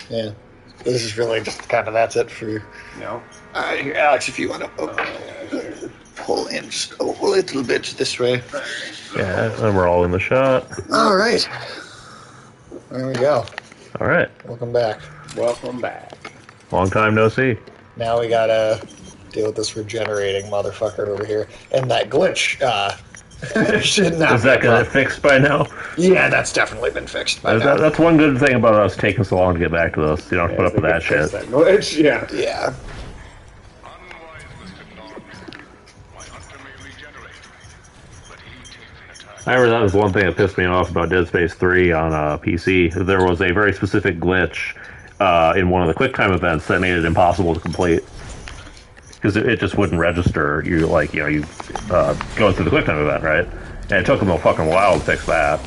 Yeah. This is really just kind of that's it for. No. Here, Alex, if you want to pull in just a little bit this way. Yeah, and we're all in the shot. All right. There we go. All right. Welcome back. Welcome back. Long time no see. Now we gotta deal with this regenerating motherfucker over here. And that glitch, should not Is that gonna get fixed by now? Yeah, that's definitely been fixed by now. That's one good thing about us taking so long to get back to this. You don't have to put up with that shit. That glitch, yeah. Yeah. I remember that was one thing that pissed me off about Dead Space 3 on PC. There was a very specific glitch in one of the QuickTime events that made it impossible to complete. Because it just wouldn't register. You go through the QuickTime event, right? And it took them a fucking while to fix that.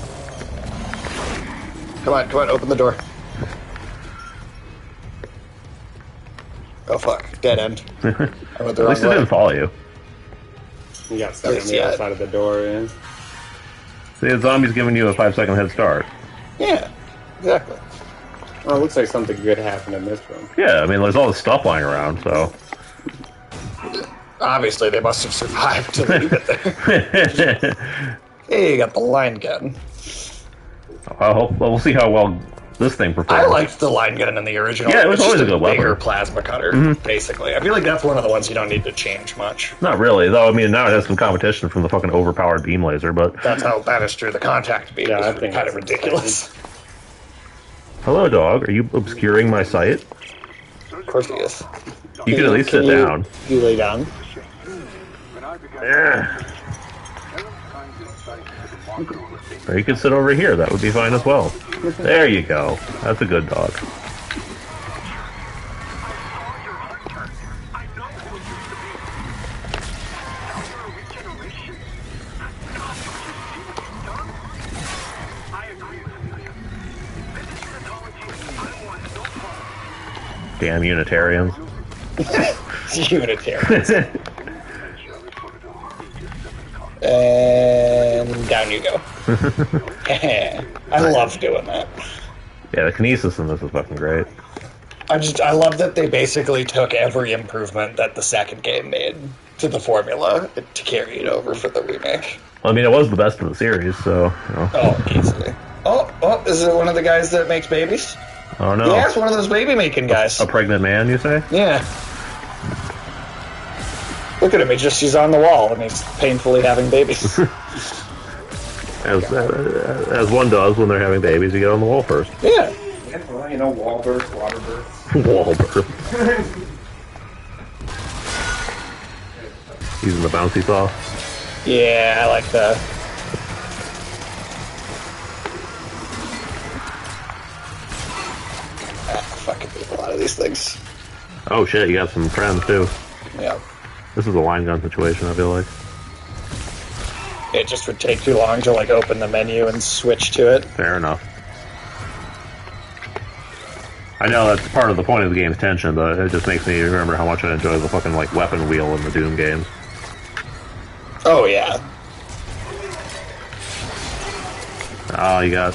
Come on, open the door. Oh fuck, dead end. I went the At least it wrong way. didn't follow you. You got stuck on the other side of the door, yeah. See, the zombie's giving you a 5-second head start. Yeah, exactly. Well, it looks like something good happened in this room. Yeah, I mean, there's all this stuff lying around, so... Obviously, they must have survived to leave it there. Hey, you got the line gun. We'll see how well this thing performs. I liked the line gun in the original. Yeah, it was It's always just a good bigger weapon. plasma cutter, basically. I feel like that's one of the ones you don't need to change much. Not really, though. I mean, now it has some competition from the fucking overpowered beam laser, but... That's how that is true. The contact beam Yeah, I is think kind of that's ridiculous. Hello, dog. Are you obscuring my sight? Of course he is. You can at least sit down. You lay down. Yeah. Or you could sit over here. That would be fine as well. There you go. That's a good dog. Damn Unitarians. Unitarians. And down you go. I love doing that. Yeah, the kinesis in this is fucking great. I love that they basically took every improvement that the second game made to the formula to carry it over for the remake. Well, I mean, it was the best of the series, so, you know. Oh, easily. Oh, is it one of the guys that makes babies? Oh, no. Yeah, it's one of those baby-making guys. A pregnant man, you say? Yeah. Look at him, he's on the wall, and he's painfully having babies. As one does when they're having babies, you get on the wall first. Yeah. Well, you know, wall birth, water birth. Wall birth. Using the bouncy saw. Yeah, I like that. Fucking do a lot of these things. Oh shit, you got some friends too. Yeah. This is a line gun situation, I feel like. It just would take too long to like open the menu and switch to it. Fair enough. I know that's part of the point of the game's tension, but it just makes me remember how much I enjoy the fucking like weapon wheel in the Doom games. Oh yeah. Oh, I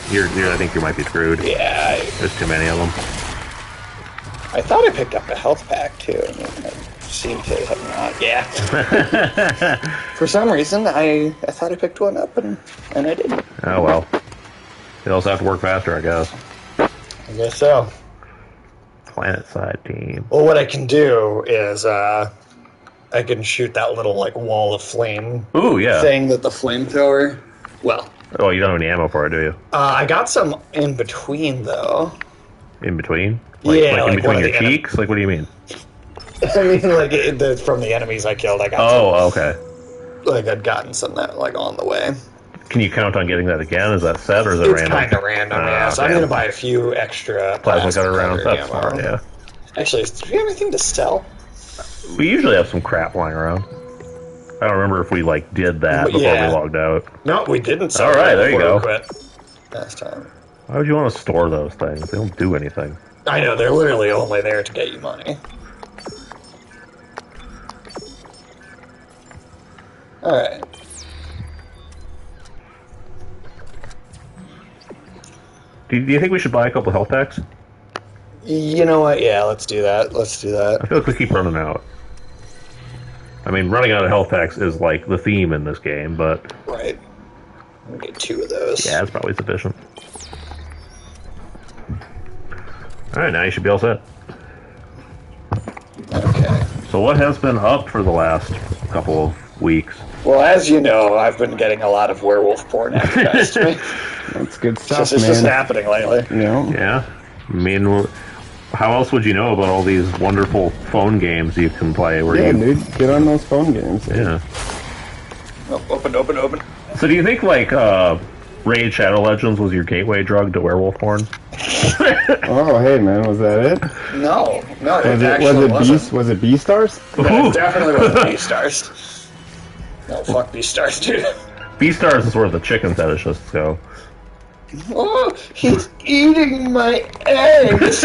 think you might be screwed. Yeah. There's too many of them. I thought I picked up a health pack too. I mean, I seem to have not. Yeah. For some reason, I thought I picked one up and I didn't. Oh well. You also have to work faster, I guess. I guess so. Planet side team. Well, what I can do is I can shoot that little like wall of flame Ooh, yeah. thing that the flamethrower. Well, Oh, you don't have any ammo for it, do you? I got some in between though. In between? Yeah, like in like one between of your the cheeks? Like, what do you mean? I mean, like from the enemies I killed, I got. Oh, okay. Some, like I'd gotten some that like on the way. Can you count on getting that again? Is that set or is it It's random? kind of random, yeah. So I'm okay. gonna buy a few extra Plasma cutter rounds. That's ammo. smart, yeah. Actually, do we have anything to sell? We usually have some crap lying around. I don't remember if we like did that before Yeah. we logged out. No, we didn't sell. All right, them there you before go. we quit last time. Why would you want to store those things? They don't do anything. I know they're literally only there to get you money. All right. Do you think we should buy a couple health packs? You know what? Yeah, let's do that. Let's do I that. feel like we keep running out. I mean, running out of health packs is like the theme in this game, but Right. We'll get 2 of those. yeah, it's probably sufficient. Alright, now you should be all set. Okay. So what has been up for the last couple of weeks? Well, as you know, I've been getting a lot of werewolf porn advertised to me. That's good stuff, It's man. just happening lately. You know? Yeah? I mean, how else would you know about all these wonderful phone games you can play? Where Yeah, you... dude, get on those phone games. Yeah. Oh, open. So do you think, like, Raid Shadow Legends was your gateway drug to werewolf porn? Oh, hey, man, was that it? No, Was it actually wasn't. Was it B-Stars? No, it definitely wasn't B-Stars. No, fuck B-Stars, dude. B-Stars is where the chicken fetishists go. Oh, he's eating my eggs!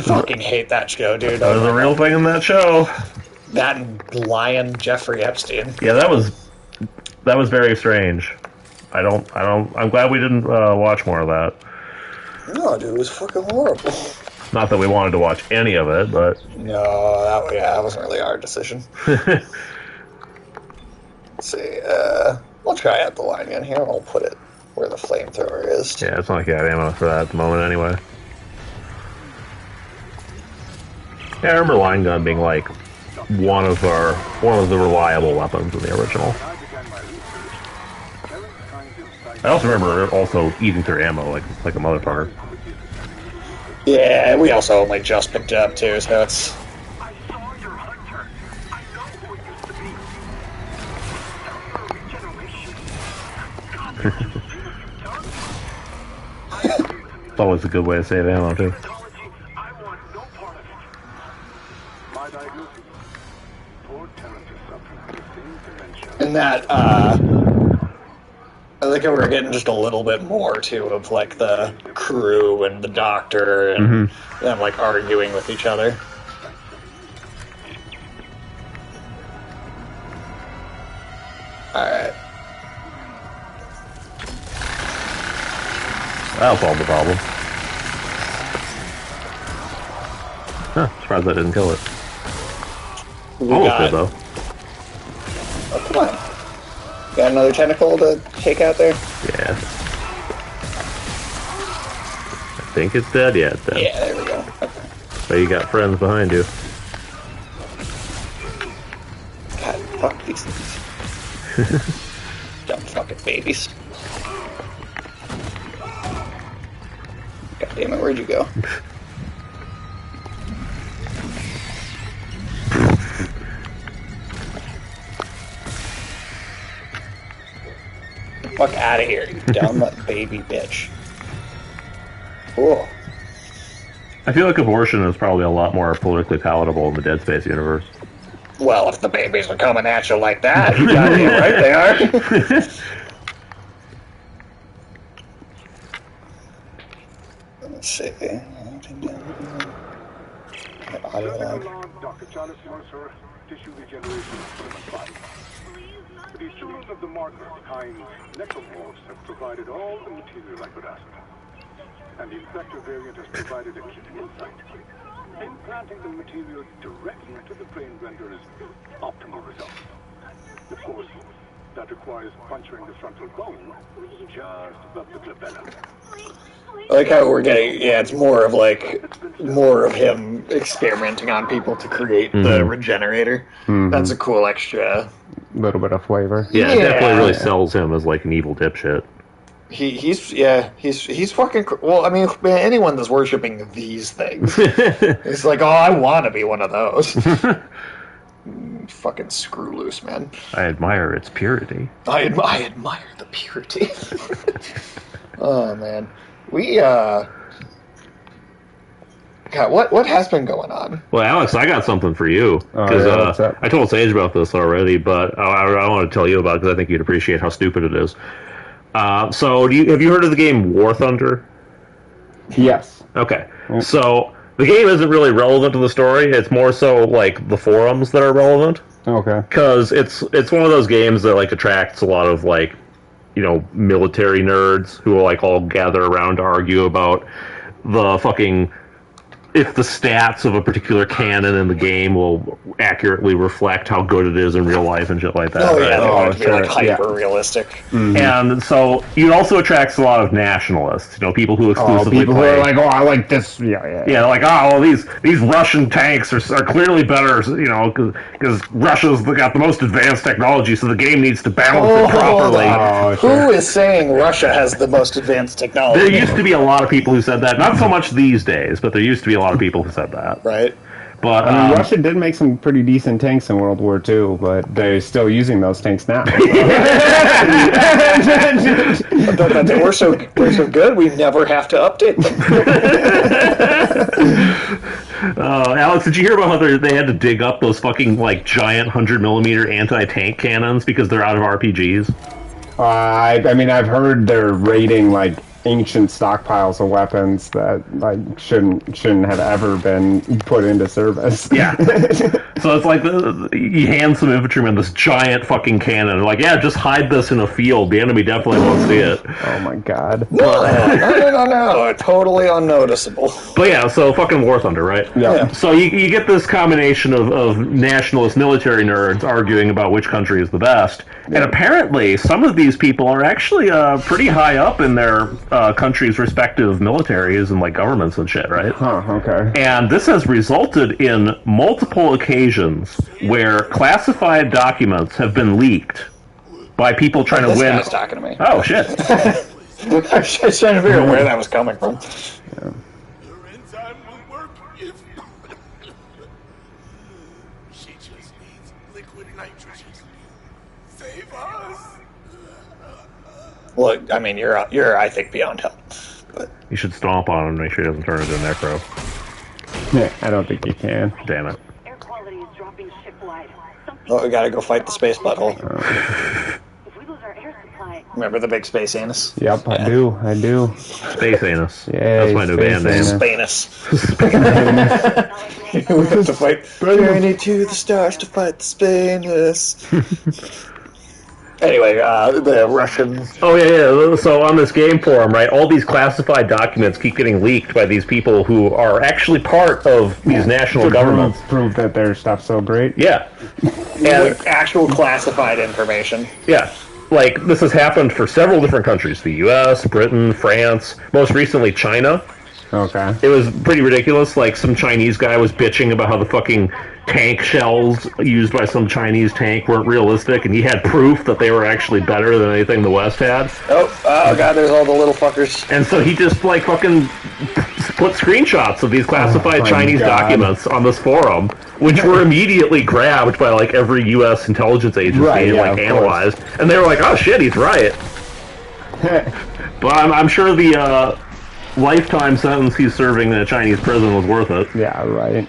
Fucking hate that show, dude. That was a real thing in that show. That and lion Jeffrey Epstein. Yeah, that was very strange. I'm glad we didn't watch more of that. No, dude, it was fucking horrible. Not that we wanted to watch any of it, but No, that wasn't really our decision. Let's see, we'll try out the line gun here, and we'll put it where the flamethrower is. yeah, it's not like you have ammo for that at the moment anyway. Yeah, I remember line gun being like one of the reliable weapons in the original. I also remember also eating through ammo like a motherfucker. Yeah, we also only just picked it up too, so it's... It's always a good way to save ammo too. And that, I think we're getting just a little bit more, too, of, like, the crew and the doctor and them, like, arguing with each other. Alright. That'll solve the problem. Huh, surprised I didn't kill it. We Almost got... did though. Oh, come on. Got another tentacle to take out there? Yeah. I think it's dead. Yeah, it's dead. Yeah, there we go. Okay. So you got friends behind you. God, fuck these things. Dumb fucking babies. God damn it, where'd you go? Fuck out of here, you dumb baby bitch. Cool. I feel like abortion is probably a lot more politically palatable in the Dead Space universe. Well, if the babies are coming at you like that, you goddamn right they are. Let's see. Anything down here? Audio log. Dr. Charles Mercer, tissue regeneration experiment 5. The issuers of the marker behind necromorphs have provided all the material I could ask for. And the infector variant has provided a key insight. Implanting the material directly into the brain renders optimal results. Of course, that requires puncturing the frontal bone just above the glabella. I like how we're getting, yeah, it's more of like, more of him experimenting on people to create the regenerator. That's a cool extra. Little bit of flavor. Yeah, it Yeah. definitely really sells him as like an evil dipshit. He's fucking, well, I mean, man, anyone that's worshipping these things, it's like, oh, I want to be one of those. Fucking screw loose, man. I admire its purity. I admire the purity. Oh, man. God, what has been going on? Well, Alex, I got something for you. Because what's up? I told Sage about this already, but I want to tell you about it because I think you'd appreciate how stupid it is. So, have you heard of the game War Thunder? Yes. Okay. So, the game isn't really relevant to the story. It's more so, like, the forums that are relevant. Okay. Because it's one of those games that, like, attracts a lot of, like, you know, military nerds who will, like, all gather around to argue about the fucking if the stats of a particular cannon in the game will accurately reflect how good it is in real life and shit like that. Oh right? yeah, they want it to be sure, like hyper realistic. And so it also attracts a lot of nationalists, people who exclusively people who play. are like, oh, I like this. Yeah. Yeah, like, oh, well, these Russian tanks are clearly better, because Russia's got the most advanced technology, so the game needs to balance it properly. Oh, sure. Who is saying Russia has the most advanced technology? There used to be a lot of people who said that. Not so much these days, but there used to be a lot of people who said that. Right. But I mean, Russia did make some pretty decent tanks in World War II, but they're still using those tanks now. But we're so good, we never have to update them. Alex, did you hear about how they had to dig up those fucking giant 100mm anti-tank cannons because they're out of RPGs? I mean, I've heard they're raiding ancient stockpiles of weapons that shouldn't have ever been put into service. Yeah. So it's like you hand some infantrymen this giant fucking cannon. They're like, yeah, just hide this in a field. The enemy definitely won't see it. Oh my god. No. Totally unnoticeable. But yeah, so fucking War Thunder, right? Yeah. So you get this combination of nationalist military nerds arguing about which country is the best. And apparently some of these people are actually pretty high up in their countries' respective militaries and governments and shit, right? Huh, okay. And this has resulted in multiple occasions where classified documents have been leaked by people trying to This win. guy's talking to me. Oh shit! I was just trying to figure out where that was coming from. Your enzyme will work if she just needs liquid nitrogen. Save us. Look, I mean, you're I think beyond help. But You should stomp on him and make sure he doesn't turn into a necro. Yeah, I don't think you can. Damn it! Air quality is dropping shipwide. we gotta go fight the space butthole. If we lose our air supply, Remember the big space anus? Yep, I do. Space anus. Yay, That's my new Space band name. Anus. Spanus. We have to fight. Journey to the stars to fight the Spanus. Anyway, the Russians. Oh yeah. So on this game forum, right, all these classified documents keep getting leaked by these people who are actually part of these national governments. Prove that their stuff's so great. Yeah. And Actual classified information. yeah. This has happened for several different countries: the U.S., Britain, France, most recently China. Okay. It was pretty ridiculous. Some Chinese guy was bitching about how the fucking tank shells used by some Chinese tank weren't realistic, and he had proof that they were actually better than anything the West had. Oh god, there's all the little fuckers. And so he just fucking put screenshots of these classified my Chinese God. documents on this forum, which were immediately grabbed by every U.S. intelligence agency Right, and yeah, of analyzed. And they were like, "Oh shit, he's right." But I'm sure the lifetime sentence he's serving in a Chinese prison was worth it. Yeah, right.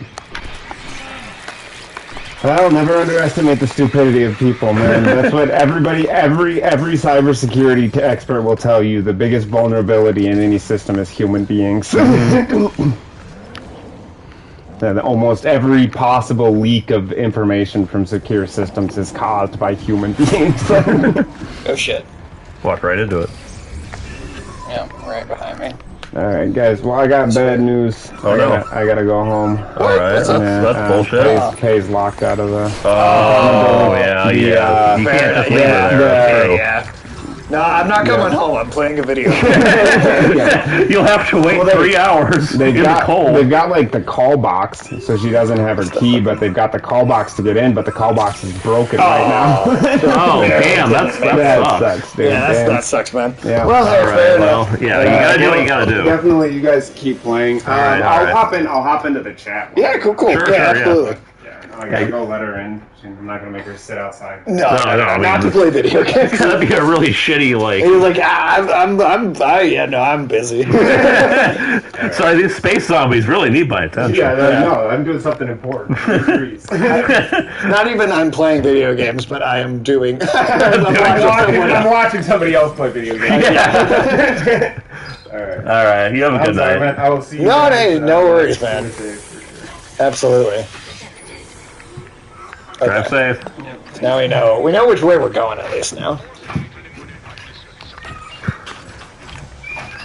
I'll never underestimate the stupidity of people, man. That's what every cybersecurity expert will tell you. The biggest vulnerability in any system is human beings. And almost every possible leak of information from secure systems is caused by human beings. Oh shit. Walked right into it. Yeah, right behind me. Alright, guys. Well, I got bad news. Oh, no. I gotta go home. All right, that's bullshit. Kay's locked out of the... Oh yeah. You can't just leave her there. Yeah. No, I'm not going home. I'm playing a video game. You'll have to wait 3 hours in the cold. They've got the call box, so she doesn't have her key, but they've got the call box to get in, but the call box is broken right now. Oh damn, that sucks. Dude. Yeah, Damn. that sucks, man. Yeah. Well, hey, fair enough. Yeah, you gotta do what you gotta do. Definitely, you guys keep playing. right, all I'll right. hop into the chat. Yeah, cool. Sure, yeah, yeah. absolutely. I gotta go let her in. I'm not gonna make her sit outside. No, I mean, not to play video games. That'd be a really shitty He's like, I'm busy. Sorry, these space zombies really need my attention. No, I'm doing something important. Not even I'm playing video games, but I am doing. I'm watching somebody else play video games. Yeah. Alright. All right, you have a good night. I will see you No, guys, no worries, man. Tuesday, for sure. Absolutely. Drive safe. Now we know which way we're going at least now.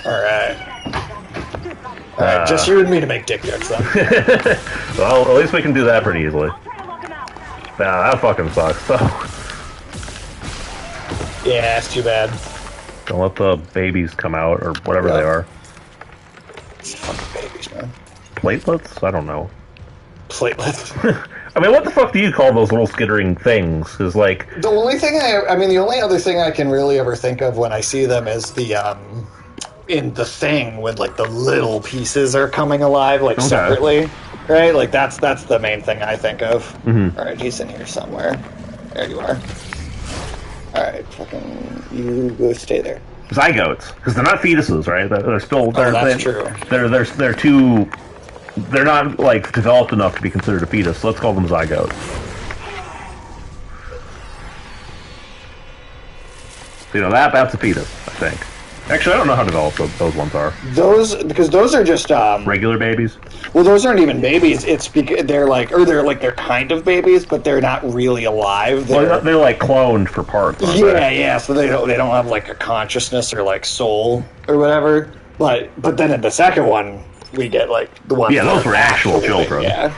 All right. Alright, just you and me to make dick jokes then. Well, at least we can do that pretty easily. I'll try to lock him out. Nah, that fucking sucks, so. Yeah, it's too bad. Don't let the babies come out, or whatever they are. It's fucking babies, man. Platelets? I don't know. Platelets. I mean, what the fuck do you call those little skittering things? Is like... The only thing the only other thing I can really ever think of when I see them is the, in the thing when, like, the little pieces are coming alive, like, separately. Right? Like, that's the main thing I think of. Mm-hmm. Alright, he's in here somewhere. There you are. Alright, fucking... You go stay there. Zygotes. Because they're not fetuses, right? They're still... That's true. They're too... They're not, like, developed enough to be considered a fetus, so let's call them zygotes. You know, that's a fetus, I think. Actually, I don't know how developed those ones are. Because those are just, regular babies? Well, those aren't even babies. It's because they're kind of babies, but they're not really alive. They're like cloned for parts. Yeah. So they don't have like a consciousness or like soul or whatever. But then in the second one, we get like the ones. Yeah, those were actual children. Yeah.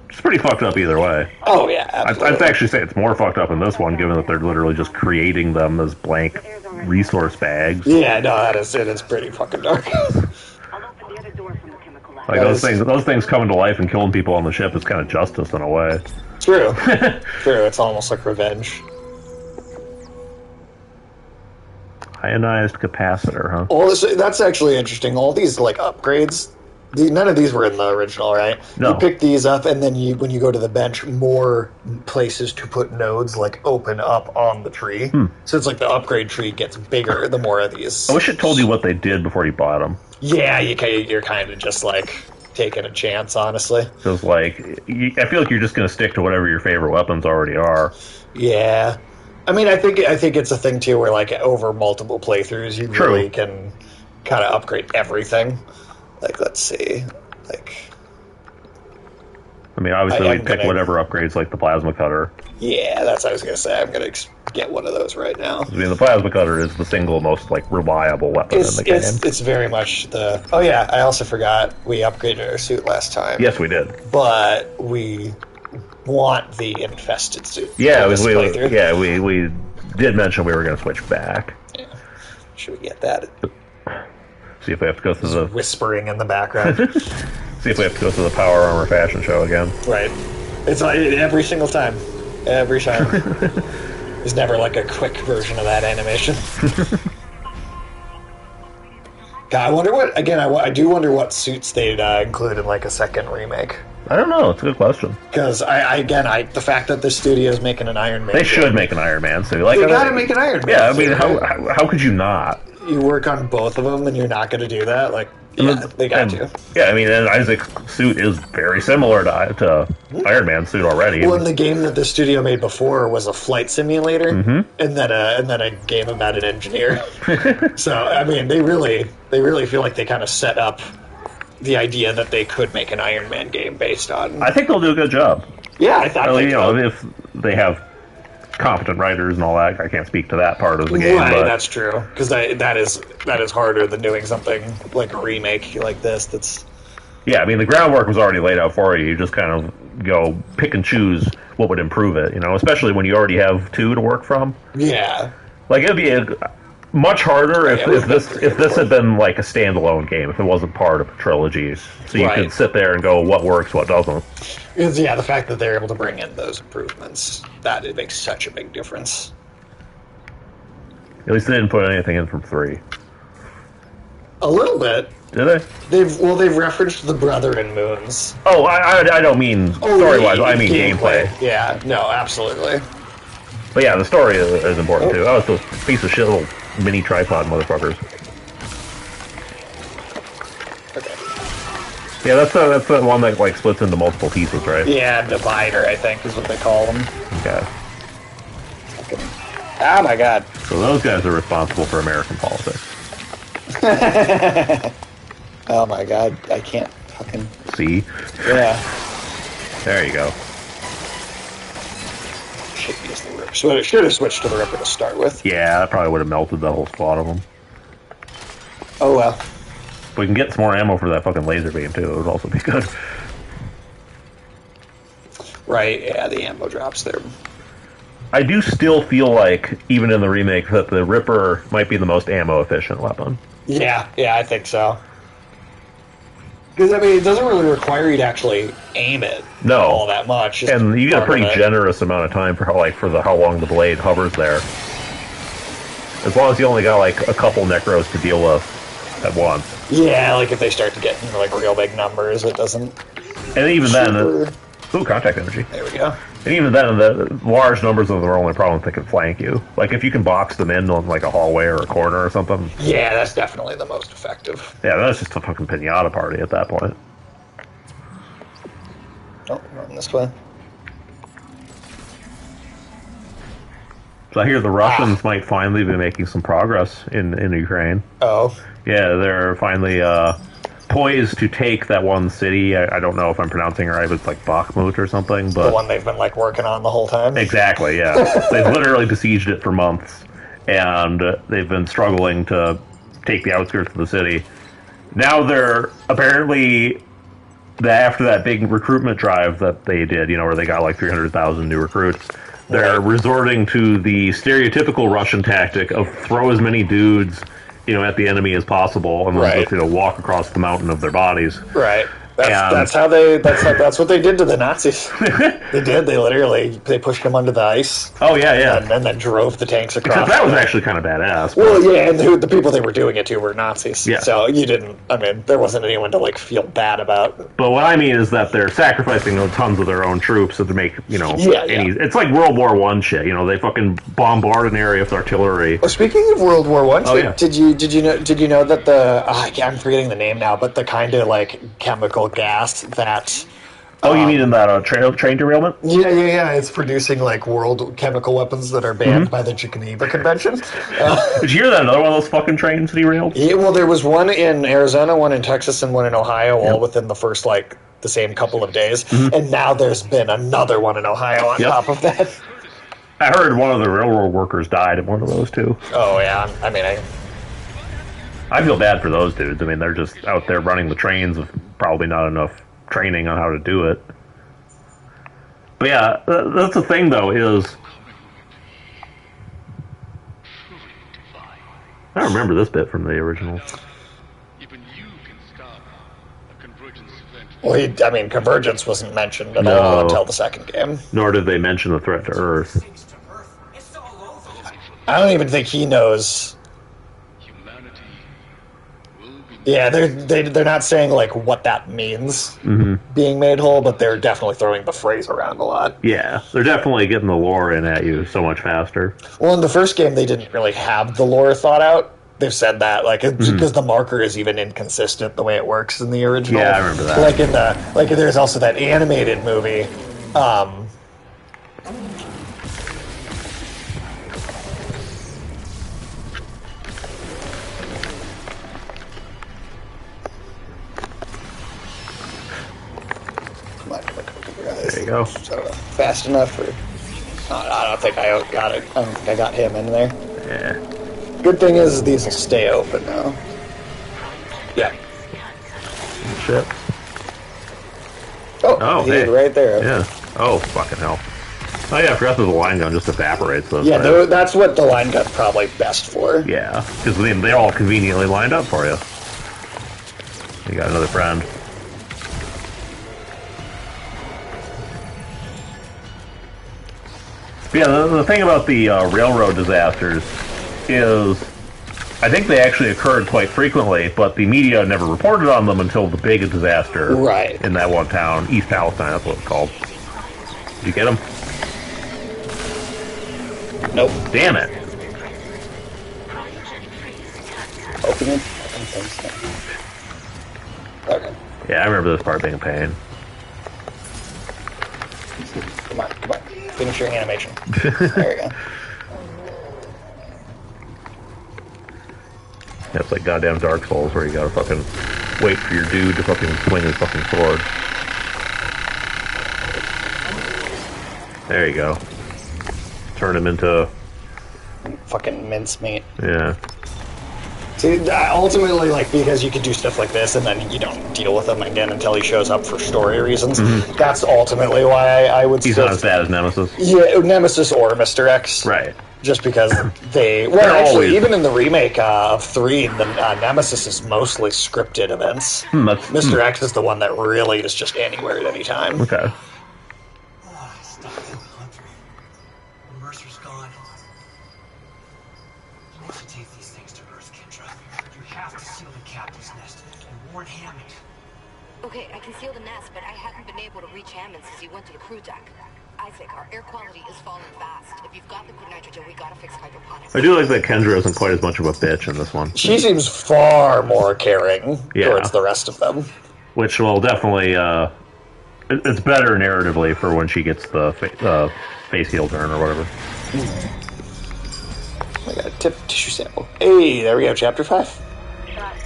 It's pretty fucked up either way. Oh yeah, absolutely. I'd actually say it's more fucked up in this one, given that they're literally just creating them as blank resource bags. Yeah, no, it is pretty fucking dark. I'll open the other door from the chemical lab. Like those things coming to life and killing people on the ship is kind of justice in a way. True. True. It's almost like revenge. Ionized capacitor, huh? That's actually interesting. All these like upgrades, none of these were in the original, right? No. You pick these up, and then when you go to the bench, more places to put nodes like open up on the tree. So it's like the upgrade tree gets bigger the more of these. I wish it told you what they did before you bought them. Yeah, you're kind of just like taking a chance, honestly. Because like, I feel like you're just going to stick to whatever your favorite weapons already are. Yeah. I mean, I think it's a thing too, where like over multiple playthroughs, you really can kind of upgrade everything. Like, let's see, like. I mean, obviously, we pick whatever upgrades, like the plasma cutter. Yeah, that's what I was gonna say. I'm gonna get one of those right now. I mean, the plasma cutter is the single most like reliable weapon in the game. It's very much the. Oh yeah, I also forgot we upgraded our suit last time. Yes, we did. But we want the infested suit. Yeah, we did mention we were going to switch back. Yeah. Should we get that? See if we have to go through the whispering in the background. See if we have to go through the Power Armor fashion show again. Right. It's like every single time. Every time. There's never like a quick version of that animation. God, I wonder what. Again, I do wonder what suits they'd include in like a second remake. I don't know. It's a good question. Because the fact that the studio's making an Iron Man, they should make an Iron Man suit. Like, they gotta make an Iron Man. Yeah, I mean, how could you not? You work on both of them, and you're not going to do that. Like, yeah, they got to. Yeah, I mean, and Isaac's suit is very similar to Iron Man's suit already. Well, the game that the studio made before was a flight simulator, and then a game about an engineer. So, I mean, they really feel like they kind of set up the idea that they could make an Iron Man game based on. I think they'll do a good job. Yeah, I thought. You know, if they have competent writers and all that, I can't speak to that part of the game. Right, but that's true. Because that is harder than doing something like a remake like this. That's. Yeah, I mean, the groundwork was already laid out for you. You just kind of go pick and choose what would improve it. You know, especially when you already have two to work from. Yeah. Like, it'd be much harder if this had been like a standalone game, if it wasn't part of a trilogy. So you could sit there and go, what works, what doesn't. Yeah, the fact that they're able to bring in those improvements, it makes such a big difference. At least they didn't put anything in from 3. A little bit. Did they? They've referenced the brother in Moons. Oh, I don't mean story-wise, I mean gameplay. Yeah, no, absolutely. But yeah, the story is important too. Oh, it's those piece of shit little mini tripod motherfuckers. Okay. Yeah, that's the one that like splits into multiple pieces, right? Yeah, divider, I think, is what they call them. Okay. Oh my god. So those guys are responsible for American politics. Oh my god, I can't fucking... See? Yeah. There you go. Should have switched to the Ripper to start with. Yeah, that probably would have melted the whole squad of them. Oh well. we can get some more ammo for that fucking laser beam too. It would also be good. Right, yeah, the ammo drops there. I do still feel like, even in the remake, that the Ripper might be the most ammo efficient weapon. Yeah, I think so. Because, I mean, it doesn't really require you to actually aim it all that much. And you get a pretty generous amount of time for how long the blade hovers there. As long as you only got, like, a couple Necros to deal with at once. Yeah, like if they start to get into, like, real big numbers, it doesn't... And even then... Ooh, contact energy. There we go. And even then, the large numbers of them are only a problem if they can flank you. Like, if you can box them in on, like, a hallway or a corner or something. Yeah, that's definitely the most effective. Yeah, that's just a fucking pinata party at that point. Oh, going this way. So I hear the Russians might finally be making some progress in Ukraine. Oh. Yeah, they're finally poised to take that one city. I don't know if I'm pronouncing it right, but it's like Bakhmut or something. But the one they've been like working on the whole time. Exactly, yeah. They've literally besieged it for months, and they've been struggling to take the outskirts of the city. Now they're apparently, after that big recruitment drive that they did, where they got like 300,000 new recruits, they're resorting to the stereotypical Russian tactic of throw as many dudes, at the enemy as possible, and then just, walk across the mountain of their bodies. Right. That's what they did to the Nazis. They did. They pushed them under the ice. Oh yeah. And then drove the tanks across. Except that was actually kind of badass. Well, yeah, and the people they were doing it to were Nazis. Yeah. So there wasn't anyone to like feel bad about. But what I mean is that they're sacrificing tons of their own troops to make It's like World War I shit. They fucking bombard an area with artillery. Well, speaking of World War I, did you know that I'm forgetting the name now, but the kind of like chemical gas that you mean in that train derailment? Yeah. It's producing like world chemical weapons that are banned by the Geneva Convention. Did you hear that another one of those fucking trains derailed? Yeah, well, there was one in Arizona, one in Texas, and one in Ohio, all within the first the same couple of days. And now there's been another one in Ohio on top of that. I heard one of the railroad workers died in one of those too. Oh yeah, I feel bad for those dudes. They're just out there running the trains with probably not enough training on how to do it. But yeah, that's the thing, though, is... I don't remember this bit from the original. Even you can stop a convergence event. Well, convergence wasn't mentioned at all until the second game. Nor did they mention the threat to Earth. I don't even think he knows... Yeah, they're not saying like what that means being made whole, but they're definitely throwing the phrase around a lot. Yeah, they're definitely getting the lore in at you so much faster. Well, in the first game, they didn't really have the lore thought out. They've said that because the marker is even inconsistent the way it works in the original. Yeah, I remember that. There's also that animated movie. There you go. So fast enough for... I don't think I got it. I don't think I got him in there. Yeah. Good thing is these will stay open now. Yeah. Shit. Oh, he's right there. Yeah. Oh, fucking hell. Oh yeah, I forgot that the line gun just evaporates those. Yeah, that's what the line gun's probably best for. Yeah, because they're all conveniently lined up for you. You got another friend. Yeah, the thing about the railroad disasters is, I think they actually occurred quite frequently, but the media never reported on them until the big disaster in that one town, East Palestine, that's what it's called. Did you get him? Nope. Damn it. Open it? Okay. Yeah, I remember this part being a pain. Come on. Finish your animation. There you go. Yeah, it's like goddamn Dark Souls where you gotta fucking wait for your dude to fucking swing his fucking sword. There you go. Turn him into... fucking mincemeat. Yeah. See, ultimately, like, because you could do stuff like this and then you don't deal with him again until he shows up for story reasons. That's ultimately why I would. He's not as bad as Nemesis. Yeah, Nemesis or Mr. X. Right. Just because they... Well, actually, even in the remake of 3, the Nemesis is mostly scripted events. Mr. X is the one that really is just anywhere at any time. Okay. Stop in the country. Mercer's gone. You need to take these things to Earth, Kendra. You have to seal the captain's nest and warn Hammond. Okay, I can seal the nest, but I haven't been able to reach Hammond since he went to the crew deck. Isaac, our air quality is falling fast. If you've got liquid nitrogen, we gotta fix hydroponics. I do like that Kendra isn't quite as much of a bitch in this one. She seems far more caring towards the rest of them. Which will definitely, it's better narratively for when she gets the face heal turn or whatever. I got a tissue sample. Hey, there we go, chapter 5.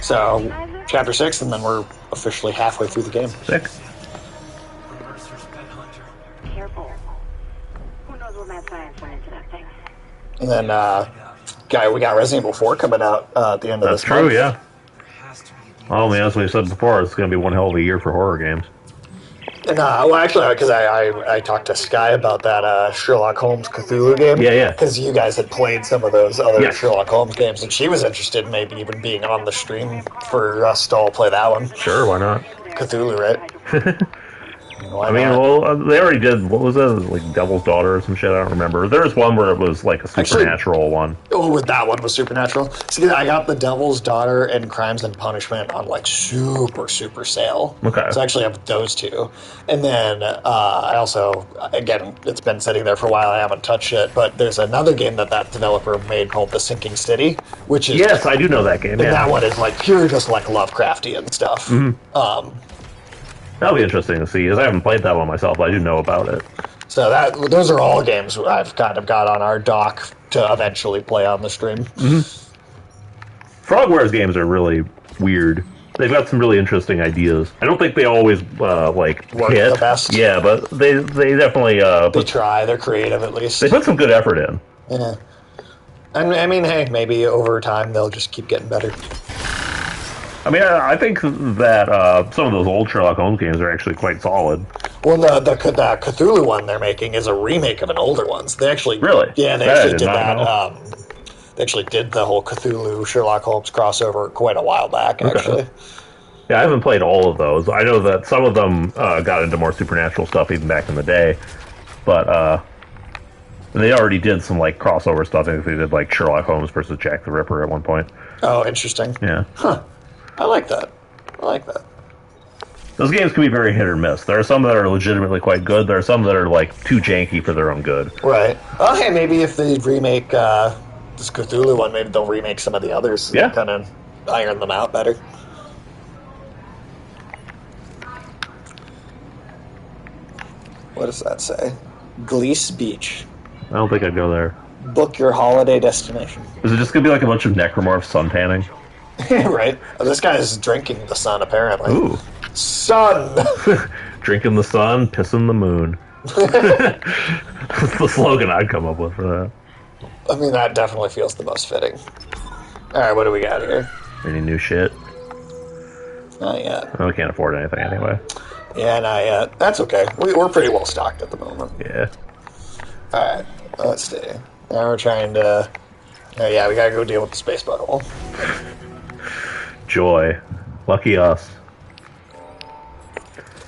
So, chapter 6, and then we're officially halfway through the game. Sick. Careful. Who knows what mad science went into that thing? And then, we got Resident Evil 4 coming out at the end of this That's month. true, yeah. Oh man, as we said before, it's going to be one hell of a year for horror games. And, well, actually, because I talked to Sky about that Sherlock Holmes Cthulhu game. Yeah. Because you guys had played some of those other Sherlock Holmes games, and she was interested in maybe even being on the stream for us to all play that one. Sure, why not? Cthulhu, right? I mean, well, they already did, what was it, like Devil's Daughter or some shit, I don't remember. There was one where it was like a supernatural one. Oh, with that one was supernatural. See, I got the Devil's Daughter and Crimes and Punishment on like super sale. Okay. So I actually have those two. And then I also, again, it's been sitting there for a while, I haven't touched it, but there's another game that developer made called The Sinking City, which is... Yes, I do know that game, and that one is like pure just like Lovecraftian stuff. That'll be interesting to see, because I haven't played that one myself, but I do know about it. So those are all games I've kind of got on our dock to eventually play on the stream. Frogware's games are really weird. They've got some really interesting ideas. I don't think they always, work hit. The best. Yeah, but they definitely... they try. They're creative, at least. They put some good effort in. Yeah. And, I mean, hey, maybe over time they'll just keep getting better. I mean, I think that some of those old Sherlock Holmes games are actually quite solid. Well, the Cthulhu one they're making is a remake of an older one. They actually... Really? Yeah, they actually did that. They actually did the whole Cthulhu Sherlock Holmes crossover quite a while back, actually. Okay. Yeah, I haven't played all of those. I know that some of them got into more supernatural stuff even back in the day. But they already did some like crossover stuff. I think they did like Sherlock Holmes versus Jack the Ripper at one point. Oh, interesting. Yeah. Huh. I like that. Those games can be very hit or miss. There are some that are legitimately quite good. There are some that are like too janky for their own good. Right. Oh, hey, maybe if they remake this Cthulhu one, maybe they'll remake some of the others. Yeah. And kind of iron them out better. What does that say? Glees Beach. I don't think I'd go there. Book your holiday destination. Is it just going to be like a bunch of necromorphs suntanning? Right. Oh, this guy is drinking the sun, apparently. Ooh. Sun! Drinking the sun, pissing the moon. That's the slogan I'd come up with for that. I mean, that definitely feels the most fitting. Alright, what do we got here? Any new shit? Not yet. Oh, we can't afford anything anyway. Yeah, not yet. That's okay. We're pretty well stocked at the moment. Yeah. Alright, let's see. Now we're trying to... Oh, yeah, we gotta go deal with the space butthole. Joy. Lucky us.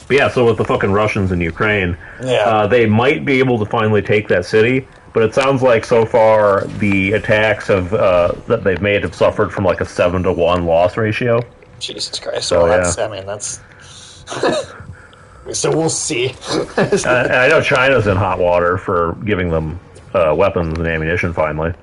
But yeah, so with the fucking Russians in Ukraine, they might be able to finally take that city, but it sounds like so far the attacks that they've made have suffered from like a 7-to-1 loss ratio. Jesus Christ. So, well, that's, I mean, that's... So we'll see. And I know China's in hot water for giving them weapons and ammunition finally.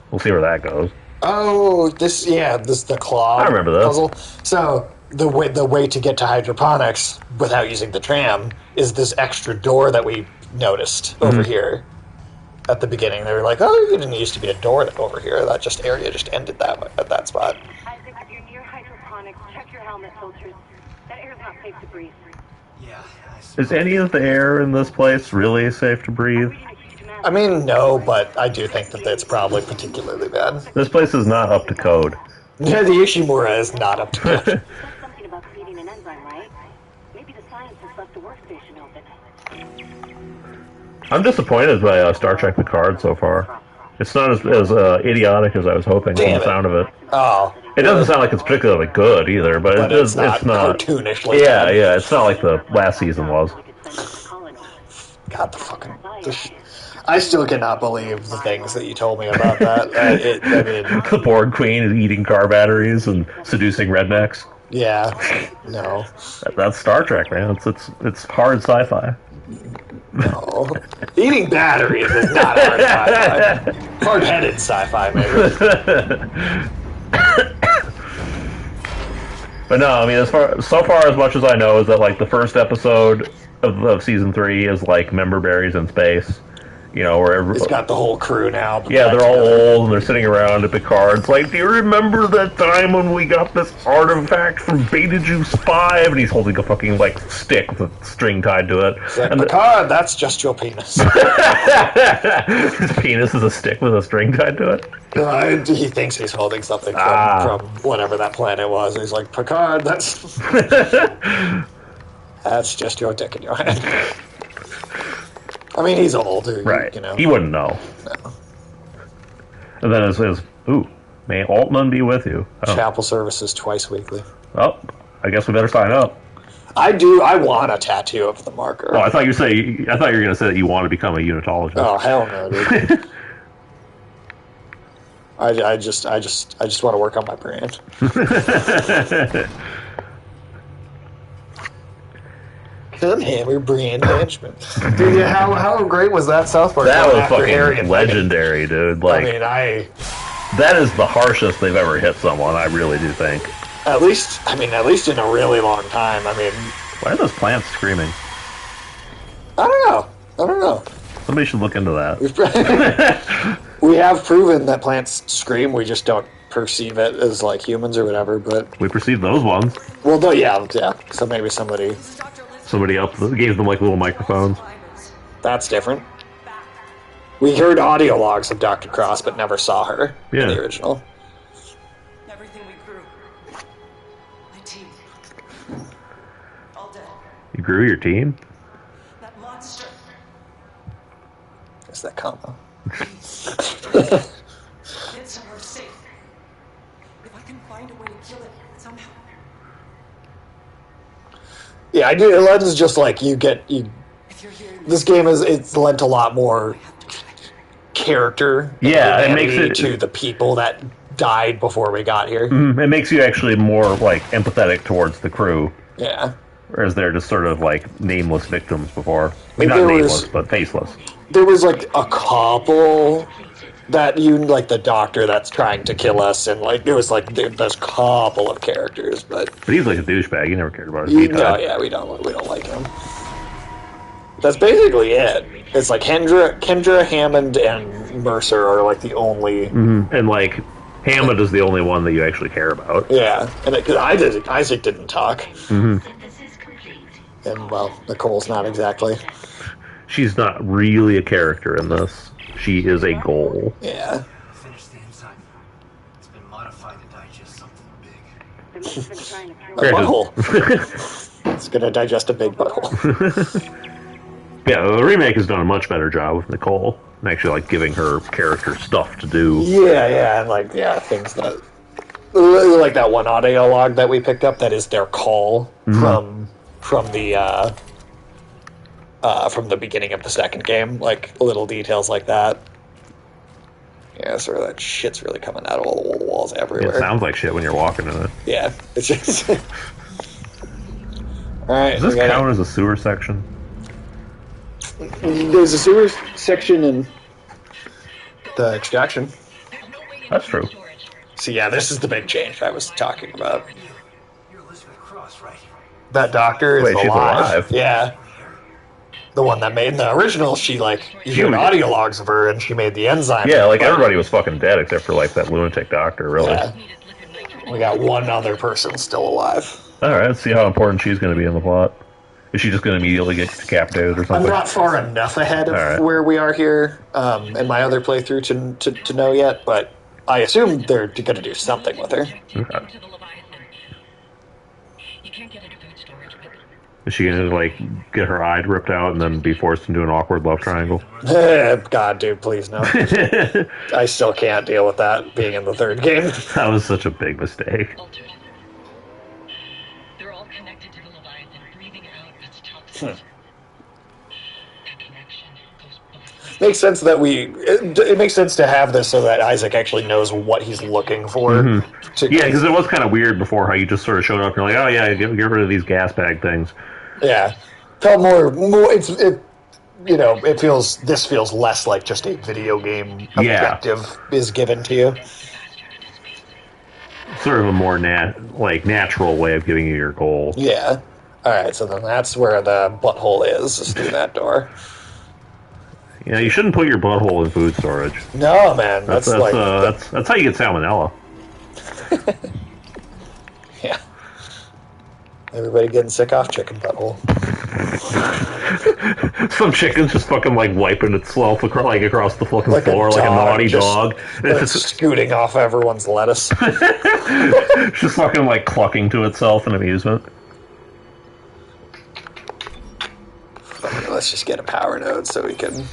We'll see where that goes. Oh, the claw I remember this. puzzle. So the way to get to hydroponics without using the tram is this extra door that we noticed over here at the beginning. They were like, oh, there didn't used to be a door over here. That area just ended that way, at that spot. Isaac, if you're near hydroponics, check your helmet filters. That air's not safe to breathe. Yeah. Is any of the air in this place really safe to breathe? I mean, no, but I do think that it's probably particularly bad. This place is not up to code. Yeah, the Ishimura is not up to it. You said something about creating an enzyme, right? Maybe the scientists left the workstation open. I'm disappointed by Star Trek Picard so far. It's not as idiotic as I was hoping from the sound of it. Oh. It doesn't sound like it's particularly good either, but it's not cartoonish like yeah, that. yeah, it's not like the last season was. God, I still cannot believe the things that you told me about that. The Borg Queen is eating car batteries and seducing rednecks. Yeah, no. That's Star Trek, man. It's hard sci-fi. No. Eating batteries is not hard sci-fi. Hard-headed sci-fi, maybe. But no, I mean, so far as much as I know is that like the first episode of season 3 is like member berries in space. You know, where it's got the whole crew now. Yeah, they're all old and they're sitting around at Picard. It's like, do you remember that time when we got this artifact from Beta Juice 5? And he's holding a fucking like stick with a string tied to it. Like, and Picard, that's just your penis. His penis is a stick with a string tied to it. He thinks he's holding something from whatever that planet was. He's like, Picard, that's that's just your dick in your hand. I mean, he's old, right? You know, he wouldn't know. No. And then it says, "Ooh, may Altman be with you." Oh. Chapel services twice weekly. Oh, I guess we better sign up. I do. I want a tattoo of the marker. Oh, I thought you were going to say that you want to become a unitologist. Oh hell no, dude. I just want to work on my brand. Hammer brand management. Dude, yeah, how great was that South Park? That was fucking legendary, dude. Like, that is the harshest they've ever hit someone. I really do think. At least in a really long time. I mean, why are those plants screaming? I don't know. Somebody should look into that. We have proven that plants scream. We just don't perceive it as like humans or whatever. But we perceive those ones. Well, yeah. So maybe somebody up gave them like little microphones. That's different. We heard audio logs of Dr. Cross, but never saw her in the original. Everything we grew. My team. All dead. You grew your team? That monster. It's that combo. Get somewhere safe. If I can find a way to kill it somehow. Yeah, I do. It lends just like this game it's lent a lot more character. Yeah, it makes it to the people that died before we got here. Mm-hmm. It makes you actually more like empathetic towards the crew. Yeah, whereas they're just sort of like nameless victims before. I mean, not nameless, but faceless. There was like a couple that like the doctor that's trying to kill us, and like there was like there's a couple of characters, but he's like a douchebag. You never cared about him. No, yeah, we don't like him. That's basically it. It's like Kendra, Hammond, and Mercer are like the only, and like Hammond is the only one that you actually care about. Yeah, and because Isaac didn't talk, and well, Nicole's not exactly. She's not really a character in this. She is a goal. Yeah. Finish the enzyme. It's been modified to digest something big. A butthole. It's gonna digest a big butthole. Yeah, the remake has done a much better job with Nicole, and actually like giving her character stuff to do. Yeah, and like things that like that one audio log that we picked up. That is their call from the beginning of the second game, like little details like that. Yeah, sort of that shit's really coming out of all the walls everywhere. It sounds like shit when you're walking in it. Yeah, it's just. All right. Does this count as a sewer section? There's a sewer section in the extraction. That's true. So yeah, this is the big change I was talking about. You're Elizabeth Cross, right? That doctor is she's alive. Yeah. The one that made the original, you heard audio logs of her, and she made the enzyme. Yeah, like everybody was fucking dead except for like that lunatic doctor, really. Yeah. We got one other person still alive. Alright, let's see how important she's going to be in the plot. Is she just going to immediately get decapitated or something? I'm not far enough ahead of where we are here in my other playthrough to know yet, but I assume they're going to do something with her. Okay. Is she gonna like get her eye ripped out and then be forced into an awkward love triangle? God, dude, please no. I still can't deal with that being in the third game. That was such a big mistake. They're all connected to the Leviathan, breathing out its toxins. That connection goes both. Makes sense that it makes sense to have this so that Isaac actually knows what he's looking for. Mm-hmm. Yeah, because it was kind of weird before how you just sort of showed up and you're like, oh yeah, get rid of these gas bag things. Yeah, felt more. This feels less like just a video game objective is given to you. Sort of a more natural way of giving you your goal. Yeah. All right, so then that's where the butthole is. Just through that door. Yeah, you shouldn't put your butthole in food storage. No, man, that's how you get salmonella. Yeah. Everybody getting sick off chicken butthole. Some chicken's just fucking like wiping itself across the fucking floor like a naughty dog. It's scooting off everyone's lettuce. Just fucking like clucking to itself in amusement. Okay, let's just get a power node so we can.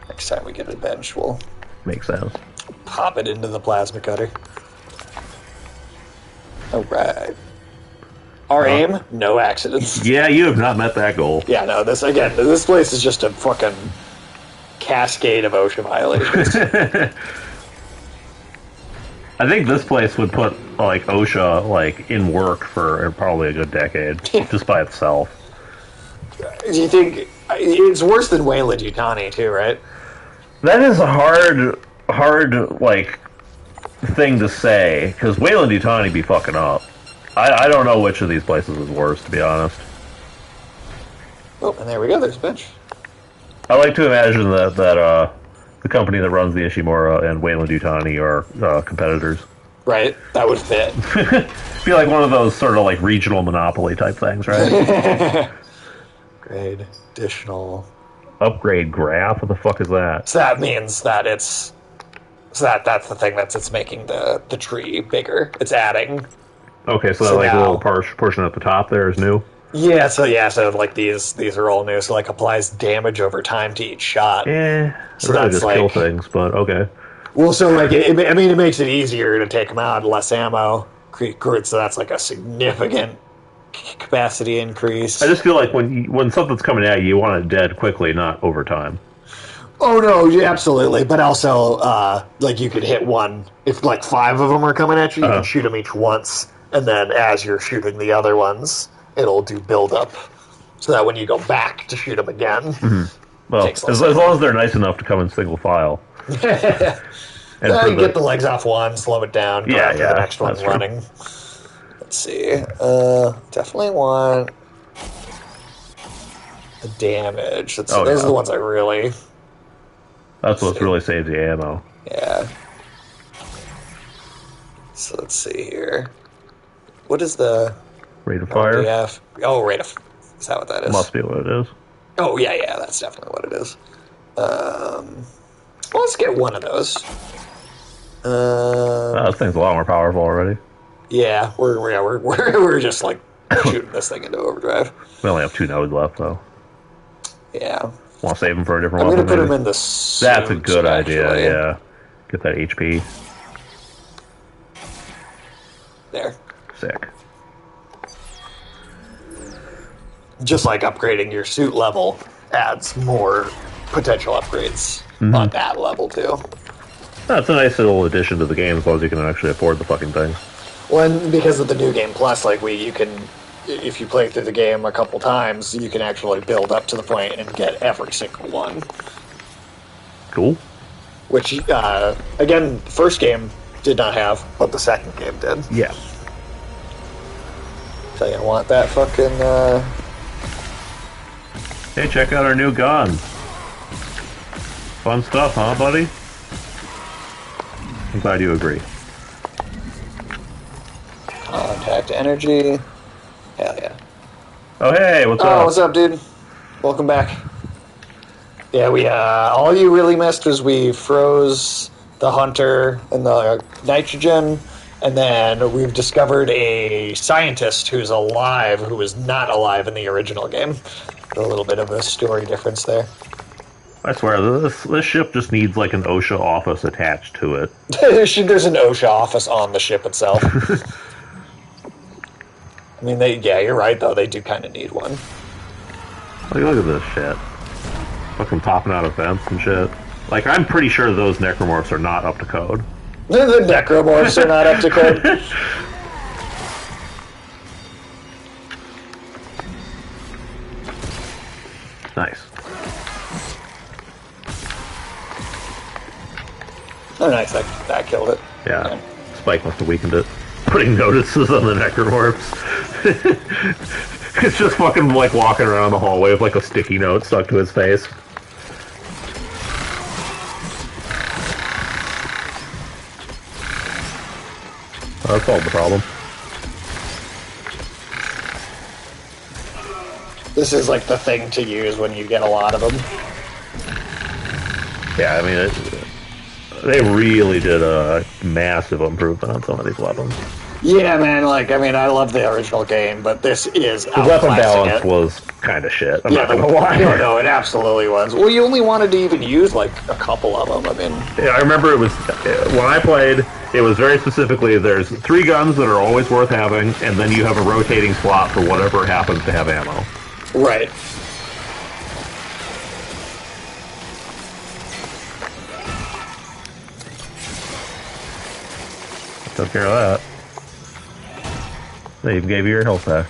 Next time we get a bench, we'll make sense. Pop it into the plasma cutter. All right. Our aim, no accidents. Yeah, you have not met that goal. Yeah, no, this place is just a fucking cascade of OSHA violations. I think this place would put like OSHA in work for probably a good decade, just by itself. Do you think it's worse than Weyland-Yutani too, right? That is a hard thing to say, because Weyland-Yutani be fucking up. I don't know which of these places is worse, to be honest. Oh, and there we go. There's a bench. I like to imagine that the company that runs the Ishimura and Weyland-Yutani are competitors. Right, that would fit. Be like one of those sort of regional monopoly type things, right? Grade additional upgrade graph. What the fuck is that? So that means that that's the thing it's making the tree bigger. It's adding. Okay, so that little portion at the top there is new? Yeah, so these are all new, so applies damage over time to each shot. Yeah, so really just kill things, but okay. Well, so it makes it easier to take them out, less ammo, so that's a significant capacity increase. I just feel like when something's coming at you, you want it dead quickly, not over time. Oh no, yeah, absolutely. But also, you could hit one if 5 of them are coming at you. You can shoot them each once. And then as you're shooting the other ones, it'll do build-up. So that when you go back to shoot them again... Mm-hmm. Well, as long as they're nice enough to come in single file. You get the legs off one, slow it down, go after the next one running. Let's see. Definitely want the damage. Those are the ones I really... That's what really saves the ammo. Yeah. So let's see here. What is the rate of fire? RDF? Oh, rate of. Is that what that is? Must be what it is. Oh yeah, that's definitely what it is. Well, let's get one of those. This thing's a lot more powerful already. Yeah, we're just shooting this thing into overdrive. We only have 2 nodes left though. Yeah. Want to save them for a different one? I'm going to put them in the suit, That's a good idea, yeah. Get that HP. There. Sick. Just like upgrading your suit level adds more potential upgrades on that level, too. That's a nice little addition to the game as long as you can actually afford the fucking thing. Well, and because of the New Game Plus, you can... If you play through the game a couple times, you can actually build up to the point and get every single one. Cool. Which, again, the first game did not have, but the second game did. Yeah. So you want that fucking, Hey, check out our new gun. Fun stuff, huh, buddy? I'm glad you agree. Contact energy. Hell yeah. Oh, hey, what's up? Oh, what's up, dude? Welcome back. Yeah, we, all you really missed was we froze the hunter and the nitrogen, and then we've discovered a scientist who's alive, who was not alive in the original game. A little bit of a story difference there. I swear, this ship just needs like an OSHA office attached to it. There's an OSHA office on the ship itself. I mean, yeah, you're right, though. They do kind of need one. Look at this shit. Fucking popping out of vents and shit. Like, I'm pretty sure those necromorphs are not up to code. The necromorphs are not up to code. Nice. Oh, nice. That killed it. Yeah. Spike must have weakened it. Putting notices on the necromorphs. It's just fucking like walking around the hallway with like a sticky note stuck to his face. That solved the problem. This is like the thing to use when you get a lot of them. Yeah, I mean, they really did a massive improvement on some of these weapons. Yeah, man, like, I mean, I love the original game, but this is the weapon balance was kind of shit. I'm not gonna lie. No, it absolutely was. Well, you only wanted to even use, like, a couple of them, I mean... Yeah, I remember it was, when I played, it was very specifically, there's 3 guns that are always worth having, and then you have a rotating slot for whatever happens to have ammo. Right. Took care of that. They even gave you your health back.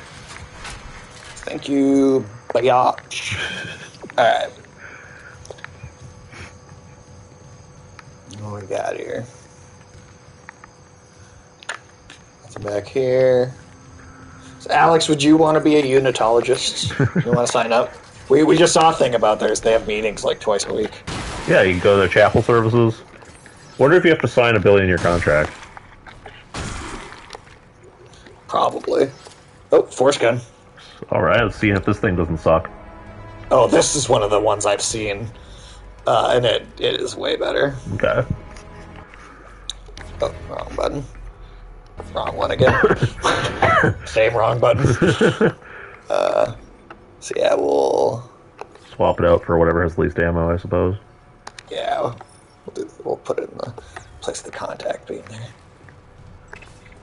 Thank you, biatch. Alright. What we got here? Nothing back here. So Alex, would you want to be a unitologist? You want to sign up? We just saw a thing about theirs. They have meetings like twice a week. Yeah, you can go to their chapel services. Wonder if you have to sign a billion-year contract. Probably. Oh, force gun. Alright, let's see if this thing doesn't suck. Oh, this is one of the ones I've seen. And it is way better. Okay. Oh, wrong button. Wrong one again. Same wrong button. So yeah, we'll... Swap it out for whatever has least ammo, I suppose. Yeah, we'll put it in the place of the contact being there.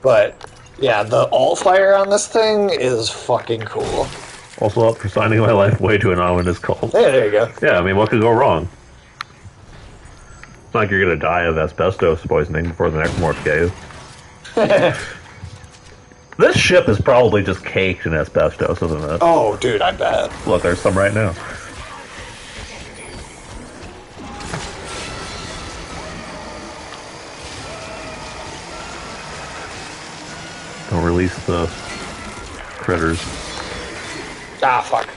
But... yeah, the alt-fire on this thing is fucking cool. Also up for signing my life away to an ominous cult. Yeah, there you go. Yeah, I mean, what could go wrong? It's not like you're gonna die of asbestos poisoning before the necromorphs get you. This ship is probably just caked in asbestos, isn't it? Oh, dude, I bet. Look, there's some right now. Don't release the critters. Ah, fuck.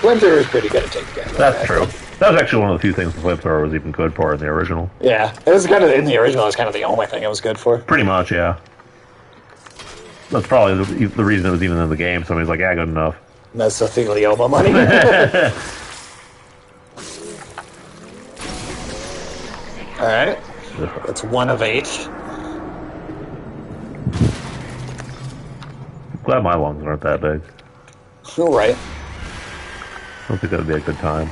Flamethrower is pretty good at taking damage. That's true. That was actually one of the few things the flamethrower was even good for in the original. Yeah, it was kind of in the original. It was kind of the only thing it was good for. Pretty much, yeah. That's probably the reason it was even in the game. Somebody's like, yeah, good enough. Mesothelioma money. All right, that's 1 of 8. Glad my lungs aren't that big. All right. I don't think that'd be a good time.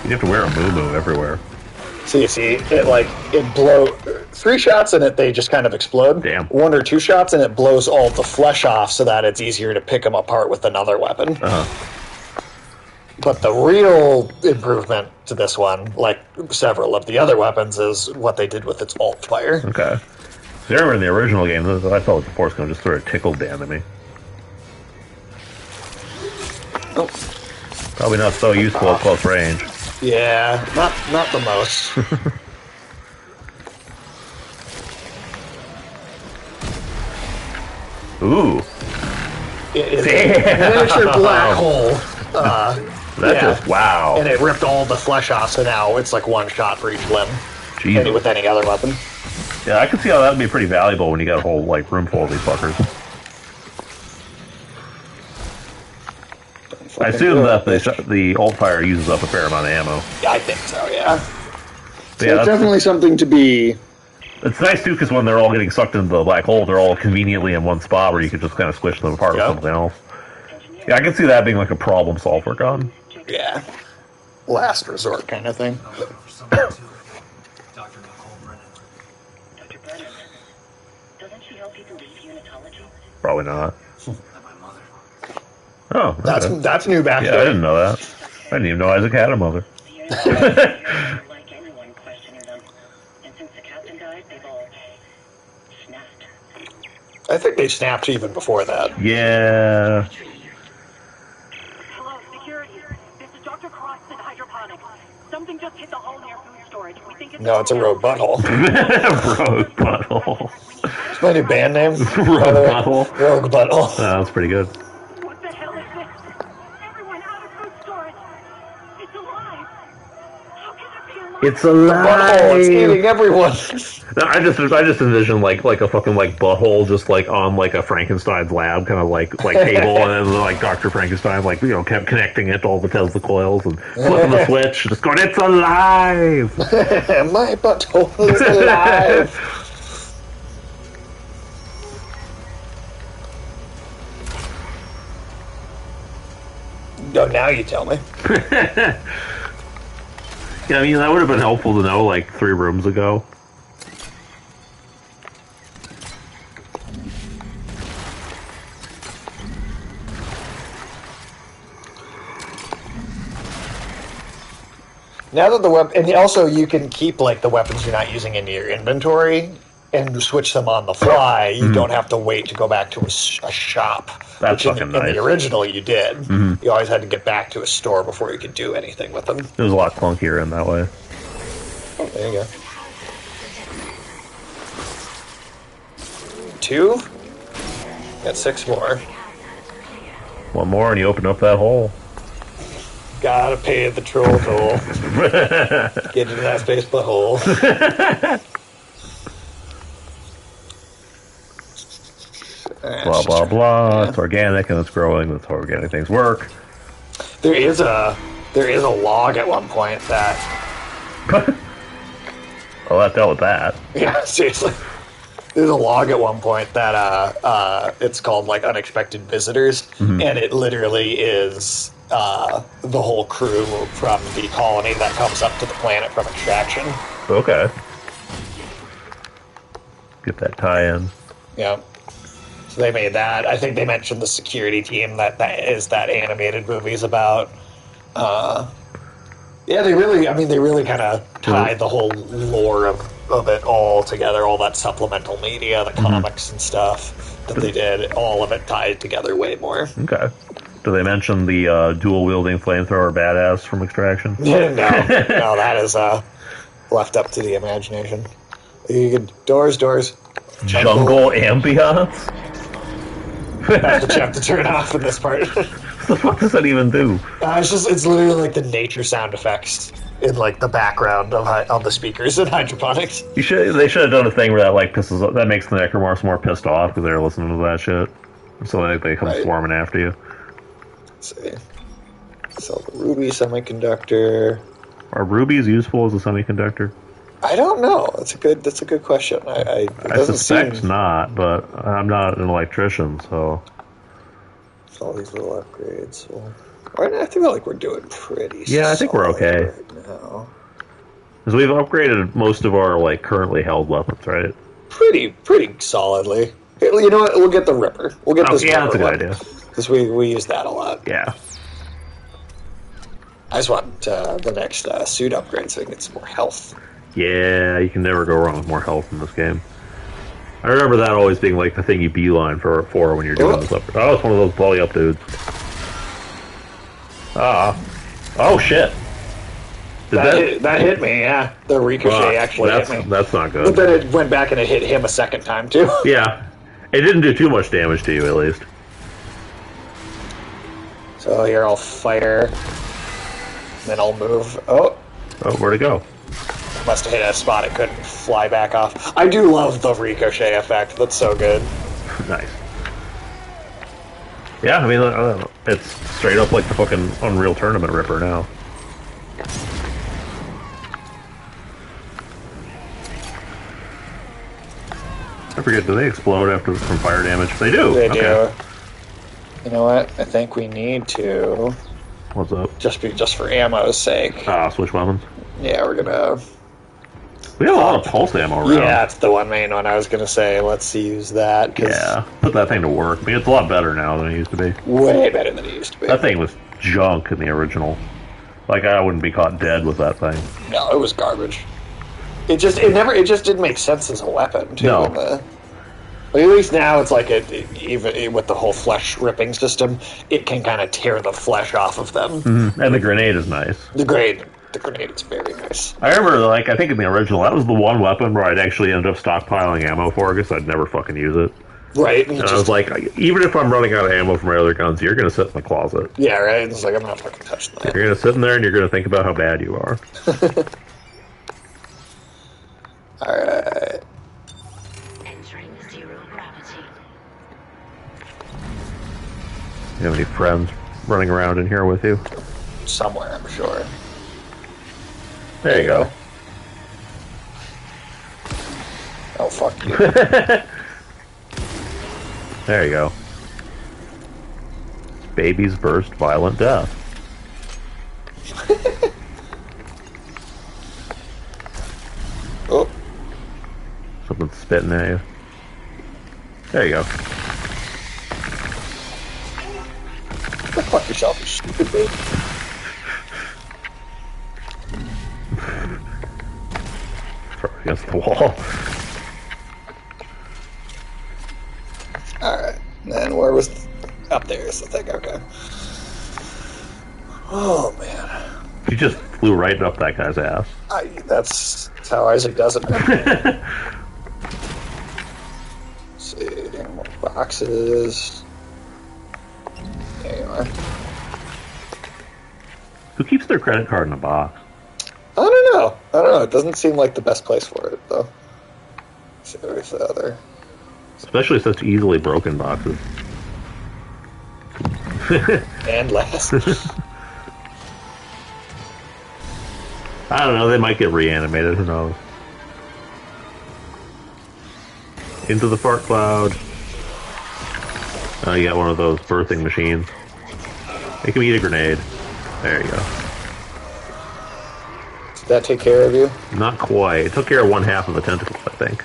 You have to wear a moo-moo everywhere. So you see, it blow 3 shots and they just kind of explode. Damn. 1 or 2 shots and it blows all the flesh off so that it's easier to pick them apart with another weapon. But the real improvement to this one, like several of the other weapons, is what they did with its alt fire. Okay. I remember in the original game, I felt like the force gun just sort of tickled down to me. Oh. Probably not so useful at close range. Yeah, not the most. Ooh. It is a miniature black hole. That's just, wow. And it ripped all the flesh off, so now it's like 1 shot for each limb. Jesus. With any other weapon. Yeah, I can see how that would be pretty valuable when you got a whole room full of these fuckers. I assume that the alt fire uses up a fair amount of ammo. Yeah, I think so, yeah. So it's definitely something to be... It's nice, too, because when they're all getting sucked into the black hole, they're all conveniently in one spot where you can just kind of squish them apart with something else. Yeah, I can see that being like a problem solver gun. Yeah. Last resort kind of thing. Dr. Brennan, doesn't she help people with unitology? Probably not. Oh, okay. That's new backstory. Yeah, I didn't know that. I didn't even know Isaac had a mother. Like anyone questioning them. And since the captain died, they've all snapped. I think they snapped even before that. Yeah. Hello, security. This is Dr. Cross in hydroponics. Something just hit the hull near food storage. We think it's No, it's a rogue butthole. Rogue butthole. It's my new band name. Rogue butthole. Rogue butthole. Oh, that's pretty good. What the hell is this? Everyone out of food storage. It's alive. How can it be alive? It's alive. Butthole. It's eating everyone. I just envision like a fucking like butthole just like on like a Frankenstein's lab kind of like table, and then like Dr. Frankenstein like kept connecting it to all the Tesla coils and flipping the switch, just going, it's alive. My butthole is alive. No, now you tell me. Yeah, I mean that would have been helpful to know like 3 rooms ago. Now that the weapon, and also you can keep like the weapons you're not using into your inventory and switch them on the fly. You don't have to wait to go back to a shop. That's fucking nice. In the original, you did. You always had to get back to a store before you could do anything with them. It was a lot clunkier in that way. Oh, there you go. 2. Got 6 more. 1 more and you open up that hole. Gotta pay the troll toll. Get into that space butthole. Blah blah blah. Yeah. It's organic and it's growing. That's how organic things work. There is a log at one point that. Well, that dealt with that. Yeah, seriously. There's a log at one point that it's called like unexpected visitors, and it literally is the whole crew from the colony that comes up to the planet from extraction. Okay. Get that tie-in. Yeah. So they made that. I think they mentioned the security team that is that animated movie's about. Yeah, they really kind of tied the whole lore of it all together, all that supplemental media, the comics and stuff that they did, all of it tied together way more. Okay. Do they mention the dual-wielding flamethrower badass from Extraction? No, that is left up to the imagination. You can, doors. Jungle ambiance? That's what you have to turn off in this part. What the fuck does that even do? It's literally like the nature sound effects in like the background of the speakers in hydroponics. They should have done a thing where that makes the necromorphs more pissed off because they're listening to that shit. So they come swarming after you. Let's see. So the ruby semiconductor. Are rubies useful as a semiconductor? I don't know. That's a good question. I suspect not, but I'm not an electrician, so. It's all these little upgrades. Well, I feel like we're doing pretty. Yeah, I think we're okay right now. Because we've upgraded most of our like currently held weapons, right? Pretty solidly. You know what? We'll get the Ripper. We'll get this. Yeah, that's a good idea. Because we use that a lot. Yeah. I just want the next suit upgrade so we can get some more health. Yeah, you can never go wrong with more health in this game. I remember that always being like the thing you beeline for when you're doing this upgrade. Oh, it's one of those blowy up dudes. Oh shit. That hit me, yeah. The ricochet actually hit me. That's not good. But then it went back and it hit him a second time too. Yeah. It didn't do too much damage to you, at least. So here I'll fire. Then I'll move. Oh, where'd it go? Must have hit a spot it couldn't fly back off. I do love the ricochet effect. That's so good. Nice. Yeah, I mean, I don't know. It's straight up like the fucking Unreal Tournament Ripper now. I forget, do they explode from fire damage? They do. They okay. do. You know what? I think we need to. What's up? Just for ammo's sake. Switch weapons. Yeah, we're gonna. We have a lot of pulse ammo around. Yeah, it's the one main one I was gonna say. Let's use that. Yeah, put that thing to work. I mean, it's a lot better now than it used to be. Way better than it used to be. That thing was junk in the original. Like, I wouldn't be caught dead with that thing. No, it was garbage. It just didn't make sense as a weapon too. No. At least now it's like even with the whole flesh ripping system, it can kind of tear the flesh off of them. Mm-hmm. And the grenade is nice. The grenade is very nice. I remember, like, I think in the original, that was the one weapon where I'd actually end up stockpiling ammo for because I'd never fucking use it. Right. And I was like, even if I'm running out of ammo from my other guns, you're going to sit in the closet. Yeah, right. It's like, I'm not fucking touching that. You're going to sit in there and you're going to think about how bad you are. Alright. Entering zero gravity. You have any friends running around in here with you? Somewhere, I'm sure. There you go. Oh, fuck you. There you go. Babies burst violent death. Oh. Something's spitting at you. There you go. Go fuck yourself, you stupid baby. Throw it against the wall. Alright. Then where was... Up there is the thing, okay. Oh, man. You just flew right up that guy's ass. That's how Isaac does it. Let's see, more boxes. There you are. Who keeps their credit card in a box? I don't know. It doesn't seem like the best place for it, though. Let's see, where's the other? Especially such easily broken boxes. And last. I don't know, they might get reanimated, who knows. Into the fart cloud. Oh, you got one of those birthing machines. It can eat a grenade. There you go. Did that take care of you? Not quite. It took care of one half of the tentacles, I think.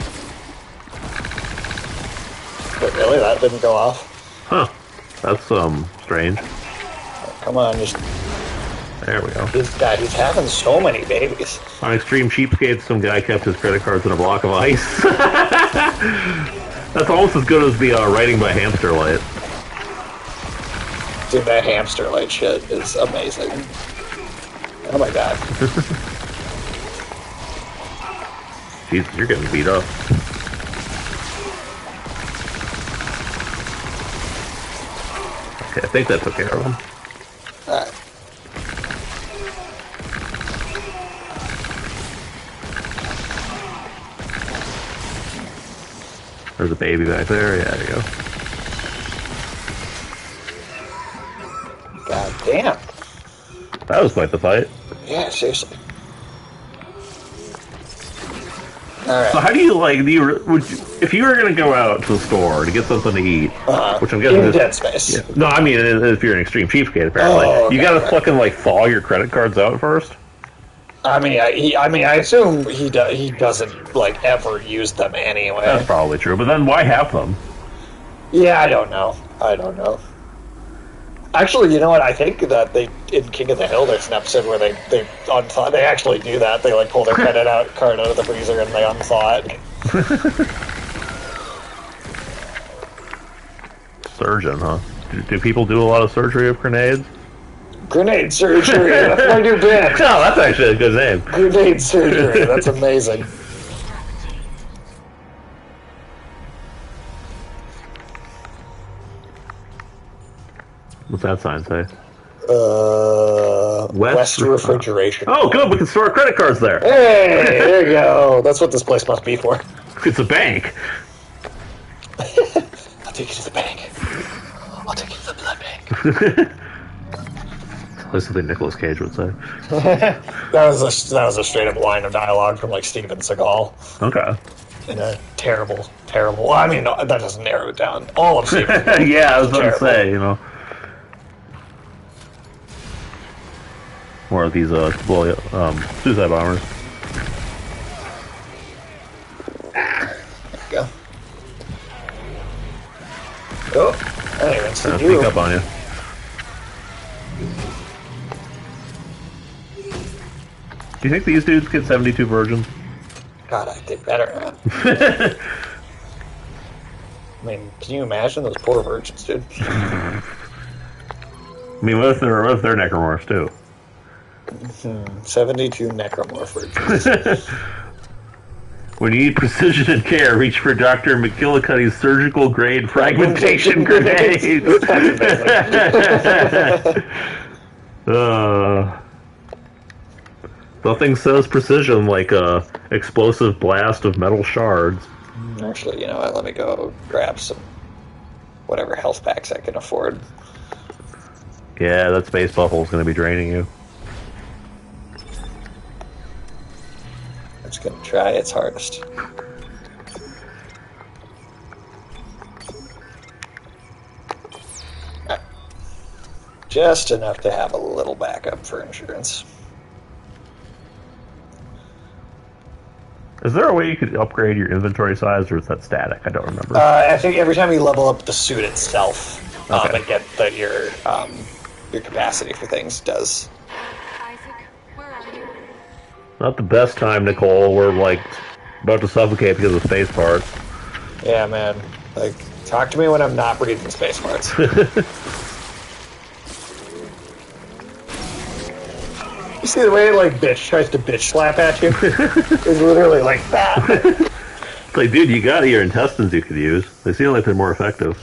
Wait, really? That didn't go off? Huh. That's, strange. Oh, come on, just... There we go. He's having so many babies. On Extreme Cheapskates, some guy kept his credit cards in a block of ice. That's almost as good as the writing by Hamster Light. Dude, that Hamster Light shit is amazing. Oh my god. Jesus, you're getting beat up. Okay, I think that took care of him. Alright. There's a baby back there. Yeah, there you go. God damn. That was quite the fight. Yeah, seriously. Alright. So how do you, like, if you were going to go out to the store to get something to eat, which I'm guessing in Dead Space. Yeah, no, I mean, if you're an Extreme Cheapskate, apparently. Oh, okay, you gotta right. fucking, like, thaw your credit cards out first? I mean, I assume he doesn't, like, ever use them anyway. That's probably true, but then why have them? Yeah, I don't know. Actually, you know what? I think that in King of the Hill, there's an episode where they actually do that. They, like, pull their credit card out of the freezer and they unthaw it. Surgeon, huh? Do people do a lot of surgery of grenades? Grenade surgery. That's my new band. No, that's actually a good name. Grenade surgery. That's amazing. What's that sign say? West Refrigeration. Oh, good. We can store our credit cards there. Hey, there you go. That's what this place must be for. It's a bank. I'll take you to the bank. I'll take you to the blood bank. That's something Nicolas Cage would say. that was a straight up line of dialogue from like Steven Seagal. Okay. In a terrible terrible. Well, I mean, no, that doesn't narrow it down. All of Saber's yeah, I was about to say, you know. More of these suicide bombers. Go. Oh, I didn't even see you. Sneak up on you. Do you think these dudes get 72 virgins? God, I did better, man. I mean, can you imagine those poor virgins, dude? I mean, what if they're necromorphs too? 72 necromorph virgins. When you need precision and care, reach for Dr. McGillicuddy's surgical-grade fragmentation grenades. Nothing says precision like a explosive blast of metal shards. Actually, you know what? Let me go grab some whatever health packs I can afford. Yeah, that space buffle is going to be draining you. It's going to try its hardest. Right. Just enough to have a little backup for insurance. Is there a way you could upgrade your inventory size, or is that static? I don't remember. I think every time you level up the suit itself, Okay. and get your capacity for things does. Isaac, where are you? Not the best time, Nicole. We're like about to suffocate because of space parts. Yeah, man. Like, talk to me when I'm not breathing space parts. You see the way, like, bitch tries to bitch slap at you? It's literally like that. It's like, dude, you got your intestines you could use. They seem like they're more effective.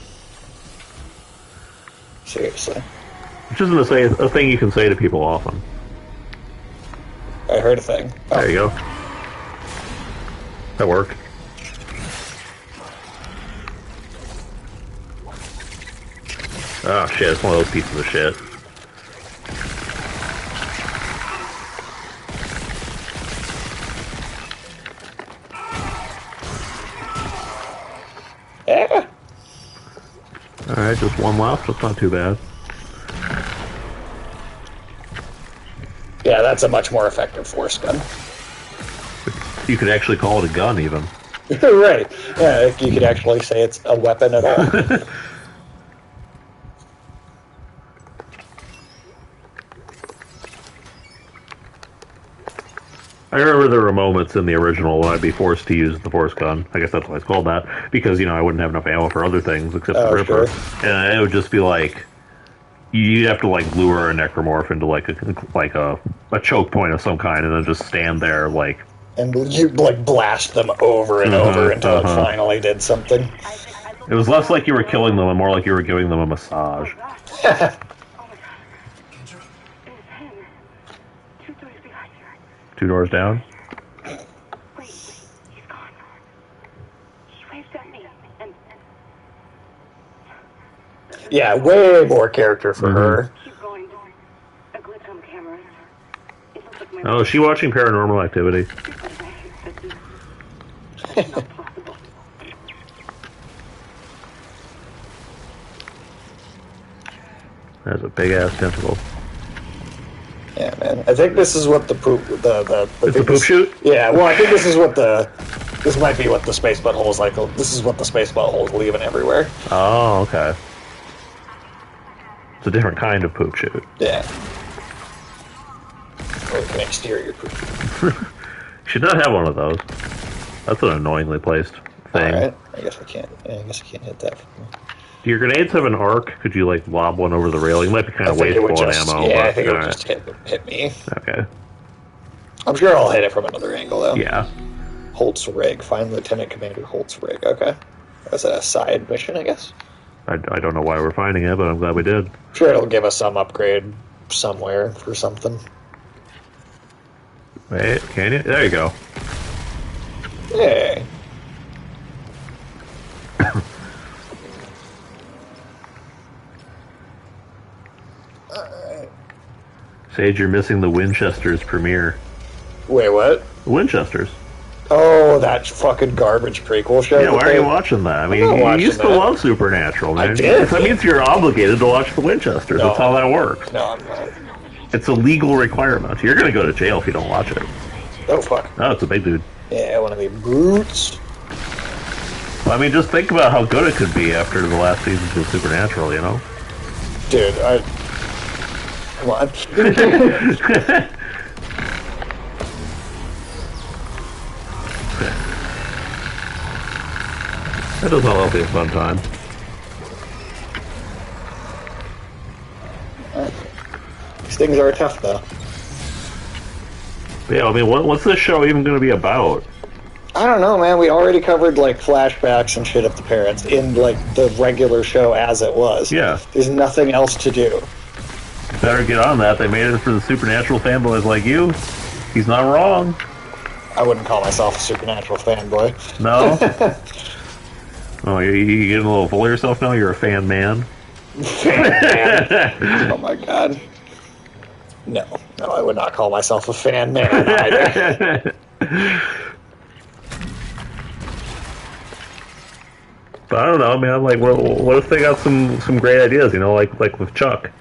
Seriously. Which isn't a thing you can say to people often. I heard a thing. Oh. There you go. That worked. Oh shit, it's one of those pieces of shit. Yeah. Alright, just one left. That's not too bad. Yeah, that's a much more effective force gun. You could actually call it a gun, even. Right. Yeah, you could actually say it's a weapon at all. I remember there were moments in the original when I'd be forced to use the force gun. I guess that's why it's called that. Because, you know, I wouldn't have enough ammo for other things except the Ripper. Sure. And it would just be like... You'd have to, like, lure a necromorph into, like a choke point of some kind and then just stand there, like... And you, like, blast them over and over until it finally did something. It was less like you were killing them and more like you were giving them a massage. Two doors down? Wait, he's gone. He waved at me, and... Yeah, way more character for her. Keep going. A glitch on camera. It looks like my... Oh, is she watching Paranormal Activity? That's not possible. That's a big-ass tentacle. Yeah, man. I think this is what the poop... It's a poop shoot? Yeah, well, I think this is what the... This might be what the space butthole is like. This is what the space butthole is leaving everywhere. Oh, okay. It's a different kind of poop shoot. Yeah. Or like an exterior poop shoot. Should not have one of those. That's an annoyingly placed thing. Alright. I guess I can't hit that. Do your grenades have an arc? Could you, like, lob one over the rail? You might be kind of wasteful on ammo. Yeah, but, I think it would just hit me. Okay. I'm sure I'll hit it from another angle, though. Yeah. Holtz Rig. Find Lieutenant Commander Holtz Rig. Okay. That's a side mission, I guess. I don't know why we're finding it, but I'm glad we did. I'm sure it'll give us some upgrade somewhere for something. Wait, can you? There you go. Yay. Alright. Sage, you're missing the Winchester's premiere. Wait, what? The Winchesters. Oh, that fucking garbage prequel show. Yeah, why are you watching that? I mean, you used to love Supernatural, man. I did. That means you're obligated to watch the Winchesters. No. That's how that works. No, I'm not. It's a legal requirement. You're going to go to jail if you don't watch it. Oh, fuck. Oh, it's a big dude. Yeah, one of the brutes. Well, I mean, just think about how good it could be after the last seasons of Supernatural, you know? Dude, come on. That does all be a fun time. These things are tough, though. Yeah, I mean, what's this show even going to be about? I don't know, man. We already covered, like, flashbacks and shit of the parents in, like, the regular show as it was. Yeah. There's nothing else to do. Better get on that. They made it for the Supernatural fanboys like you. He's not wrong. I wouldn't call myself a Supernatural fanboy. No? Oh, you getting a little full of yourself now? You're a fan man? Fan man. Oh, my God. No, I would not call myself a fan man either. But I don't know, man. Like, what if they got some great ideas? You know, like with Chuck.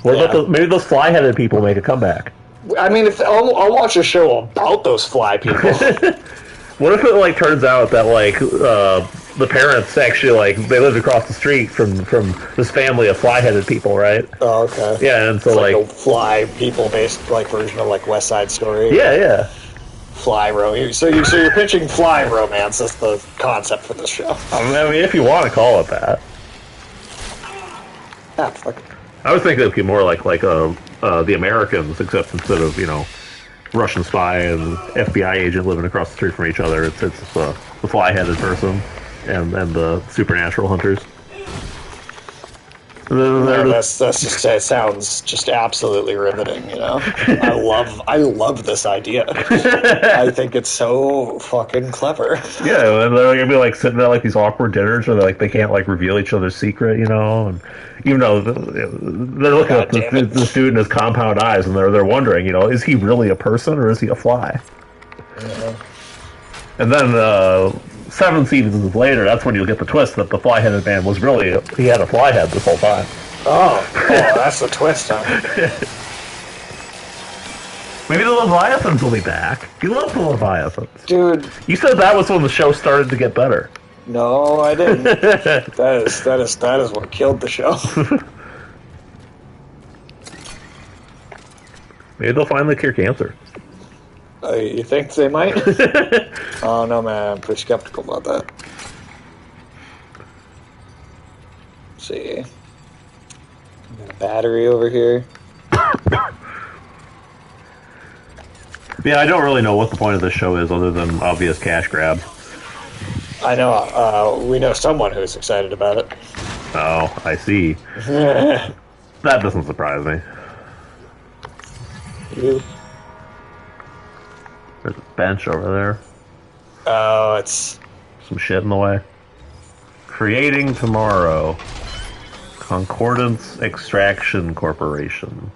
What about maybe those fly-headed people make a comeback? I mean, if I'll watch a show about those fly people. What if it like turns out that like the parents actually like they lived across the street from this family of fly-headed people, right? Oh, okay. Yeah, and so it's like a fly people based like version of like West Side Story. Yeah. Fly romance. So you're pitching fly romance as the concept for this show. I mean, if you want to call it that. Ah, fuck. I was thinking it'd be more like The Americans, except instead of Russian spy and FBI agent living across the street from each other, it's the fly-headed person and the supernatural hunters. That's just it sounds just absolutely riveting. I love this idea. I think it's so fucking clever. Yeah, and they're gonna be like sitting at like these awkward dinners where they can't like reveal each other's secret, and even though they're looking at this dude in his compound eyes and they're wondering, is he really a person or is he a fly? Yeah. And then 7 seasons later, that's when you'll get the twist that the fly-headed man was really he had a fly head this whole time. Oh, that's the twist, huh? Maybe the Leviathans will be back. You love the Leviathans, dude. You said that was when the show started to get better. No, I didn't. that is what killed the show. Maybe they'll finally cure cancer. You think they might? Oh no, man, I'm pretty skeptical about that. Let's see, got a battery over here. Yeah, I don't really know what the point of this show is other than obvious cash grab. I know. We know someone who's excited about it. Oh, I see. That doesn't surprise me. You? There's a bench over there. Oh, it's some shit in the way. Creating tomorrow. Concordance Extraction Corporation.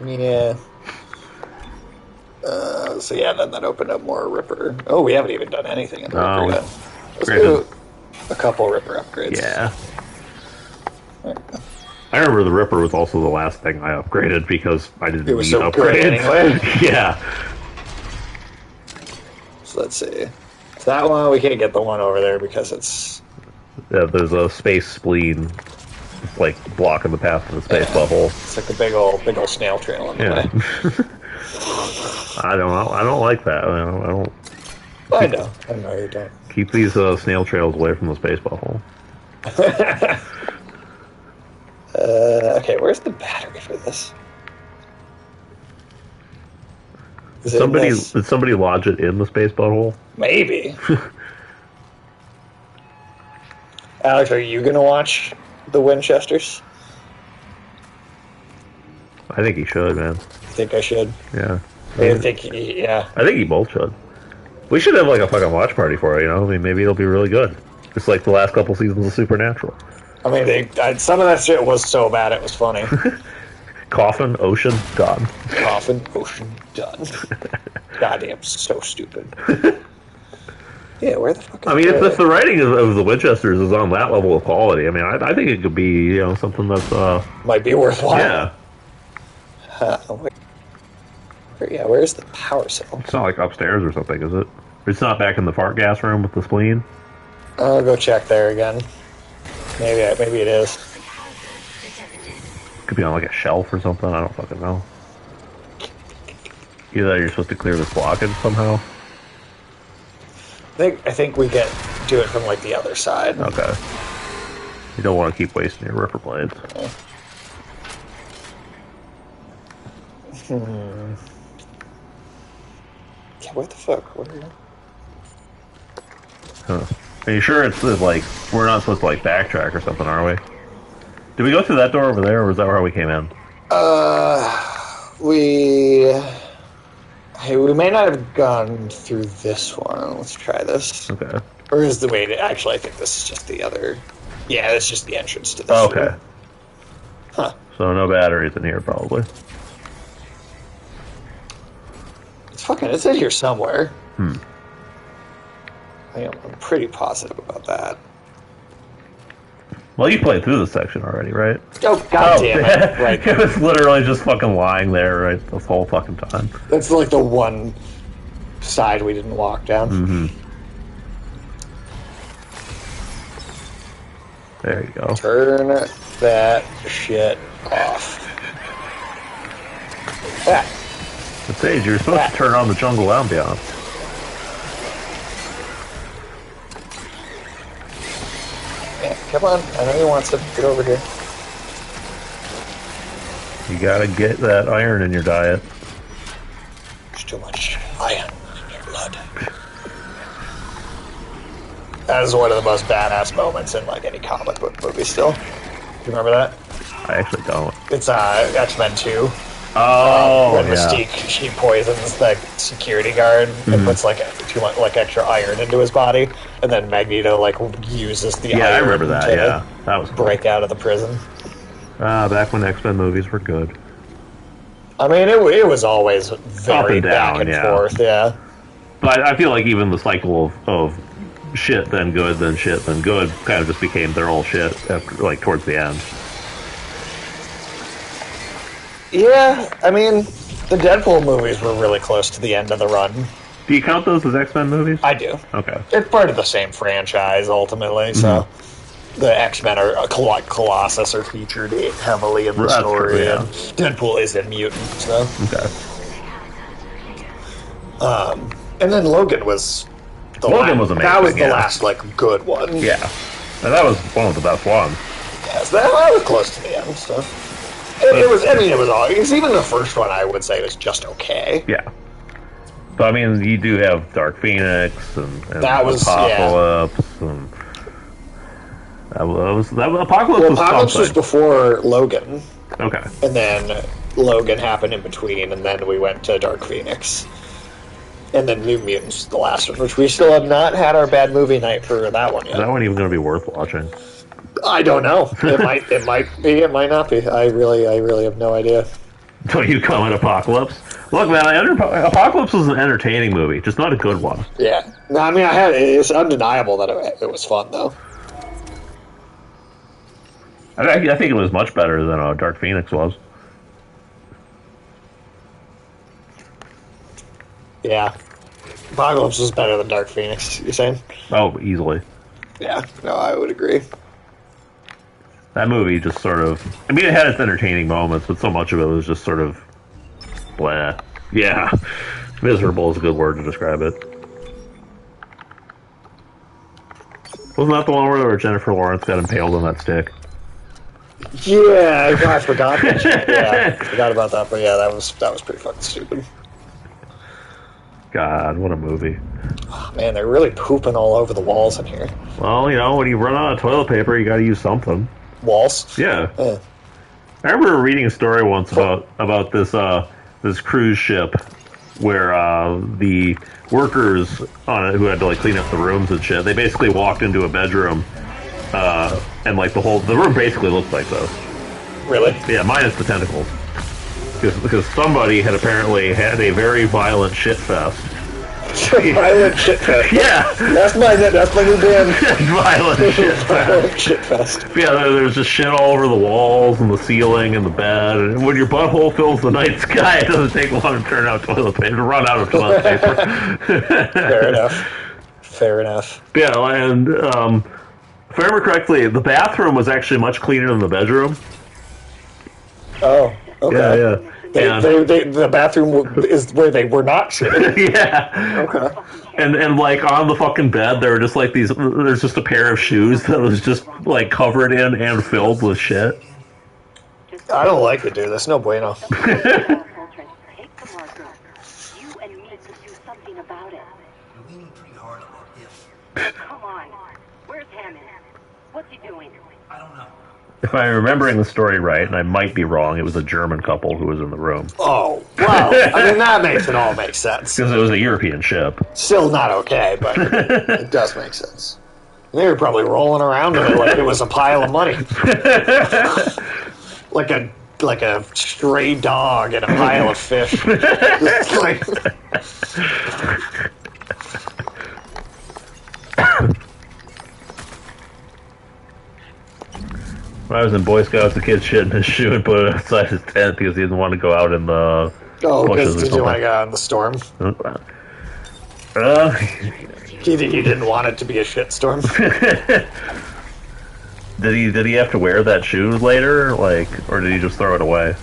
Yeah. So yeah, then that opened up more Ripper. Oh, we haven't even done anything in the Ripper yet. Let's do a couple Ripper upgrades. Yeah. I remember the Ripper was also the last thing I upgraded because I didn't need upgrades. Anyway. Yeah. So let's see. That one, we can't get the one over there because it's... Yeah, there's a space spleen, like, blocking the path to the space bubble. It's like a big old snail trail in the way. I don't know. I don't like that. I know you don't. Keep these snail trails away from the space bubble. Okay, where's the battery for this? Did somebody lodge it in the space butthole? Maybe. Alex, are you gonna watch the Winchesters? I think he should, man. You think I should? Yeah. I think you both should. We should have like a fucking watch party for it, I mean, maybe it'll be really good. Just like the last couple seasons of Supernatural. I mean, some of that shit was so bad it was funny. Coffin, ocean, done. Coffin, ocean, done. Goddamn, so stupid. Yeah, where the fuck is if the writing of the Winchesters is on that level of quality, I mean, I think it could be, something that's... might be worthwhile. Yeah. Where's the power cell? It's not like upstairs or something, is it? It's not back in the fart gas room with the spleen? I'll go check there again. Maybe it is. Could be on like a shelf or something, I don't fucking know. Either that or you're supposed to clear this blockage somehow. I think we do it from like the other side. Okay. You don't want to keep wasting your ripper blades. Yeah, what the fuck? Huh. Are you sure it's like we're not supposed to like backtrack or something, are we? Did we go through that door over there, or was that where we came in? We may not have gone through this one. Let's try this. Okay. Or is the way to... Actually, I think this is just the other... Yeah, that's just the entrance to this Okay. room. Huh. So no batteries in here, probably. It's in here somewhere. Hmm. I'm pretty positive about that. Well, you played through this section already, right? Oh, goddamn it. Right. It was literally just fucking lying there, right, this whole fucking time. That's like the one side we didn't walk down. Mm-hmm. There you go. Turn that shit off. Ah. But Sage, you're supposed to turn on the jungle ambiance. Yeah, come on. I know he wants to get over here. You gotta get that iron in your diet. There's too much iron in your blood. That is one of the most badass moments in like any comic book movie still. Do you remember that? I actually don't. It's X-Men 2. Oh, when yeah. Mystique, she poisons the security guard and puts like too much like extra iron into his body, and then Magneto like uses the iron. I remember that. To Yeah, that was cool. break out of the prison. Back when X-Men movies were good. I mean, it was always very and down, back and yeah. forth. Yeah, But I feel like even the cycle of shit, then good, then shit, then good, kind of just became their old shit after, like, towards the end. yeah. I mean, the Deadpool movies were really close to the end of the run. Do you count those as X-Men movies? I do. Okay. It's part of the same franchise ultimately, so. The X-Men are Colossus are featured heavily in the That's story, true, yeah. and Deadpool is a mutant. So, Okay. and then Logan was the Logan was amazing. That was the yeah. last like good one. Yeah, and that was one of the best ones. Yeah, so that was close to the end. So it was. I mean, it was all. Because even the first one, I would say, was just okay. Yeah. But I mean, you do have Dark Phoenix and That was- Apocalypse and. Apocalypse Well, was Apocalypse was something. before Logan, Okay. and then Logan happened in between, and then we went to Dark Phoenix. And then New Mutants, the last one, which we still have not had our bad movie night for that one yet. Is that one even going to be worth watching? I don't know. It might be. It might not be. I really have no idea. Until you come at Apocalypse. Look, man, Apocalypse was an entertaining movie, just not a good one. Yeah. No, I mean, it's undeniable that it was fun though. I think it was much better than Dark Phoenix was. Yeah. Apocalypse was better than Dark Phoenix. You're saying? Oh, easily. Yeah. No, I would agree. That movie just sort of... I mean, it had its entertaining moments, but so much of it was just sort of... blah. Yeah. Miserable is a good word to describe it. Wasn't that the one where Jennifer Lawrence got impaled on that stick? Yeah, I forgot that shit. Yeah, I forgot about that, but yeah, that was pretty fucking stupid. God, what a movie. Oh, man, they're really pooping all over the walls in here. Well, when you run out of toilet paper, you gotta use something. Walls? Yeah. I remember reading a story once about this cruise ship where the workers on it who had to like clean up the rooms and shit, they basically walked into a bedroom and like the room basically looked like this. Really? Yeah, minus the tentacles. Because somebody had apparently had a very violent shit fest. Violent shit fest. Yeah, that's my new band. Violent shit fest. Violent shit fest. Yeah, there's just shit all over the walls and the ceiling and the bed. And when your butthole fills the night sky, it doesn't take long to turn out toilet paper, to run out of toilet paper. Fair enough. Fair enough. Yeah, and if I remember correctly, the bathroom was actually much cleaner than the bedroom. Oh, okay. Yeah. The bathroom is where they were not shitting. Yeah. Okay. And like on the fucking bed, there were just like these. There's just a pair of shoes that was just like covered in and filled with shit. I don't like it, dude. That's no bueno. Take the marker. You and me could do something about it. We're leaning pretty hard on that if. Come on. Where's Hammond? What's he doing? I don't know. If I'm remembering the story right, and I might be wrong, it was a German couple who was in the room. Oh, well, I mean, that makes it all make sense. Because it was a European ship. Still not okay, but it does make sense. They were probably rolling around in it like it was a pile of money. like a stray dog in a pile of fish. Like... When I was in Boy Scouts, the kid shit in his shoe and put it outside his tent because he didn't want to go out in the bushes. Because you want to go out in the storm? He didn't want it to be a shitstorm. Did he have to wear that shoe later, like, or did he just throw it away?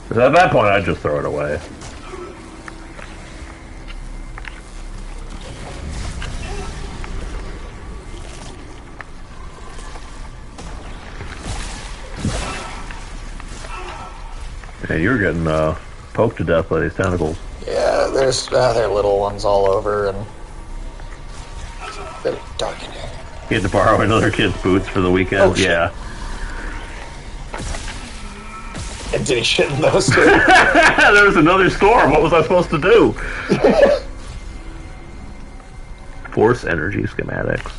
'Cause at that point, I'd just throw it away. Hey, you're getting poked to death by these tentacles. Yeah, there are little ones all over, and it's very dark in here. You had to borrow another kid's boots for the weekend? Oh, shit. Yeah. And did he shit in those too? There was another storm. What was I supposed to do? Force energy schematics.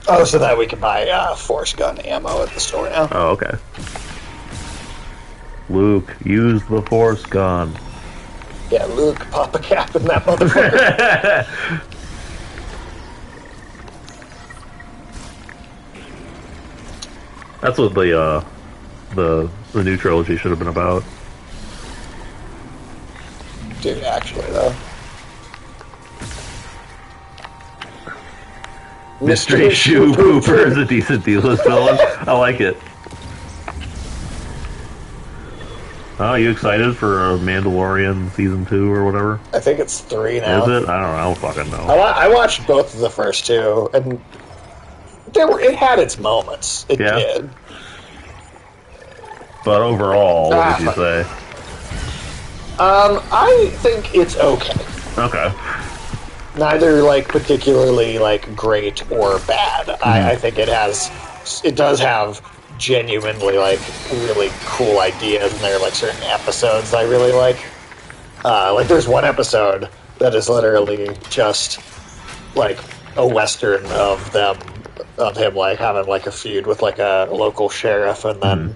Oh, so that we can buy force gun ammo at the store now. Oh, okay. Luke, use the force gun. Yeah, Luke, pop a cap in that motherfucker. That's what the new trilogy should have been about. Dude, actually, though. Mystery Shoe Pooper is a decent D-list villain. I like it. Oh, you excited for Mandalorian Season 2 or whatever? I think it's 3 now. Is it? I don't know. I don't fucking know. I watched both of the first two, and it had its moments. It did. But overall, what did you say? I think it's okay. Okay. Neither, like, particularly, like, great or bad. I think it does have genuinely, like, really cool ideas, and there are, like, certain episodes I really like. Like, there's one episode that is literally just, like, a western of him, like, having, like, a feud with, like, a local sheriff, and then,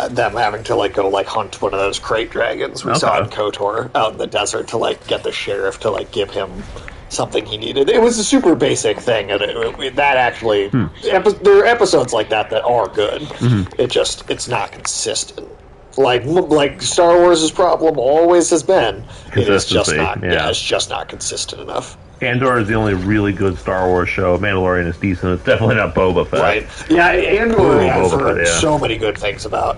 them having to, like, go, like, hunt one of those crate dragons we saw in KOTOR out in the desert to, like, get the sheriff to, like, give him something he needed. It was a super basic thing, and that actually... there are episodes like that are good. It's not consistent. Like Star Wars' problem always has been. It is just not... Yeah, it's just not consistent enough. Andor is the only really good Star Wars show. Mandalorian is decent. It's definitely not Boba Fett. Right. Yeah, Andor I've heard so many good things about.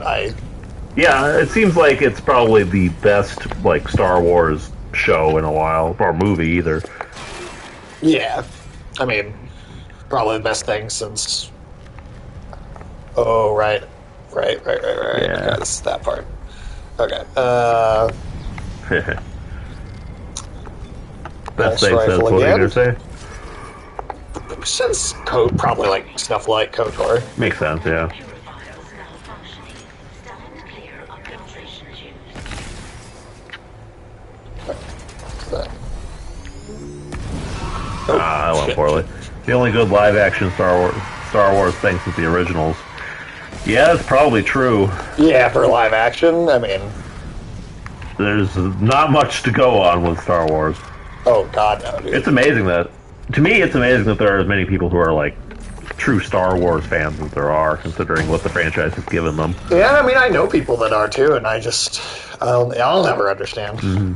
Yeah, it seems like it's probably the best, like, Star Wars show in a while, or movie either. Yeah. I mean, probably the best thing since... Oh, right. Right. Yeah. Okay, this is that part. Okay. Best thing says, what are you going to say? Since probably like stuff like KOTOR. Makes sense, yeah. Oh, I went poorly. The only good live-action Star Star Wars thing since the originals. Yeah, it's probably true. Yeah, for live action, I mean... There's not much to go on with Star Wars. Oh, God, no, dude. It's amazing that... To me, it's amazing that there are as many people who are, like, true Star Wars fans as there are, considering what the franchise has given them. Yeah, I mean, I know people that are, too, and I'll never understand. Mm-hmm.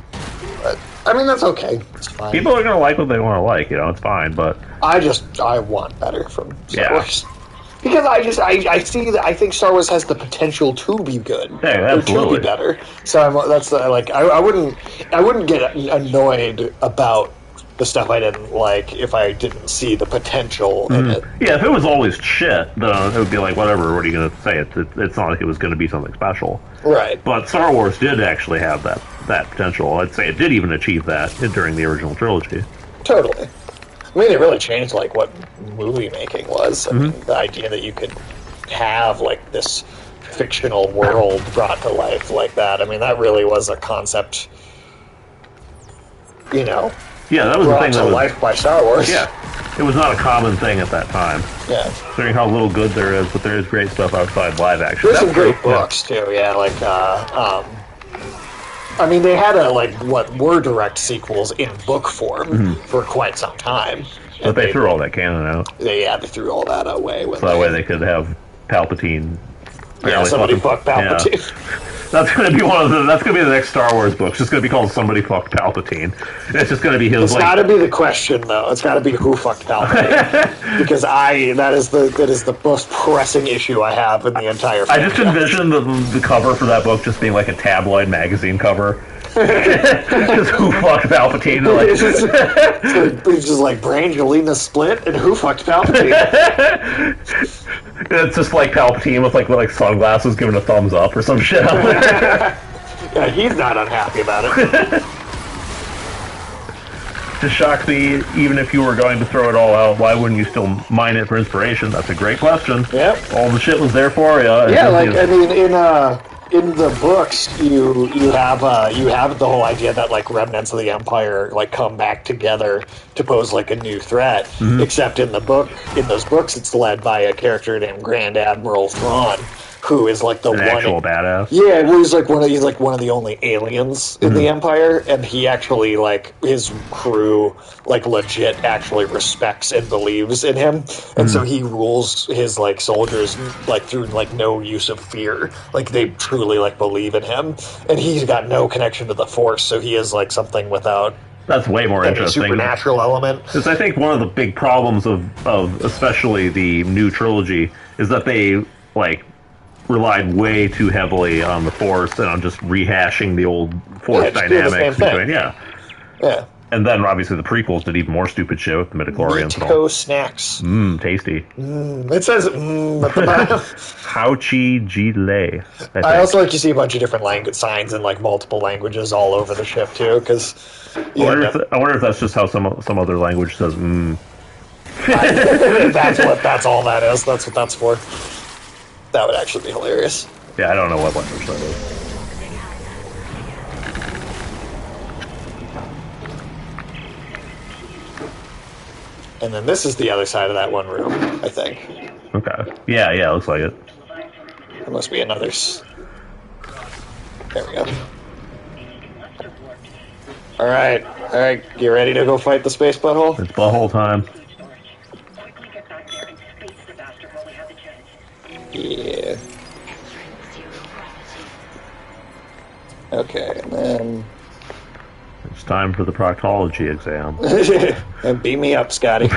But, I mean, that's okay. It's fine. People are going to like what they want to like, it's fine, but... I want better from Star Wars. Because I think Star Wars has the potential to be good. Yeah, absolutely. Or to be better. So I wouldn't get annoyed about the stuff I didn't like if I didn't see the potential in it. Yeah, if it was always shit, then it would be like, whatever, what are you going to say? It's not like it was going to be something special. Right. But Star Wars did actually have that potential. I'd say it did even achieve that during the original trilogy. Totally. I mean, it really changed, like, what movie making was. I mean, the idea that you could have, like, this fictional world brought to life like that. I mean, that really was a concept, Yeah, that was brought the thing to life by Star Wars. Yeah. It was not a common thing at that time. Yeah. Considering how little good there is, but there is great stuff outside live action. There's some great books, too, like, I mean, they had what were direct sequels in book form for quite some time. But they threw all that canon out. They threw all that away. So that way they could have Palpatine. Yeah, somebody fucked Palpatine. Yeah. That's going to be that's going to be the next Star Wars book. It's just going to be called Somebody Fucked Palpatine. It's just going to be his. It's got to be the question, though. It's got to be who fucked Palpatine, because that is the most pressing issue I have in the entire franchise. I just envision the cover for that book just being like a tabloid magazine cover. Just who fucked Palpatine? It's just like Brangelina Split and who fucked Palpatine. It's just like Palpatine with like sunglasses giving a thumbs up or some shit. Yeah, he's not unhappy about it. To shock me, even if you were going to throw it all out, why wouldn't you still mine it for inspiration? That's a great question. Yep. All the shit was there for you. Yeah, I mean, in the books, you have the whole idea that like remnants of the Empire like come back together to pose like a new threat. Except in those books, it's led by a character named Grand Admiral Thrawn, who is like the actual badass. Yeah, he's like one of the only aliens in the Empire, and he actually like his crew like legit actually respects and believes in him, and so he rules his like soldiers like through like no use of fear. Like they truly like believe in him, and he's got no connection to the Force, so he is like something without. That's way more interesting. Supernatural element. Because I think one of the big problems of especially the new trilogy is that they like relied way too heavily on the Force and on just rehashing the old Force dynamics between Yeah. And then obviously the prequels did even more stupid shit with the midichlorians and all. Snacks. Tasty. It says at the bottom. Hauchi Gile. I also like to see a bunch of different language signs in like multiple languages all over the ship too, because I wonder if that's just how some other language says that's all that is. That's what that's for. That would actually be hilarious. Yeah, I don't know what language that is. And then this is the other side of that one room, I think. Okay. Yeah, looks like it. There must be another. There we go. All right. You ready to go fight the space butthole? It's butthole time. Yeah. Okay, and then... It's time for the proctology exam. And beat me up, Scotty.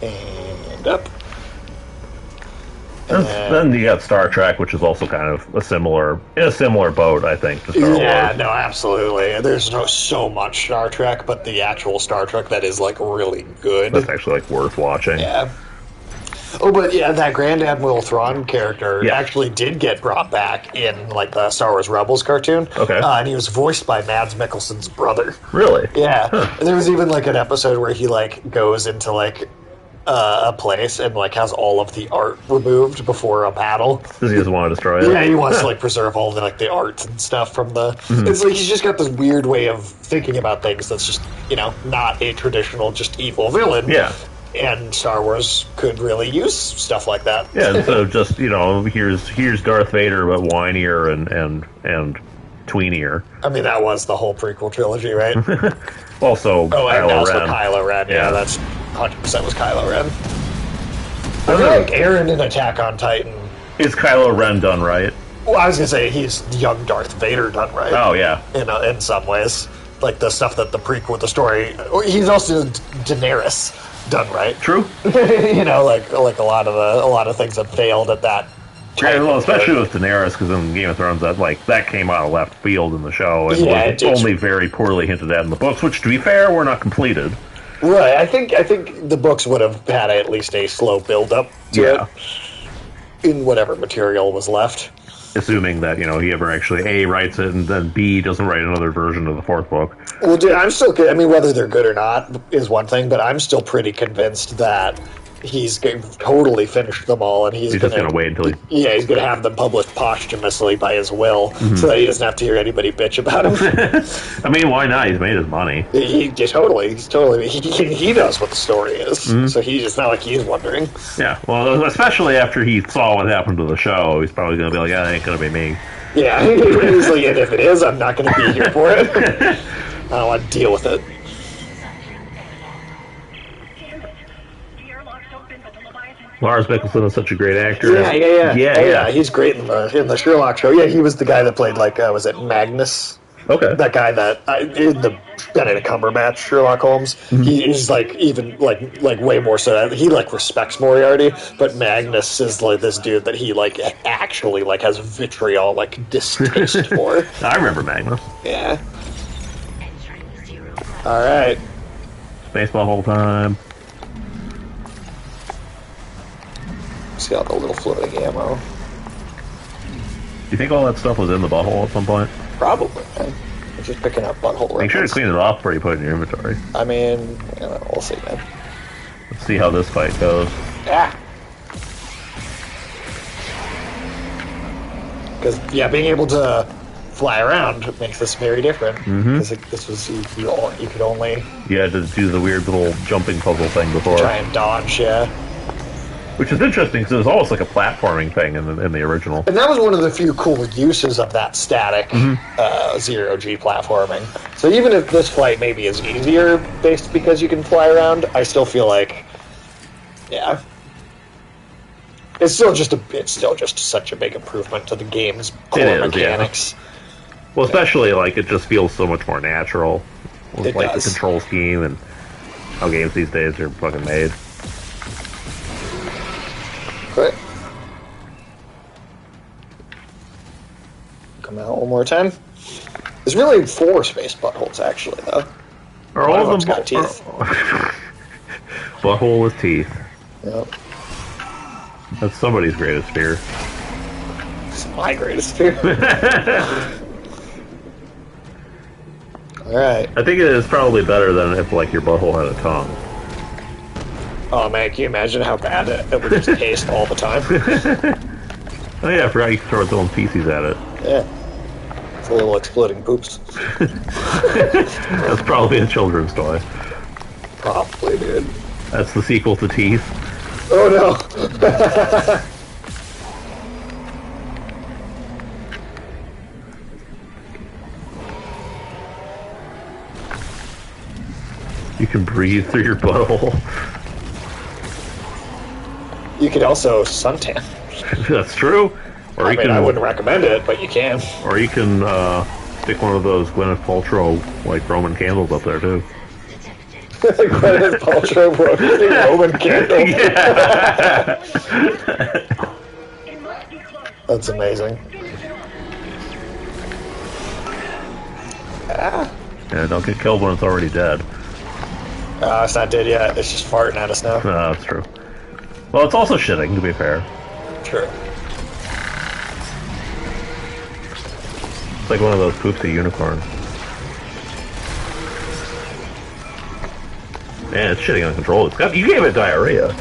And up. And then you got Star Trek, which is also kind of in a similar boat, I think, to Star Wars. Yeah, no, absolutely. There's so much Star Trek, but the actual Star Trek that is like really good. That's actually like worth watching. Yeah. Oh, but yeah, that Grand Admiral Thrawn character actually did get brought back in like the Star Wars Rebels cartoon. Okay. And he was voiced by Mads Mikkelsen's brother. Really? Yeah. Huh. And there was even like an episode where he like goes into like a place and like has all of the art removed before a battle. Because he doesn't want to destroy it. Yeah, he wants to like preserve all the like the art and stuff from the. It's like he's just got this weird way of thinking about things that's just not a traditional just evil villain. Yeah. And Star Wars could really use stuff like that. Yeah, instead of just here's Darth Vader but whinier and tweenier. I mean, that was the whole prequel trilogy, right? Also, and Kylo also Ren. Kylo Ren. Yeah, that's 100% was Kylo Ren. I feel like Aaron in Attack on Titan. Is Kylo Ren done right? Well, I was gonna say he's young Darth Vader done right. Oh yeah, in some ways, like the stuff that the prequel, the story. He's also Daenerys done right. True. like a lot of things have failed at that. Yeah, well, especially with Daenerys, because in Game of Thrones, that came out of left field in the show, and was only very poorly hinted at in the books. Which, to be fair, were not completed. Right. I think the books would have had at least a slow build up to it in whatever material was left. Assuming that he ever actually A, writes it, and then B, doesn't write another version of the fourth book. Well, dude, I'm still. I mean, whether they're good or not is one thing, but I'm still pretty convinced that he's totally finished them all, and he's just going to wait until he's going to have them published posthumously by his will, so that he doesn't have to hear anybody bitch about him. I mean, why not? He's made his money. He's totally. He knows what the story is, so it's not like he's wondering. Yeah, well, especially after he saw what happened to the show, he's probably going to be like, that ain't going to be me. Yeah, he's like, and if it is, I'm not going to be here for it. I don't want to deal with it. Lars Mikkelsen is such a great actor. Yeah. He's great in the Sherlock show. Yeah, he was the guy that played was it Magnus? Okay. That guy that in the Benedict Cumberbatch Sherlock Holmes. He's even way more so. He respects Moriarty, but Magnus is this dude that he actually has vitriol distaste for. I remember Magnus. Yeah. All right. Baseball whole time. See all the little floating ammo. Do you think all that stuff was in the butthole at some point? Probably, man. It's just picking up butthole. Make sure to clean it off before you put it in your inventory. I mean, we'll see, man. Let's see how this fight goes. Yeah. Because, being able to fly around makes this very different. Because this was, you could only... You had to do the weird little jumping puzzle thing before. Try and dodge, Which is interesting because it was almost like a platforming thing in the original. And that was one of the few cool uses of that static zero-G platforming. So even if this flight maybe is easier based because you can fly around, I still feel like, it's still just such a big improvement to the game's core mechanics. Yeah. Well, especially it just feels so much more natural with the control scheme and how games these days are fucking made. Great. Come out one more time. There's really 4 space buttholes, actually, though. Are all of them got teeth? Butthole with teeth. Yep. That's somebody's greatest fear. It's my greatest fear. Alright. I think it is probably better than if, your butthole had a tongue. Oh man, can you imagine how bad it would just taste all the time? Oh yeah, I forgot you could throw its own feces at it. Yeah. It's a little exploding poops. That's probably a children's toy. Probably, dude. That's the sequel to Teeth. Oh no! You can breathe through your butthole. You could also suntan. That's true. Or I wouldn't recommend it, but you can. Or you can stick one of those Gwyneth Paltrow Roman candles up there too. Gwyneth Paltrow Roman candle. Yeah. That's amazing. Yeah, don't get killed when it's already dead. It's not dead yet. It's just farting at us now. No, that's true. Well, it's also shitting, to be fair. True. It's like one of those poopsy unicorns. Man, it's shitting uncontrolled. You gave it diarrhea.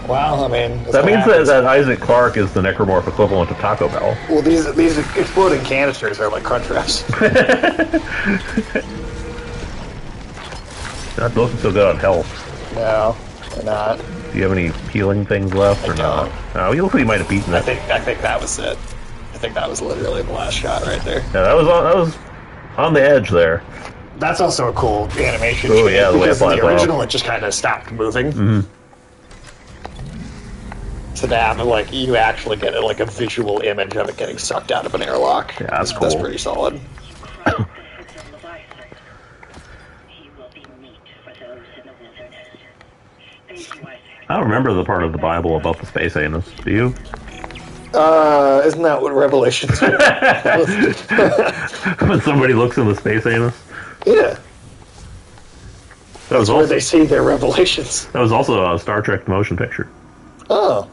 Well, I mean... That means that Isaac Clarke is the necromorph equivalent of Taco Bell. Well, these exploding canisters are like crunch wraps. Not looking so good on health. No, they're not. Do you have any healing things left or not? No, you look like you might have beaten it. I think that was it. I think that was literally the last shot right there. Yeah, that was on the edge there. That's also a cool animation. Oh yeah, the way it flies the original, it just kind of stopped moving. Mm-hmm. So now, like, you actually get like a visual image of it getting sucked out of an airlock. Yeah, that's cool. That's pretty solid. I don't remember the part of the Bible about the space anus. Do you? Isn't that what Revelations is? When somebody looks in the space anus? Yeah. That was where they see their revelations. That was also a Star Trek motion picture. Oh.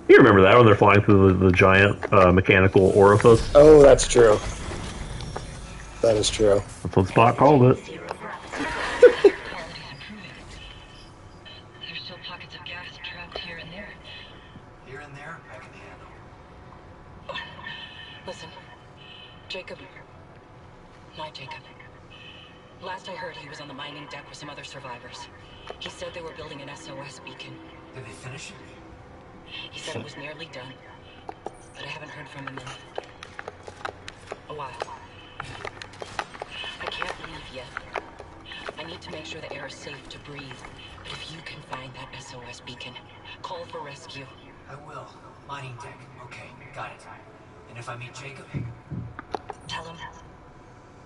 You remember that when they're flying through the giant mechanical orifice? Oh, that's true. That is true. That's what Spock called it. There's still pockets of gas trapped here and there. Here and there, I can handle. Listen, Jacob. My Jacob. Last I heard, he was on the mining deck with some other survivors. He said they were building an SOS beacon. Did they finish it? He said it was nearly done, but I haven't heard from him in a while. I can't leave yet. I need to make sure the air is safe to breathe. But if you can find that SOS beacon, call for rescue. I will. Mining deck. Okay, got it. And if I meet Jacob? Tell him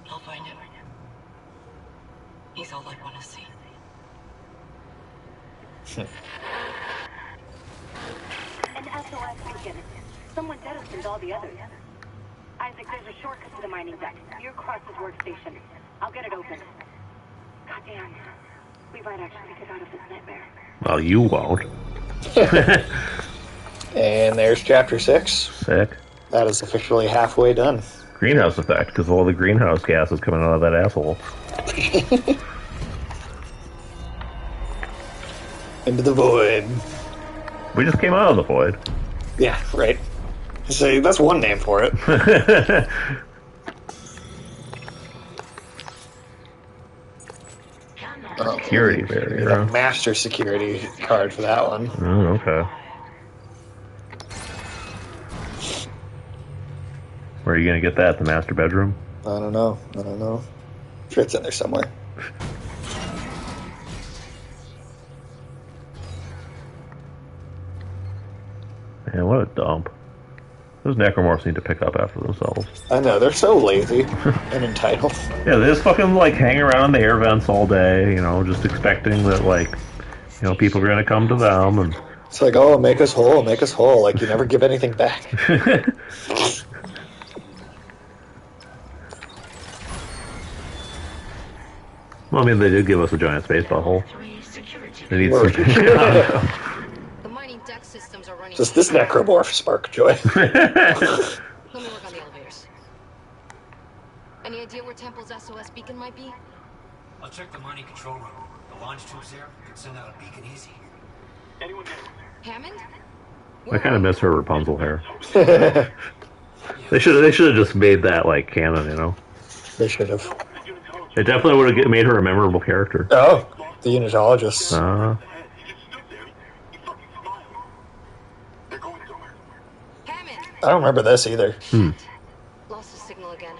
I'll find him. He's all I want to see. An SOS beacon. Someone jettisoned all the others. Isaac, there's a shortcut to the mining deck. You're across his workstation. I'll get it open. Goddamn. We might actually get out of this nightmare. Well, you won't. And there's chapter 6. Sick. That is officially halfway done. Greenhouse effect, because all the greenhouse gas is coming out of that asshole. Into the void. We just came out of the void. Yeah, right. So that's one name for it. Security barrier. A master security card for that one. Oh, okay. Where are you going to get that? The master bedroom? I don't know. I'm sure it's in there somewhere. Man, what a dump. Those necromorphs need to pick up after themselves. I know, they're so lazy and entitled. Yeah, they just fucking, like, hang around in the air vents all day, you know, just expecting that, like, you know, people are going to come to them, and... It's like, oh, make us whole. Like, you never give anything back. Well, I mean, they did give us a giant space butthole. They need some... The mining deck systems are running. Just this necromorph spark joy. Let me work on the elevators. Any idea where Temple's SOS beacon might be? I'll check the mining control room. The launch tubes there can send out a beacon easy. Anyone there? Hammond? I kind of miss her Rapunzel hair. They should have just made that, like, canon, you know? They should have. It definitely would have made her a memorable character. Oh, the unitologist. Hammond! I don't remember this either. Lost the signal again.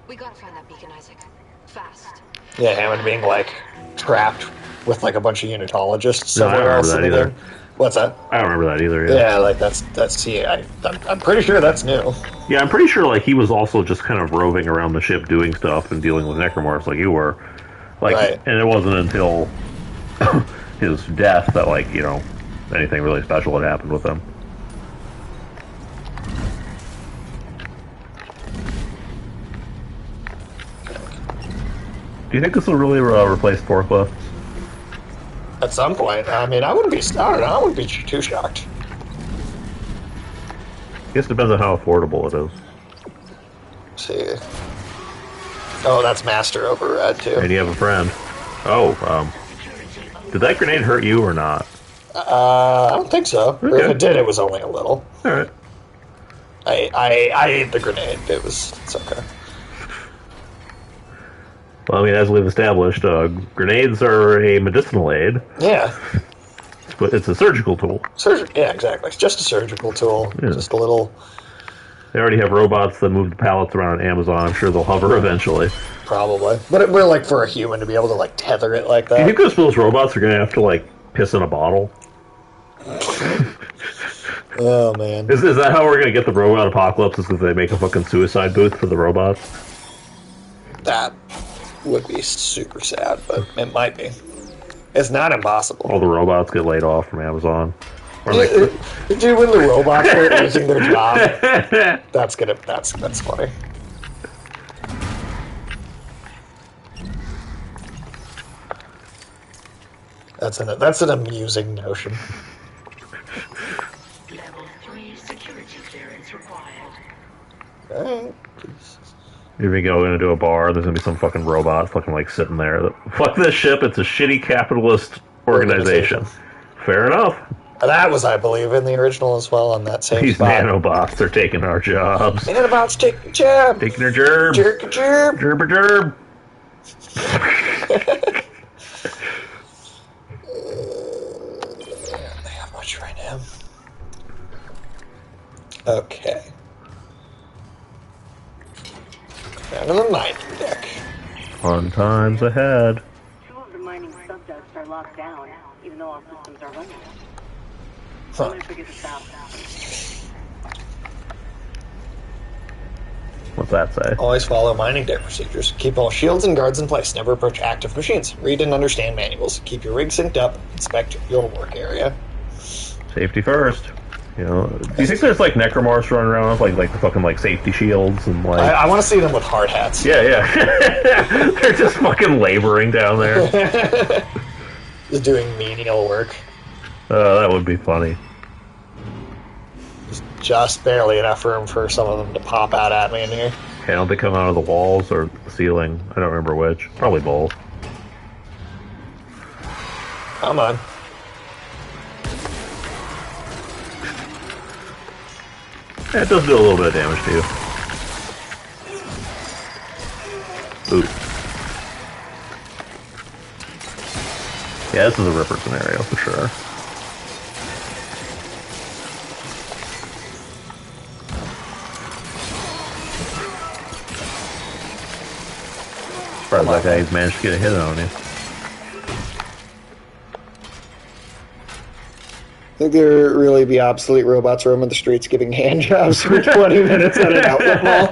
We gotta find that beacon, Isaac. Fast. Yeah, Hammond being, like, trapped with, like, a bunch of unitologists No, I don't somewhere else. remember that either. What's that? I don't remember that either. Yeah, like, that's I'm pretty sure that's new. Yeah, I'm pretty sure, like, he was also just kind of roving around the ship doing stuff and dealing with necromorphs like you were. Like, Right. And it wasn't until his death that, like, you know, anything really special had happened with him. Do you think this will really replace forklifts? At some point. I mean, I wouldn't be too shocked. I guess it depends on how affordable it is. Let's see. Oh, that's master override, too. And you have a friend. Oh, did that grenade hurt you or not? I don't think so. Okay. Or if it did, it was only a little. All right. I ate the grenade. It's okay. Well, I mean, as we've established, grenades are a medicinal aid. Yeah. But it's a surgical tool. Yeah, exactly. It's just a surgical tool. Yeah. Just a little... They already have robots that move the pallets around on Amazon. I'm sure they'll hover eventually. Probably. But we're like, for a human to be able to, like, tether it like that. Do you think those robots are going to have to, like, piss in a bottle? Oh, man. Is that how we're going to get the robot apocalypse? Is because they make a fucking suicide booth for the robots? That would be super sad, but it might be. It's not impossible. All the robots get laid off from Amazon. Or Dude, when the robots are losing their job, that's funny. That's an amusing notion. Level 3 security clearance required. Alright. If we go into a bar, there's gonna be some fucking robot fucking like sitting there. Fuck this ship, it's a shitty capitalist organization. Fair enough. That was, I believe, in the original as well on that same These spot. nanobots are taking our jobs. Nanobots taking jab. Taking their gerb. Jerk-a-jerb. Gerb-a-gerb. They have much right now. Okay. Down to the mining deck. Fun times ahead. 2 of the mining subducts are locked down, even though all systems are running. Huh. I'm gonna figure this out. What's that say? Always follow mining deck procedures. Keep all shields and guards in place. Never approach active machines. Read and understand manuals. Keep your rig synced up. Inspect your work area. Safety first. You know, do you think there's like necromorphs running around with like the fucking like safety shields and like? I want to see them with hard hats. Yeah, yeah. They're just fucking laboring down there. Just doing menial work. That would be funny. Just barely enough room for some of them to pop out at me in here. Okay, don't they come out of the walls or the ceiling? I don't remember which. Probably both. Come on. Yeah, it does do a little bit of damage to you. Ooh. Yeah, this is a Ripper scenario for sure. Surprised that guy's managed to get a hit on you. Think there really be obsolete robots roaming the streets giving hand jobs for 20 minutes at an outlet mall?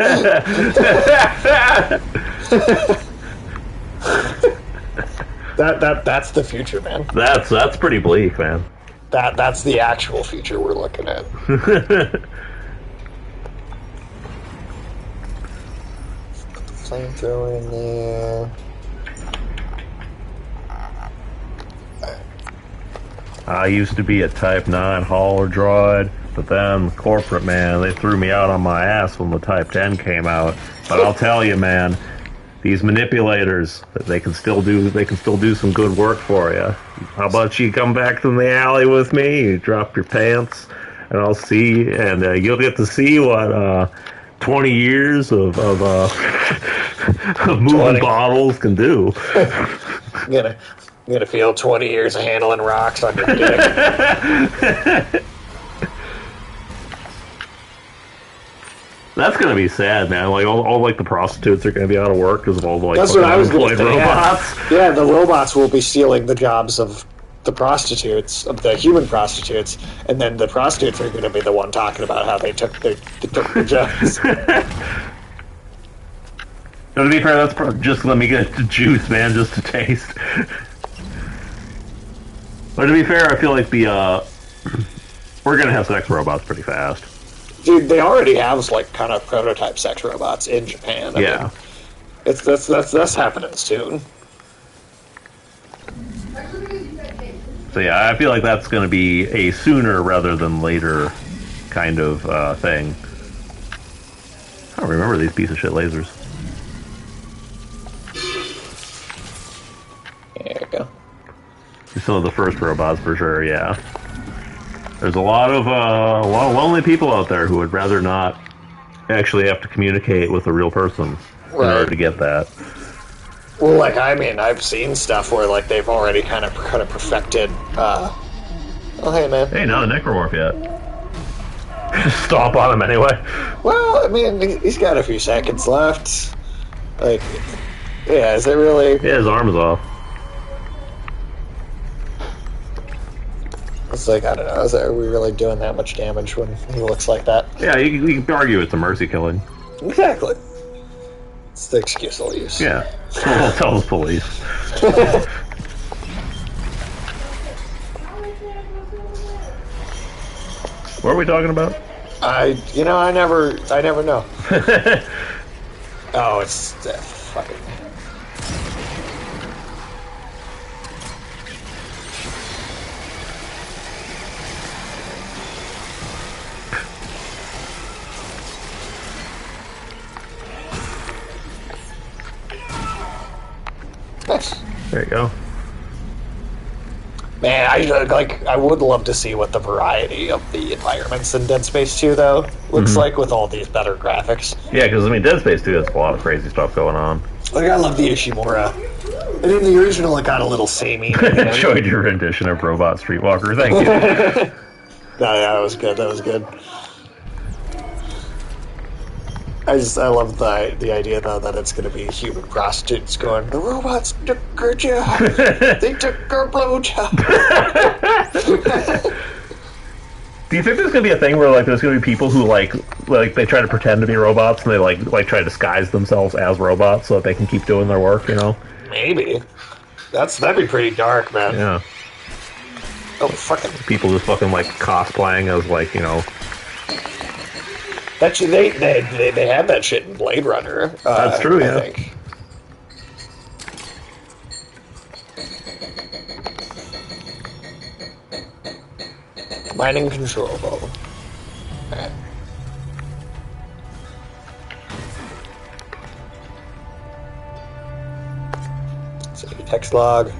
That's the future, man. That's pretty bleak, man. That's the actual future we're looking at. Flamethrower in there. I used to be a Type 9 hauler droid, but then corporate, man, they threw me out on my ass when the Type 10 came out. But I'll tell you, man, these manipulators, they can still do some good work for you. How about you come back to the alley with me? You drop your pants, and I'll see, and you'll get to see what 20 years of moving 20. bottles can do. I'm gonna feel 20 years of handling rocks on your dick. That's gonna be sad, man. Like all like the prostitutes are gonna be out of work because of all the like That's what I was gonna unemployed say, robots. Yeah, the robots will be stealing the jobs of the prostitutes, of the human prostitutes, and then the prostitutes are gonna be the one talking about how they took their jobs. No, to be fair, that's just let me get the juice, man, just to taste. But to be fair, I feel like we're gonna have sex robots pretty fast. Dude, they already have like kind of prototype sex robots in Japan. I mean, that's happening soon. So yeah, I feel like that's gonna be a sooner rather than later kind of thing. I don't remember these piece of shit lasers. some of the first robots for sure. Yeah, there's a lot of lonely people out there who would rather not actually have to communicate with a real person in order to get that. Well, like, I mean, I've seen stuff where, like, they've already kind of perfected, oh, hey, man. Hey, not a necromorph yet. Stomp on him anyway. Well, I mean, he's got a few seconds left. Like, yeah, is it really? Yeah, his arm is off. It's like, I don't know, are we really doing that much damage when he looks like that? Yeah, you can argue it's a mercy killing. Exactly. It's the excuse they'll use. Yeah. We'll tell the police. What are we talking about? I never know. Oh, it's fucking. Nice. There you go. Man, I would love to see what the variety of the environments in Dead Space 2 though looks like with all these better graphics. Yeah, because I mean, Dead Space 2 has a lot of crazy stuff going on. Like, I love the Ishimura. And in the original, it got a little samey. You know? Enjoyed your rendition of Robot Streetwalker. Thank you. No, yeah, that was good. That was good. I love the idea though that it's going to be human prostitutes going, the robots took her job. They took her blowjob. Do you think there's gonna be a thing where like there's gonna be people who like they try to pretend to be robots and they like try to disguise themselves as robots so that they can keep doing their work? You know? Maybe. That'd be pretty dark, man. Yeah. Oh, fucking people just fucking like cosplaying as like, you know. Actually, they had that shit in Blade Runner. That's true, yeah. I think. Mining control ball. Alright. So, text log.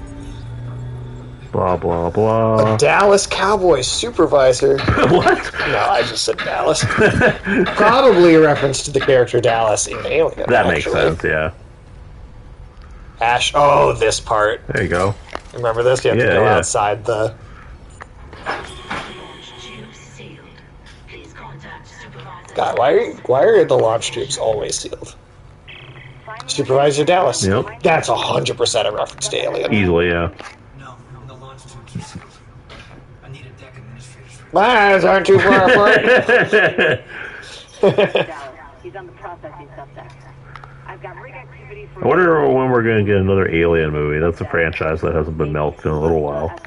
Blah, blah, blah. A Dallas Cowboys supervisor. What? No, I just said Dallas. Probably a reference to the character Dallas in Alien. That makes sense, yeah. Ash. Oh, this part. There you go. Remember this? You have to go outside the... God, why are the launch tubes always sealed? Supervisor Dallas. Yep. That's 100% a reference to Alien. Easily, yeah. My eyes aren't too far apart. He's on the processing subset. I've got rig activity for... I wonder when we're going to get another Alien movie. That's a franchise that hasn't been milked in a little while.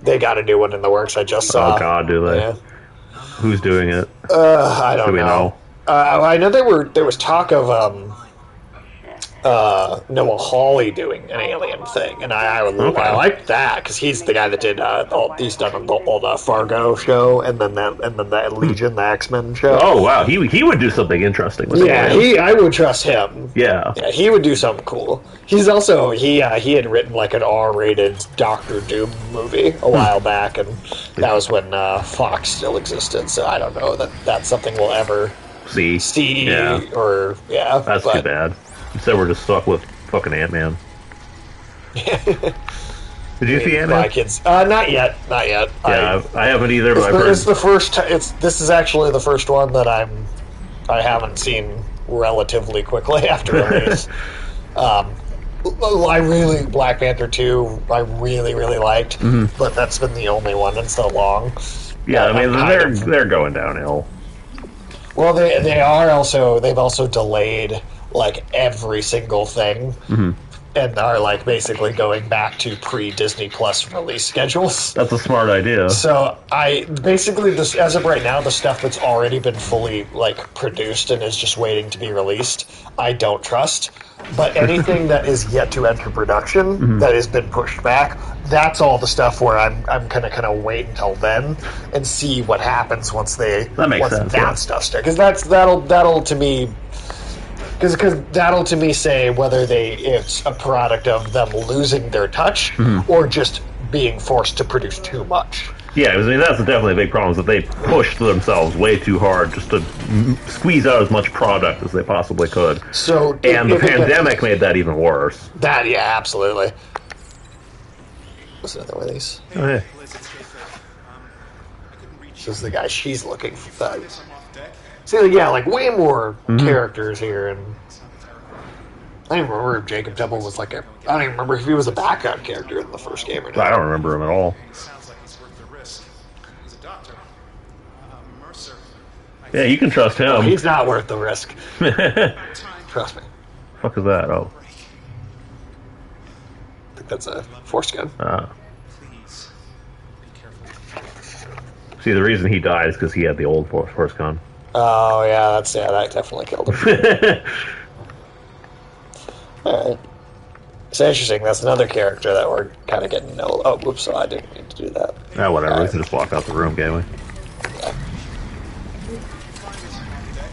They got to do one in the works. I just saw. Oh God, do they? Yeah. Who's doing it? I don't know. Do we know? I know there was talk of Noah Hawley doing an Alien thing, and I like that because he's the guy that did he's done all the Fargo show and then that Legion, the X-Men show. Oh wow, he would do something interesting with I would trust him. Yeah, he would do something cool. He's also he had written like an R-rated Doctor Doom movie a while back, and that was when Fox still existed. So I don't know that that's something we'll ever see. Yeah. Or that's too bad. Instead, we're just stuck with fucking Ant-Man. Did you see Ant-Man? My kids, not yet. Yeah, I haven't either. But it's the first. This is actually the first one that I haven't seen relatively quickly after release. Black Panther 2, I really liked, but that's been the only one in so long. Yeah, I mean they're going downhill. Well, they've also delayed like every single thing, and are like basically going back to pre-Disney Plus release schedules. That's a smart idea. So as of right now, the stuff that's already been fully like produced and is just waiting to be released, I don't trust. But anything that is yet to enter production that has been pushed back, that's all the stuff where I'm gonna kind of wait until then and see what happens once that stuff starts. Because that'll to me. Because that'll to me say whether it's a product of them losing their touch or just being forced to produce too much. Yeah, I mean, that's definitely a big problem, is that they pushed themselves way too hard just to squeeze out as much product as they possibly could. So, and the pandemic made that even worse. That, yeah, absolutely. What's another one of these? Oh, yeah. This is the guy she's looking for. See, yeah, like, way more characters here, and I don't even remember if Jacob Temple was like I don't even remember if he was a background character in the first game or not. I don't remember him at all. Yeah, you can trust him. Oh, he's not worth the risk. Trust me. Fuck is that? Oh. I think that's a force gun. See, the reason he died is because he had the old force gun. Oh, yeah, that definitely killed him. Alright. It's interesting. That's another character that we're kind of getting to know. Oh, whoops, so I didn't mean to do that. Yeah, whatever. We can just walk out the room, can't we?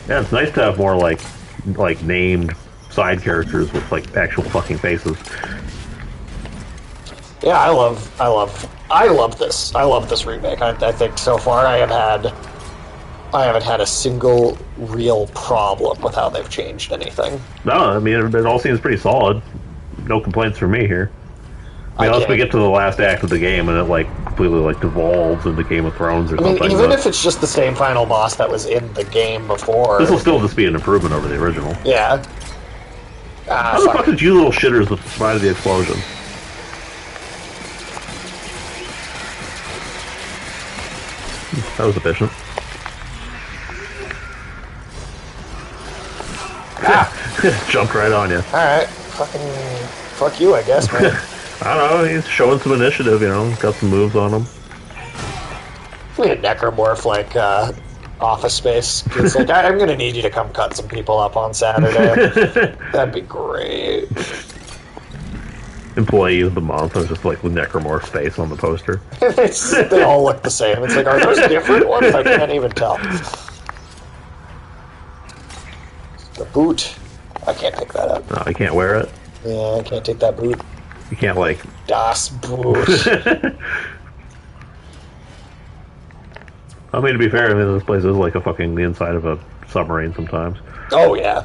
Yeah, it's nice to have more, like named side characters with, like, actual fucking faces. Yeah, I love this. I love this remake. I think so far I haven't had a single real problem with how they've changed anything. No, I mean, it all seems pretty solid. No complaints from me here. I mean, unless we get to the last act of the game and it, like, completely, like, devolves into Game of Thrones or something. Even if it's just the same final boss that was in the game before. This will still just be an improvement over the original. Yeah. How the fuck did you little shitters survive the explosion? That was efficient. Jumped right on you. Alright. Fuck you, I guess, man. I don't know, he's showing some initiative, you know, got some moves on him. We had Necromorph, like, Office Space. It's like, I'm gonna need you to come cut some people up on Saturday. That'd be great. Employee of the month, was just like with Necromorph's face on the poster. They all look the same. It's like, are those different ones? I can't even tell. The boot. I can't pick that up. No, you can't wear it. Yeah, I can't take that boot. You can't, like... Das Boot. I mean, to be fair, I mean, this place is like a fucking the inside of a submarine sometimes. Oh, yeah.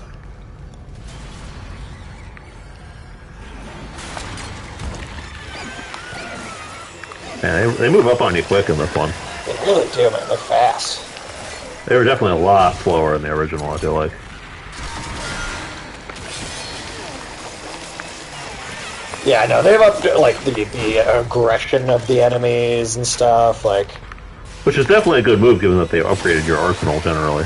Yeah, they move up on you quick in this one. They really do, man. They're fast. They were definitely a lot slower in the original, I feel like. Yeah, I know. They've upped, like, the aggression of the enemies and stuff, like... Which is definitely a good move, given that they upgraded your arsenal, generally.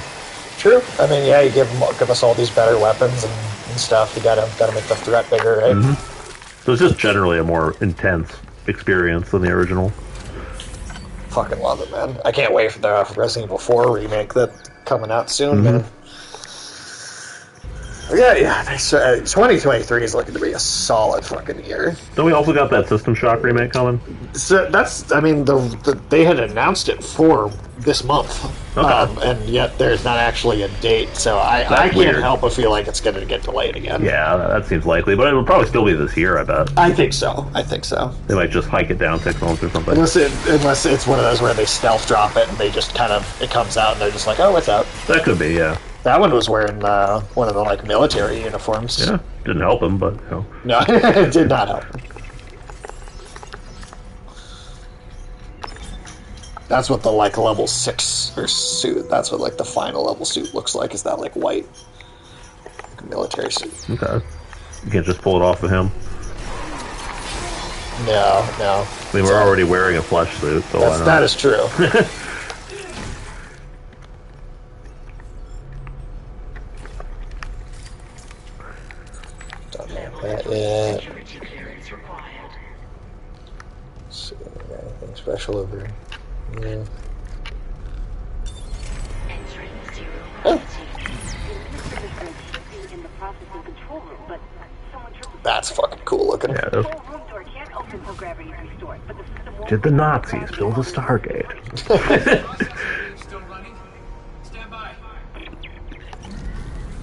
True. I mean, yeah, you give us all these better weapons and stuff. You gotta make the threat bigger, right? Mm-hmm. So it's just generally a more intense experience than the original. Fucking love it, man. I can't wait for the Resident Evil 4 remake that's coming out soon, man. Yeah, 2023 is looking to be a solid fucking year. Then we also got that System Shock remake coming. So that's, I mean, they had announced it for this month, and yet there's not actually a date, so I can't help but feel like it's going to get delayed again. Yeah, that seems likely, but it'll probably still be this year, I bet. I think so. They might just hike it down 6 months or something. Unless it's one of those where they stealth drop it and they just kind of, it comes out and they're just like, oh, it's out. That could be, yeah. That one was wearing one of the, like, military uniforms. Yeah, didn't help him, but, you know. No, it did not help him. That's what the, like, level 6 or suit, that's what, like, the final level suit looks like, is that, like, white like, military suit. Okay. You can't just pull it off of him? No. I mean, we're already wearing a flesh suit, so why not? That is true. Yeah. So, anything special over here? Yeah. Oh. That's fucking cool looking. Yeah, did the Nazis build a Stargate?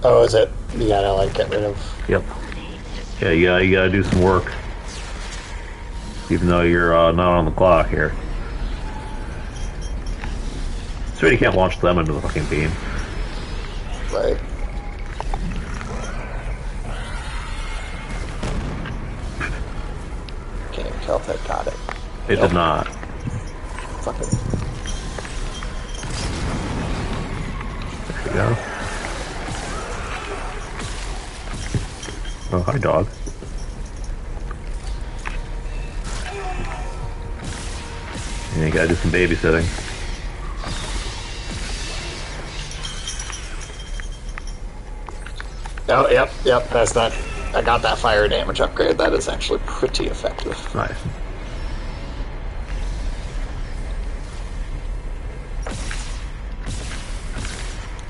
Oh, is it? You gotta, like, get rid of... Yep. Yeah, you gotta do some work. Even though you're not on the clock here. So you can't launch them into the fucking beam. Right. Can't even tell if they got it. It did not. Fuck it. There we go. Oh, hi, dog. Yeah, you gotta do some babysitting. Oh, yep. That's that. I got that fire damage upgrade. That is actually pretty effective. Nice.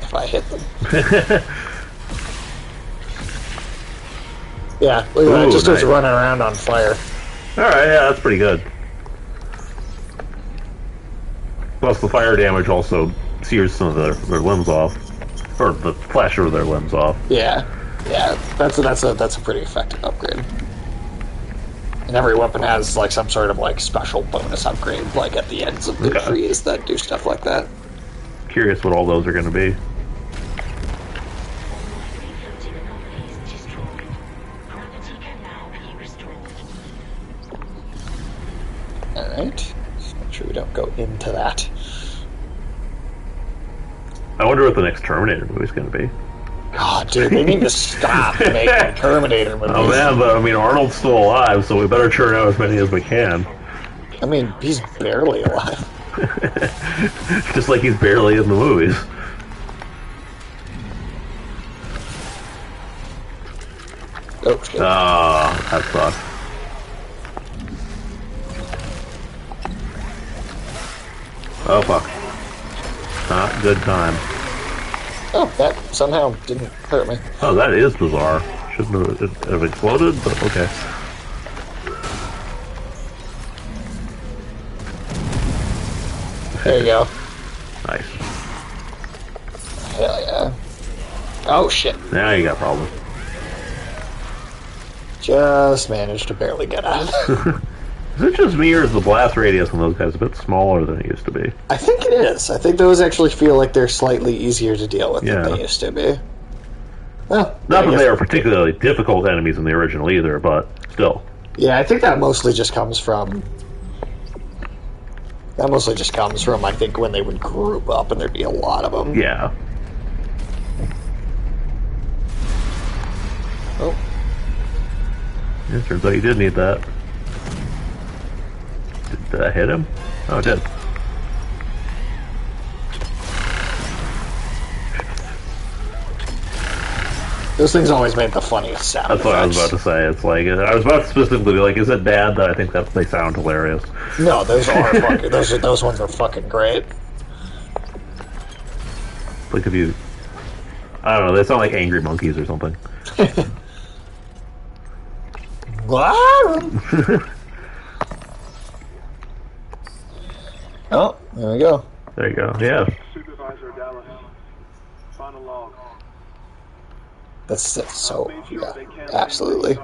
If I hit them. Yeah, look at that. It just nice. goes running around on fire. Alright, yeah, that's pretty good. Plus, the fire damage also sears some of their limbs off. Or the flash of their limbs off. Yeah, that's a pretty effective upgrade. And every weapon has like some sort of like special bonus upgrade, like at the ends of the trees that do stuff like that. Curious what all those are going to be. Alright, just make sure we don't go into that. I wonder what the next Terminator movie's going to be. God, dude, they need to stop making Terminator movies. Oh man, but I mean, Arnold's still alive, so we better churn out as many as we can. I mean, he's barely alive. Just like he's barely in the movies. Oh, shit. That sucks. Oh fuck. Not good time. Oh, that somehow didn't hurt me. Oh, that is bizarre. Shouldn't have exploded, but okay. There you go. Nice. Hell yeah. Oh, shit. Now you got problems. Just managed to barely get out. Is it just me, or is the blast radius on those guys a bit smaller than it used to be? I think it is. I think those actually feel like they're slightly easier to deal with than they used to be. Well, not that they are particularly difficult enemies in the original either, but still. Yeah, I think that mostly just comes from... I think, when they would group up and there'd be a lot of them. Yeah. Oh. It turns out you did need that. Did I hit him? Oh, I did. Those things always made the funniest sound. That's what I was about to say. It's like, I was about to specifically be like, is it bad that I think that they sound hilarious? No, those are fucking, those ones are fucking great. Like if you, I don't know, they sound like angry monkeys or something. Oh, there we go. There you go. Yeah. Supervisor Dallas. Final log. That's so, yeah, absolutely.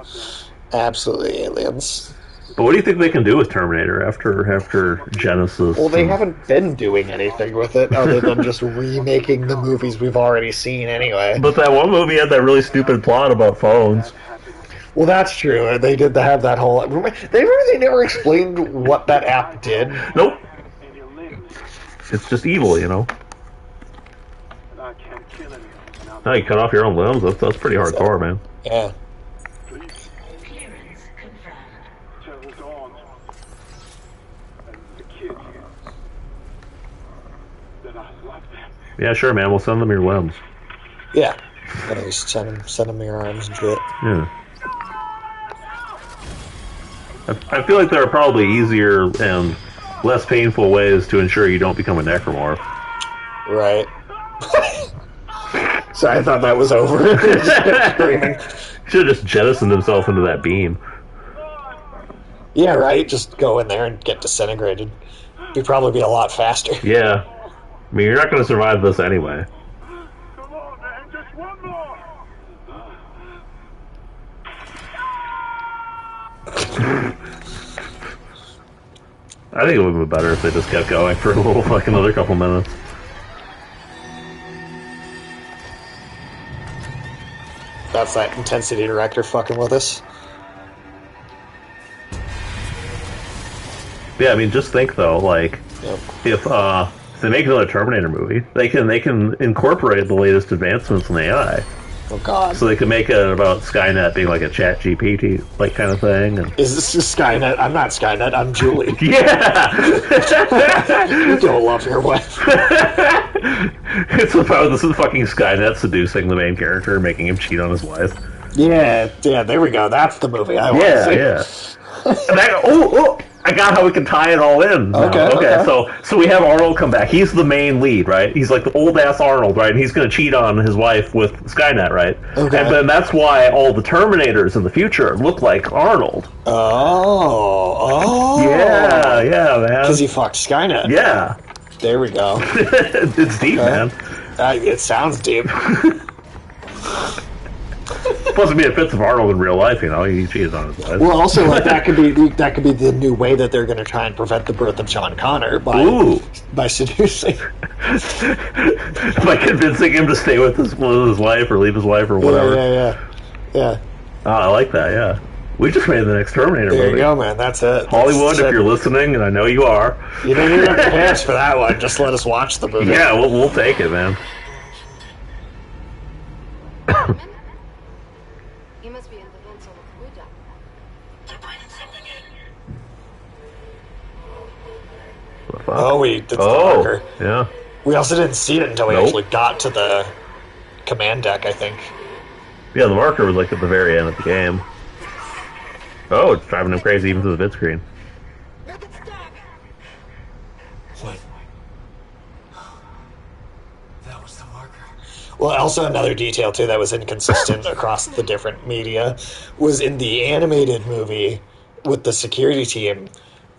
Absolutely aliens. But what do you think they can do with Terminator after Genesis? Well, they haven't been doing anything with it other than just remaking the movies we've already seen anyway. But that one movie had that really stupid plot about phones. Well, that's true. They did have that whole... They never explained what that app did. Nope. It's just evil, you know? No, you cut off your own limbs? That's pretty hardcore, man. Yeah. Yeah, sure, man. We'll send them your limbs. Yeah. Just send them your arms and shit. Yeah. I feel like there are probably easier and less painful ways to ensure you don't become a necromorph. Right. So I thought that was over. Should have just jettisoned himself into that beam. Yeah, right? Just go in there and get disintegrated. You'd probably be a lot faster. Yeah. I mean, you're not going to survive this anyway. Come on, man, just one more. I think it would have been better if they just kept going for a little, like, another couple minutes. That's that intensity director fucking with us. Yeah, I mean, just think though, like, if they make another Terminator movie, they can incorporate the latest advancements in AI. Oh God! So they could make it about Skynet being like a Chat GPT like kind of thing. And... Is this Skynet? I'm not Skynet. I'm Julie. Yeah. You don't love your wife. It's about this is fucking Skynet seducing the main character, and making him cheat on his wife. Yeah, there we go. That's the movie I want to see. Yeah. And I got how we can tie it all in. Okay. So we have Arnold come back. He's the main lead, right? He's like the old ass Arnold, right? And he's going to cheat on his wife with Skynet, right? Okay. And then that's why all the Terminators in the future look like Arnold. Oh. Yeah, man. Because he fucked Skynet. Yeah. There we go. It's deep, man. It sounds deep. Plus, I mean, it fits with Arnold in real life. You know, he cheated on his wife. Well, also, like that could be the new way that they're going to try and prevent the birth of John Connor by seducing, by convincing him to stay with his wife or leave his wife or whatever. Yeah. Oh, I like that. Yeah, we just made the next Terminator movie. There you go, man. That's it. Hollywood, if you're listening, and I know you are, you don't even have to pay us for that one. Just let us watch the movie. Yeah, we'll take it, man. He must be in the vents on the crew deck. They're bringing something in. Oh, it's the marker. Yeah. We also didn't see it until we actually got to the command deck, I think. Yeah, the marker was like at the very end of the game. Oh, it's driving him crazy even through the vid screen. What? That was the marker. Well, also another detail, too, that was inconsistent across the different media was in the animated movie with the security team,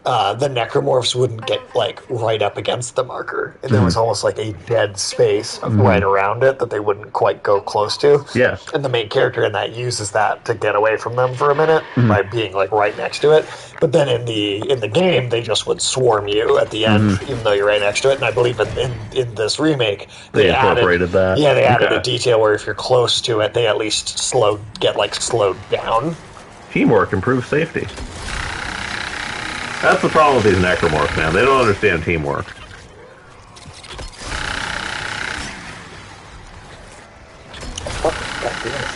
the necromorphs wouldn't get, like, right up against the marker. And there was almost like a dead space right around it that they wouldn't quite go close to. Yeah. And the main character in that uses that to get away from them for a minute by being, like, right next to it. But then in the game, they just would swarm you at the end, even though you're right next to it. And I believe in this remake, they incorporated that. Yeah, they added a detail where if you're close to it, they at least slowed down. Teamwork improves safety. That's the problem with these necromorphs, man. They don't understand teamwork.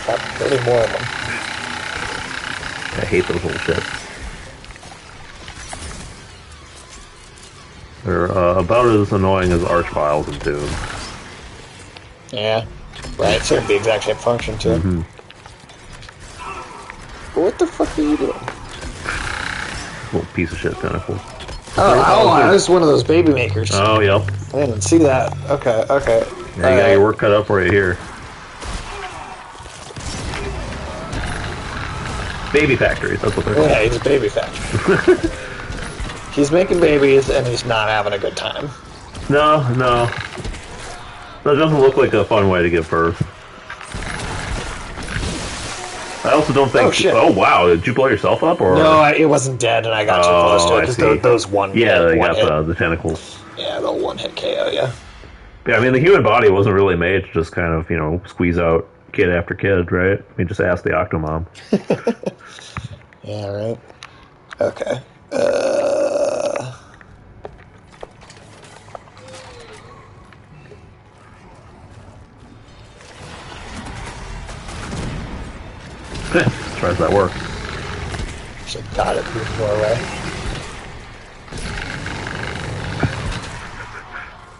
Stop building more of them. I hate those little shits. They're about as annoying as Archviles and Doom. Yeah, right. Serve the exact same function too. What the fuck are you doing? Little piece of shit tentacle. Oh, this is one of those baby makers. Oh, yep. I didn't see that. Okay. Yeah, you got your work cut out for you here. Baby factories, that's what they're called. Yeah, he's a baby factory. He's making babies and he's not having a good time. No. That doesn't look like a fun way to give birth. I also don't think... Oh, shit. Oh, wow. Did you blow yourself up? Or? No, it wasn't dead and I got too close to it. Just those one Yeah, hit, they one got hit. the tentacles. Yeah, the one-hit KO, yeah. Yeah, I mean, the human body wasn't really made to just kind of, squeeze out kid after kid, right? I mean, just ask the Octomom. Yeah, right. Okay. Tries that work. Should got it move more away.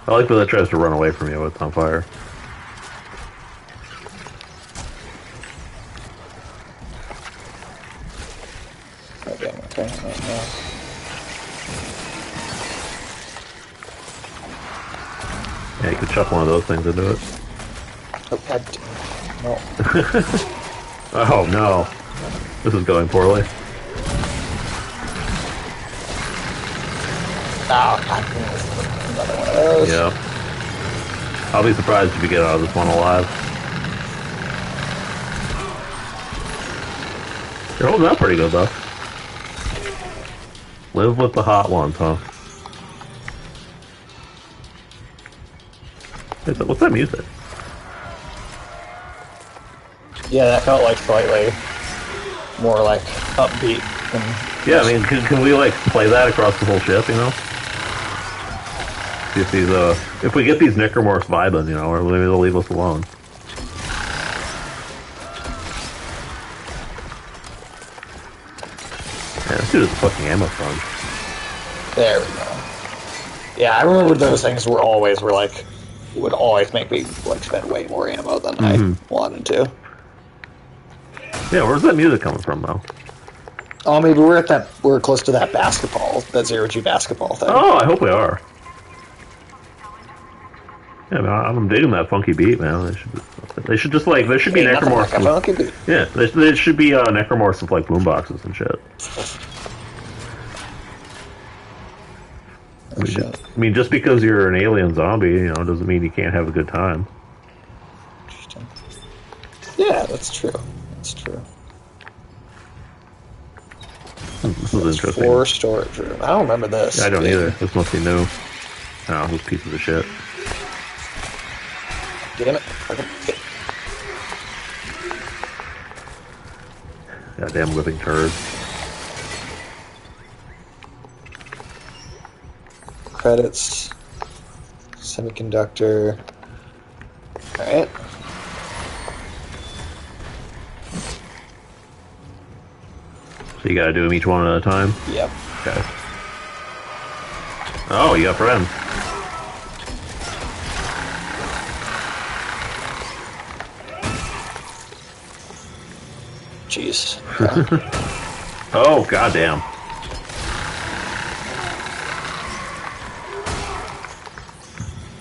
I like that it tries to run away from you when it's on fire. Okay. Yeah, you could chuck one of those things into it. Oh, God. No. Oh, no. This is going poorly. Oh, God. Another one of those. Yeah. I'll be surprised if you get out of this one alive. You're holding up pretty good, though. Live with the hot ones, huh? What's that music? Yeah, that felt like slightly more like upbeat. Yeah, I mean, can we like play that across the whole ship? You know, see if these if we get these necromorphs vibing, you know, or maybe they'll leave us alone. Yeah, this dude is a fucking ammo sponge. There we go. Yeah, I remember those things would always make me like spend way more ammo than I wanted to. Yeah, where's that music coming from though? Oh, maybe we're close to that zero-G basketball thing. Oh, I hope we are. Yeah, man, I'm digging that funky beat, man. They should just like there should be necromorphs. Like a funky beat. Yeah, there should be necromorphs with like boomboxes and shit. I mean, just because you're an alien zombie, you know, doesn't mean you can't have a good time. Interesting. Yeah, that's true. That's true. This is interesting. 4 storage room. I don't remember this. I don't either. This must be new. Oh, those pieces of shit. Damn it. Goddamn living turd. Credits. Semiconductor. Alright. So you gotta do them each one at a time? Yep. Okay. Oh, you got friends. Jeez. Oh, goddamn.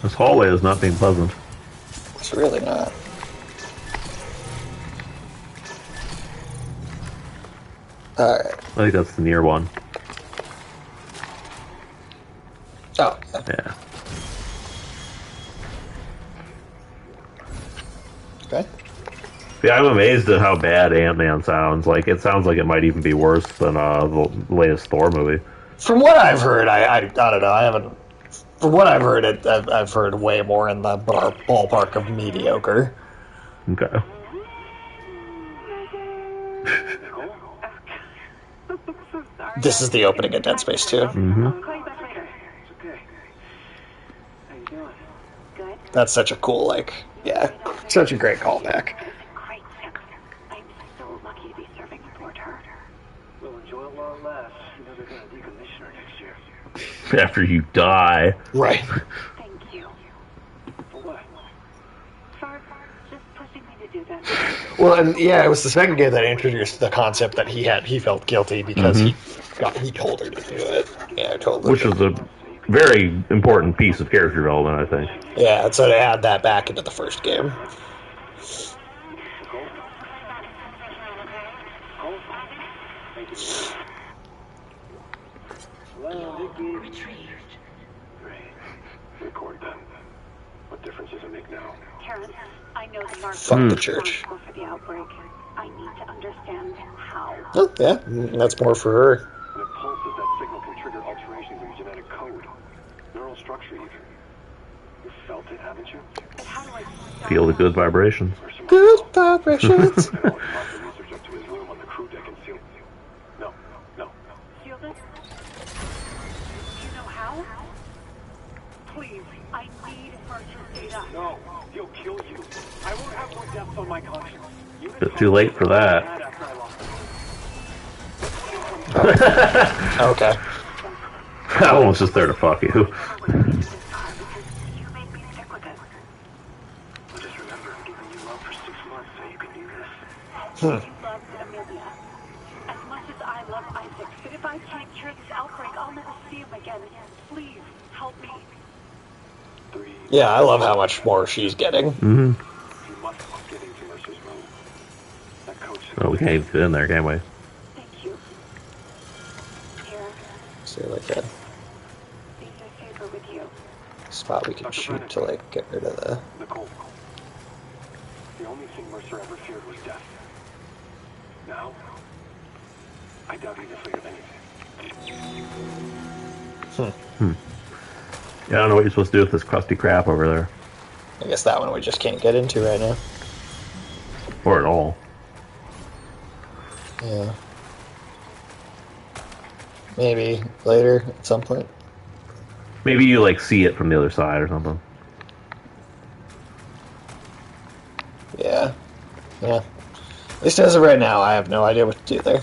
This hallway is not being pleasant. It's really not. Alright. I think that's the near one. Oh, yeah. Okay. Yeah, I'm amazed at how bad Ant-Man sounds. Like, it sounds like it might even be worse than the latest Thor movie. From what I've heard, I don't know. I haven't. From what I've heard, I've heard way more in the ballpark of mediocre. Okay. This is the opening of Dead Space 2. That's such a cool, like, yeah, such a great callback. I'm so lucky to be serving aboard her. We'll enjoy it while it lasts. You know they're going to decommission her next year. After you die. Right. Thank you. For what? For just pushing me to do this. Well, and yeah, it was the second game that introduced the concept that he felt guilty because he told her to do it. Yeah, totally. Which was a very important piece of character development, I think. Yeah, so to add that back into the first game. Retrieved. Great. Record done. What difference does it make now? Terrence, I know the mark Fuck the church. for the outbreak. I need to understand how. Oh, yeah, that's more for her. When it pulses, that signal can trigger alterations in your genetic code. Neural structure, even. You felt it, haven't you? But how do I Feel the good vibrations. Good vibrations. Research up to his room on the crew deck and seal. No. seal this? Do you know how? Please, I need Mercer's data. No, he'll kill you. I won't have more deaths on my conscience. It's too late for that. Okay. That one was just there to fuck you. You made me stick with it. Just remember, I'm giving you love for 6 months so you can do this. You loved Amelia. As much as I love Isaac, but if I can't cure this outbreak, I'll never see him again. Please, help me. Yeah, I love how much more she's getting. You must get into Mercer's room. That coach. Oh, we can't even get in there, can we? Thank you. Here, So like a these are safer with you. spot we can shoot to like get rid of the. Nicole. The only thing Mercer ever feared was death. Now, I doubt he's afraid of anything. Yeah, I don't know what you're supposed to do with this crusty crap over there. I guess that one we just can't get into right now. Or at all. Yeah. Maybe later at some point. Maybe you, like, see it from the other side or something. Yeah. Yeah. At least as of right now, I have no idea what to do there.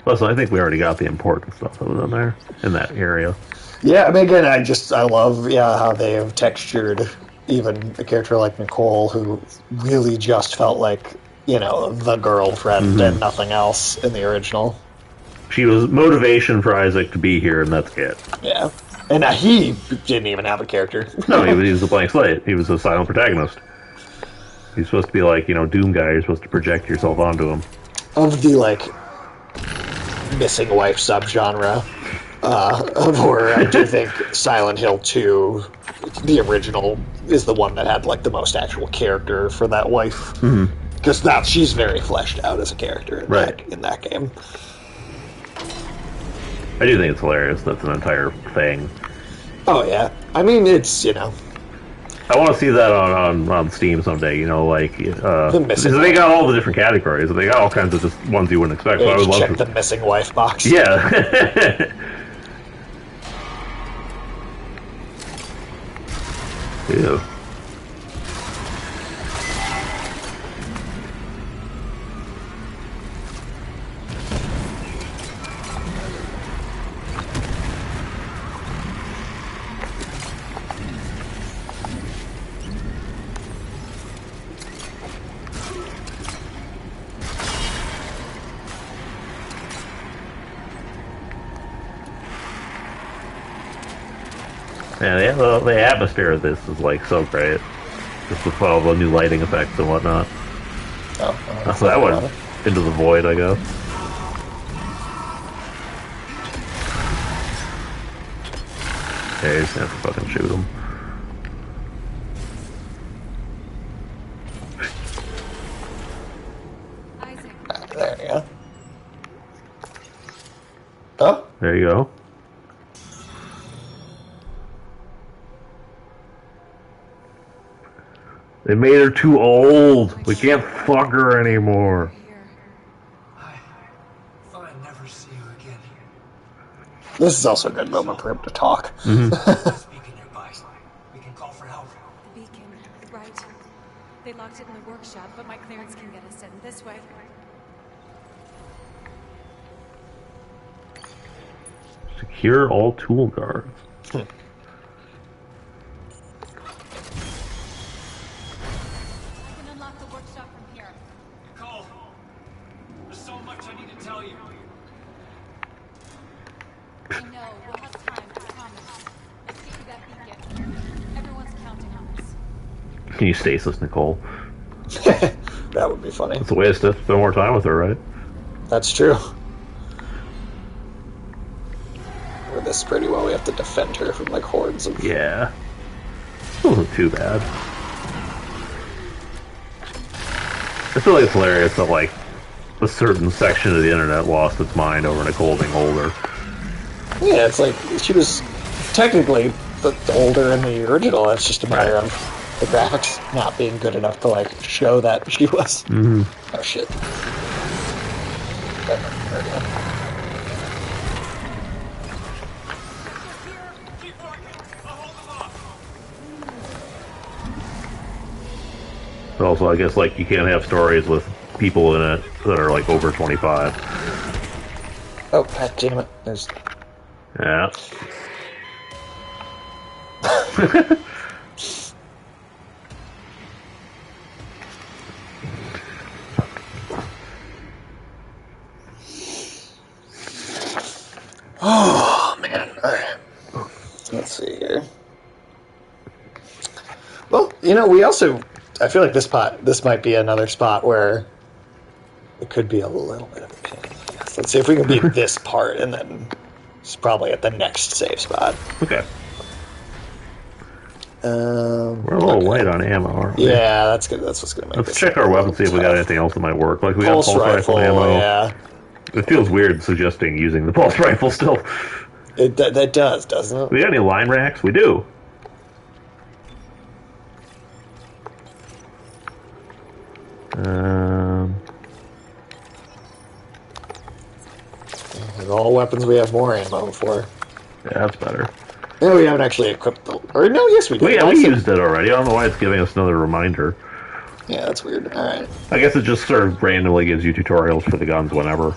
Plus, I think we already got the important stuff that was in there, in that area. Yeah, I mean, again, I love, how they have textured even a character like Nicole, who really just felt like, the girlfriend and nothing else in the original. She was motivation for Isaac to be here, and that's it. Yeah. And he didn't even have a character. No, he was a blank slate. He was a silent protagonist. He's supposed to be like, Doom guy. You're supposed to project yourself onto him. Of the, missing wife subgenre of horror, I do think Silent Hill 2, the original, is the one that had, the most actual character for that wife. Because she's very fleshed out as a character in that game. I do think it's hilarious. That's an entire thing. Oh, yeah. I mean, it's, I want to see that on Steam someday, because they got all the different categories, and they got all kinds of just ones you wouldn't expect. Yeah, So I would love check the missing wife box. Yeah. Ew. Yeah, the atmosphere of this is so great. Just with all the new lighting effects and whatnot. So that went into the void, I guess. Okay, he's gonna have to fucking shoot him. There you go. Oh? There you go. They made her too old. We can't fuck her anymore. I thought I'd never see you again. This is also a good moment for him to talk. This beacon nearby. We can call for help. The beacon, right. They locked it in the workshop, but my clearance can get us in this way. Secure all tool guards. Can you stasis Nicole? That would be funny. It's a waste to spend more time with her, right? That's true. With this pretty well, we have to defend her from hordes of... Yeah. It wasn't too bad. I feel like it's hilarious that a certain section of the internet lost its mind over Nicole being older. Yeah, it's she was technically the older in the original. It's just a matter of the graphics not being good enough to show that she was. Oh shit. But also, I guess you can't have stories with people in it that are over 25. Oh, god damn it! There's. Yeah. Oh man! All right. Let's see here. Well, we also. I feel like this might be another spot where it could be a little bit of a pain. Yes, let's see if we can beat this part, and then it's probably at the next save spot. Okay. We're a little light on ammo, aren't we? Yeah, that's good. That's what's going to make Let's check our weapons, see if we got anything else that might work. Like, we got pulse rifle ammo. Yeah. It feels weird suggesting using the pulse rifle still. That does, doesn't it? We got any line racks? We do. All weapons we have more ammo for. Yeah, that's better. No, we haven't actually equipped the... Or, no, yes, we did. Well, yeah, we used it already. I don't know why it's giving us another reminder. Yeah, that's weird. Alright. I guess it just sort of randomly gives you tutorials for the guns whenever.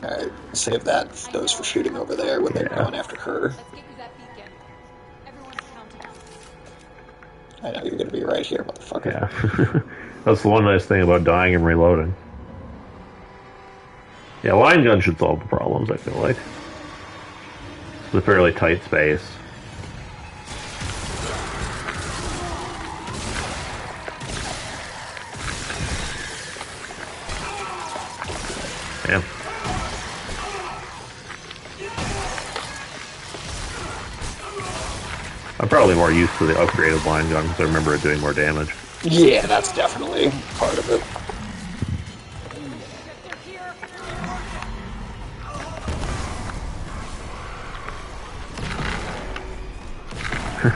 Alright, save those for shooting over there when they're going after her. I know, you're gonna be right here, motherfucker. Yeah. That's the one nice thing about dying and reloading. Yeah, line gun should solve the problems, I feel like. It's a fairly tight space. Damn. I'm probably more used to the upgraded line gun because I remember it doing more damage. Yeah, that's definitely part of it. There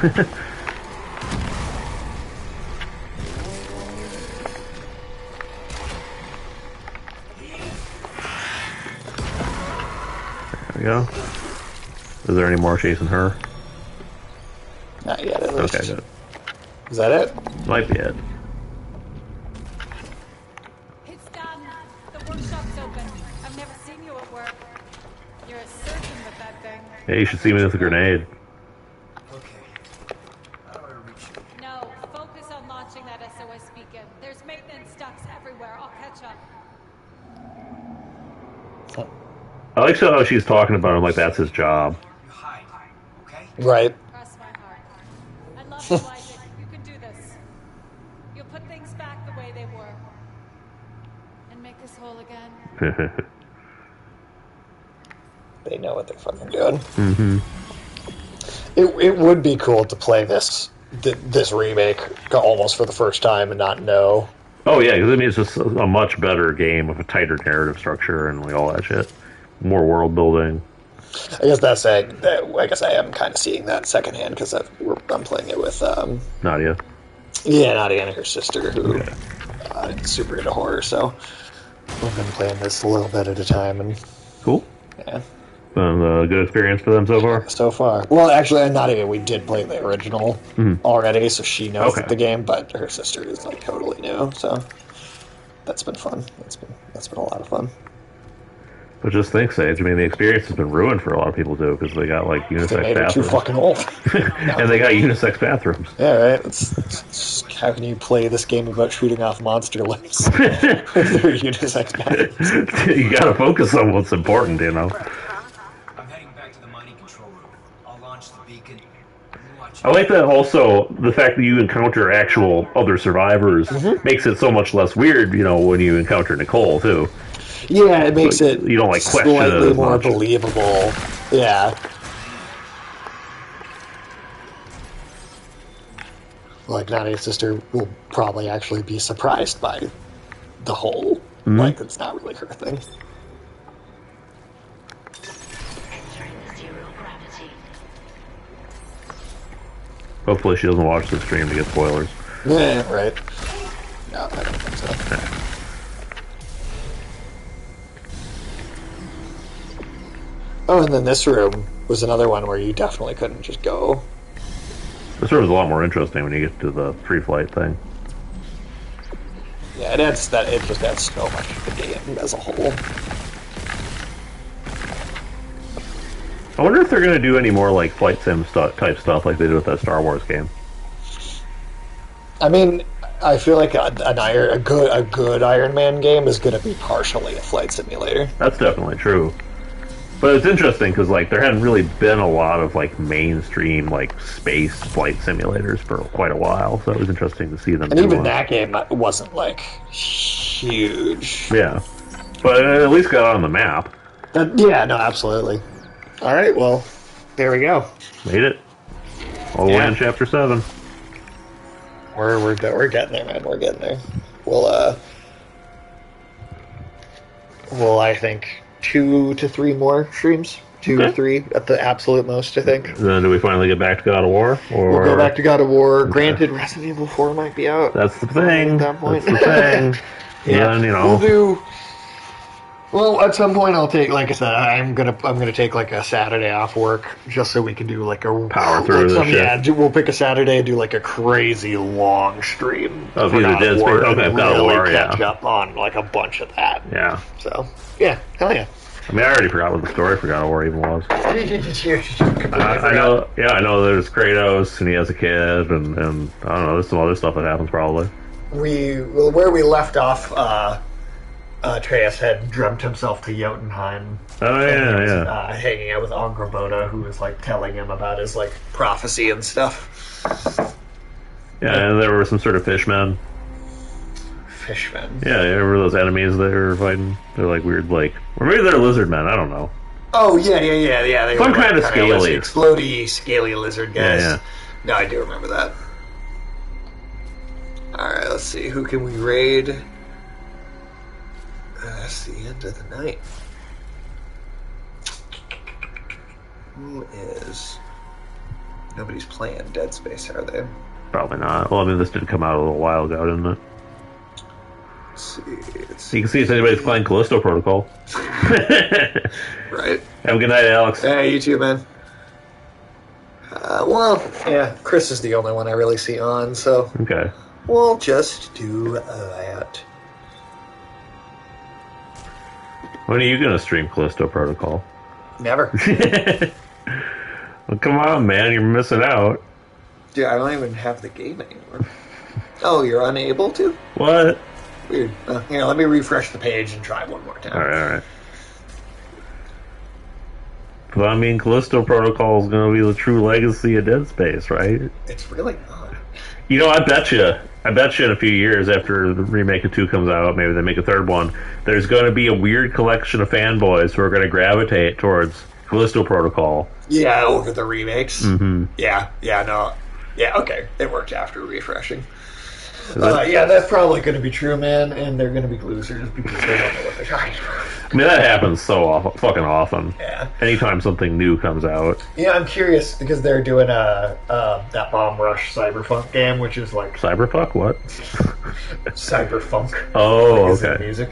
we go. Is there any more chasing her? Not yet, at least. Okay, good. Is that it? Might be it. It's done. The workshop's open. I've never seen you at work. You're a surgeon with that thing. Hey, you should see me with a grenade. No, focus on launching that SOS beacon. There's maintenance ducts everywhere. I'll catch up. I like how she's talking about him like that's his job. Right. Cross my heart. I love you, Isaac. You can do this. You'll put things back the way they were. And make us whole again. They know what they're fucking doing. Mm-hmm. It would be cool to play this remake almost for the first time and not know. Oh yeah, because I mean it's just a much better game with a tighter narrative structure and like all that shit. More world building. I guess that's I guess I am kind of seeing that secondhand because I'm playing it with Nadia. Yeah, Nadia and her sister who is super into horror. So we've been playing this a little bit at a time and cool. Yeah. Good experience for them so far? So far. Well, actually, Nadia, we did play the original already, so she knows the game, but her sister is like totally new, so that's been fun. That's been a lot of fun. But just think, Sage, I mean, the experience has been ruined for a lot of people, too, because they got, like, unisex they made bathrooms. It too fucking old. And they got unisex bathrooms. Yeah, right? It's how can you play this game about shooting off monster lips with their unisex bathrooms? You gotta focus on what's important, you know? I'm heading back to the mining control room. I'll launch the beacon. I like that also, the fact that you encounter actual other survivors makes it so much less weird, you know, when you encounter Nicole, too. Yeah, it makes it you don't like question slightly it as more much. believable. Yeah. Like Nadia's sister will probably actually be surprised by the whole. Like it's not really her thing. Hopefully she doesn't watch the stream to get spoilers. Yeah, right. No, I don't think so. Oh, and then this room was another one where you definitely couldn't just go. This room is a lot more interesting when you get to the free flight thing. Yeah, it just adds so much to the game as a whole. I wonder if they're going to do any more like flight sim type stuff like they did with that Star Wars game. I mean, I feel like a good Iron Man game is going to be partially a flight simulator. That's definitely true. But it's interesting because like there hadn't really been a lot of like mainstream like space flight simulators for quite a while, so it was interesting to see them. And even that game wasn't like huge. Yeah, but it at least got on the map. Yeah, no, absolutely. All right, well, there we go. Made it. All the way in Chapter 7. We're getting there, man. We're getting there. We'll I think 2 to 3 more streams. 2 or 3 at the absolute most, I think. Then do we finally get back to God of War? Or... We'll go back to God of War. Okay. Granted, Resident Evil 4 might be out. That's the thing. At that point. That's the thing. Yeah, then, we'll do. Well, at some point, I'll take, like I said, I'm gonna take like a Saturday off work just so we can do like a power through this shit. Yeah, we'll pick a Saturday and do like a crazy long stream. Oh, either Dead Space. Okay, God of War. Catch up on like a bunch of that. Yeah. So yeah, hell yeah. I mean, I already forgot what the story for God of War even was. I know. Yeah, I know. There's Kratos and he has a kid, and I don't know. There's some other stuff that happens probably. Where we left off. Atreus had dreamt himself to Jotunheim. Oh yeah. Hanging out with Angrboda, who was like telling him about his like prophecy and stuff. Yeah, and there were some sort of fishmen. Fishmen. Yeah, you remember those enemies they were fighting? They're like weird, like, or maybe they're lizard men. I don't know. Oh yeah. They some were kind of scaly, explodey, scaly lizard guys. Yeah. No, I do remember that. All right, let's see. Who can we raid? That's the end of the night. Who is... Nobody's playing Dead Space, are they? Probably not. Well, I mean, this did come out a little while ago, didn't it? Let's see. You can see if anybody's playing Callisto Protocol. Right. Have a good night, Alex. Hey, you too, man. Yeah, Chris is the only one I really see on, so... Okay. We'll just do that. When are you going to stream Callisto Protocol? Never. Well, come on, man. You're missing out. Dude, I don't even have the game anymore. Oh, you're unable to? What? Weird. Here, let me refresh the page and try one more time. All right. But I mean, Callisto Protocol is going to be the true legacy of Dead Space, right? It's really not. You know, I bet you in a few years after the remake of 2 comes out, maybe they make a third one, there's going to be a weird collection of fanboys who are going to gravitate towards Callisto Protocol. Yeah, over the remakes. Mm-hmm. Yeah, okay. It worked after refreshing. Yeah, that's probably going to be true, man, and they're going to be losers because they don't know what they're talking about. I mean, that happens so fucking often. Yeah. Anytime something new comes out. Yeah, I'm curious because they're doing that Bomb Rush Cyberpunk game, which is like Cyberpunk. What? Cyberpunk. Oh, like okay. Music,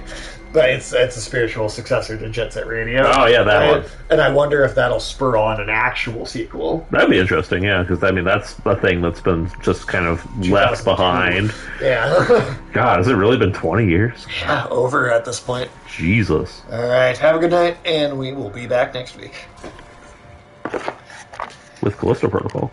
but it's a spiritual successor to Jet Set Radio. Oh yeah, that one. And I wonder if that'll spur on an actual sequel. That'd be interesting, yeah, because I mean that's the thing that's been just kind of left behind. Yeah. God, has it really been 20 years? Yeah, over at this point. Jesus. All right, have a good night, and we will be back next week with Callisto Protocol.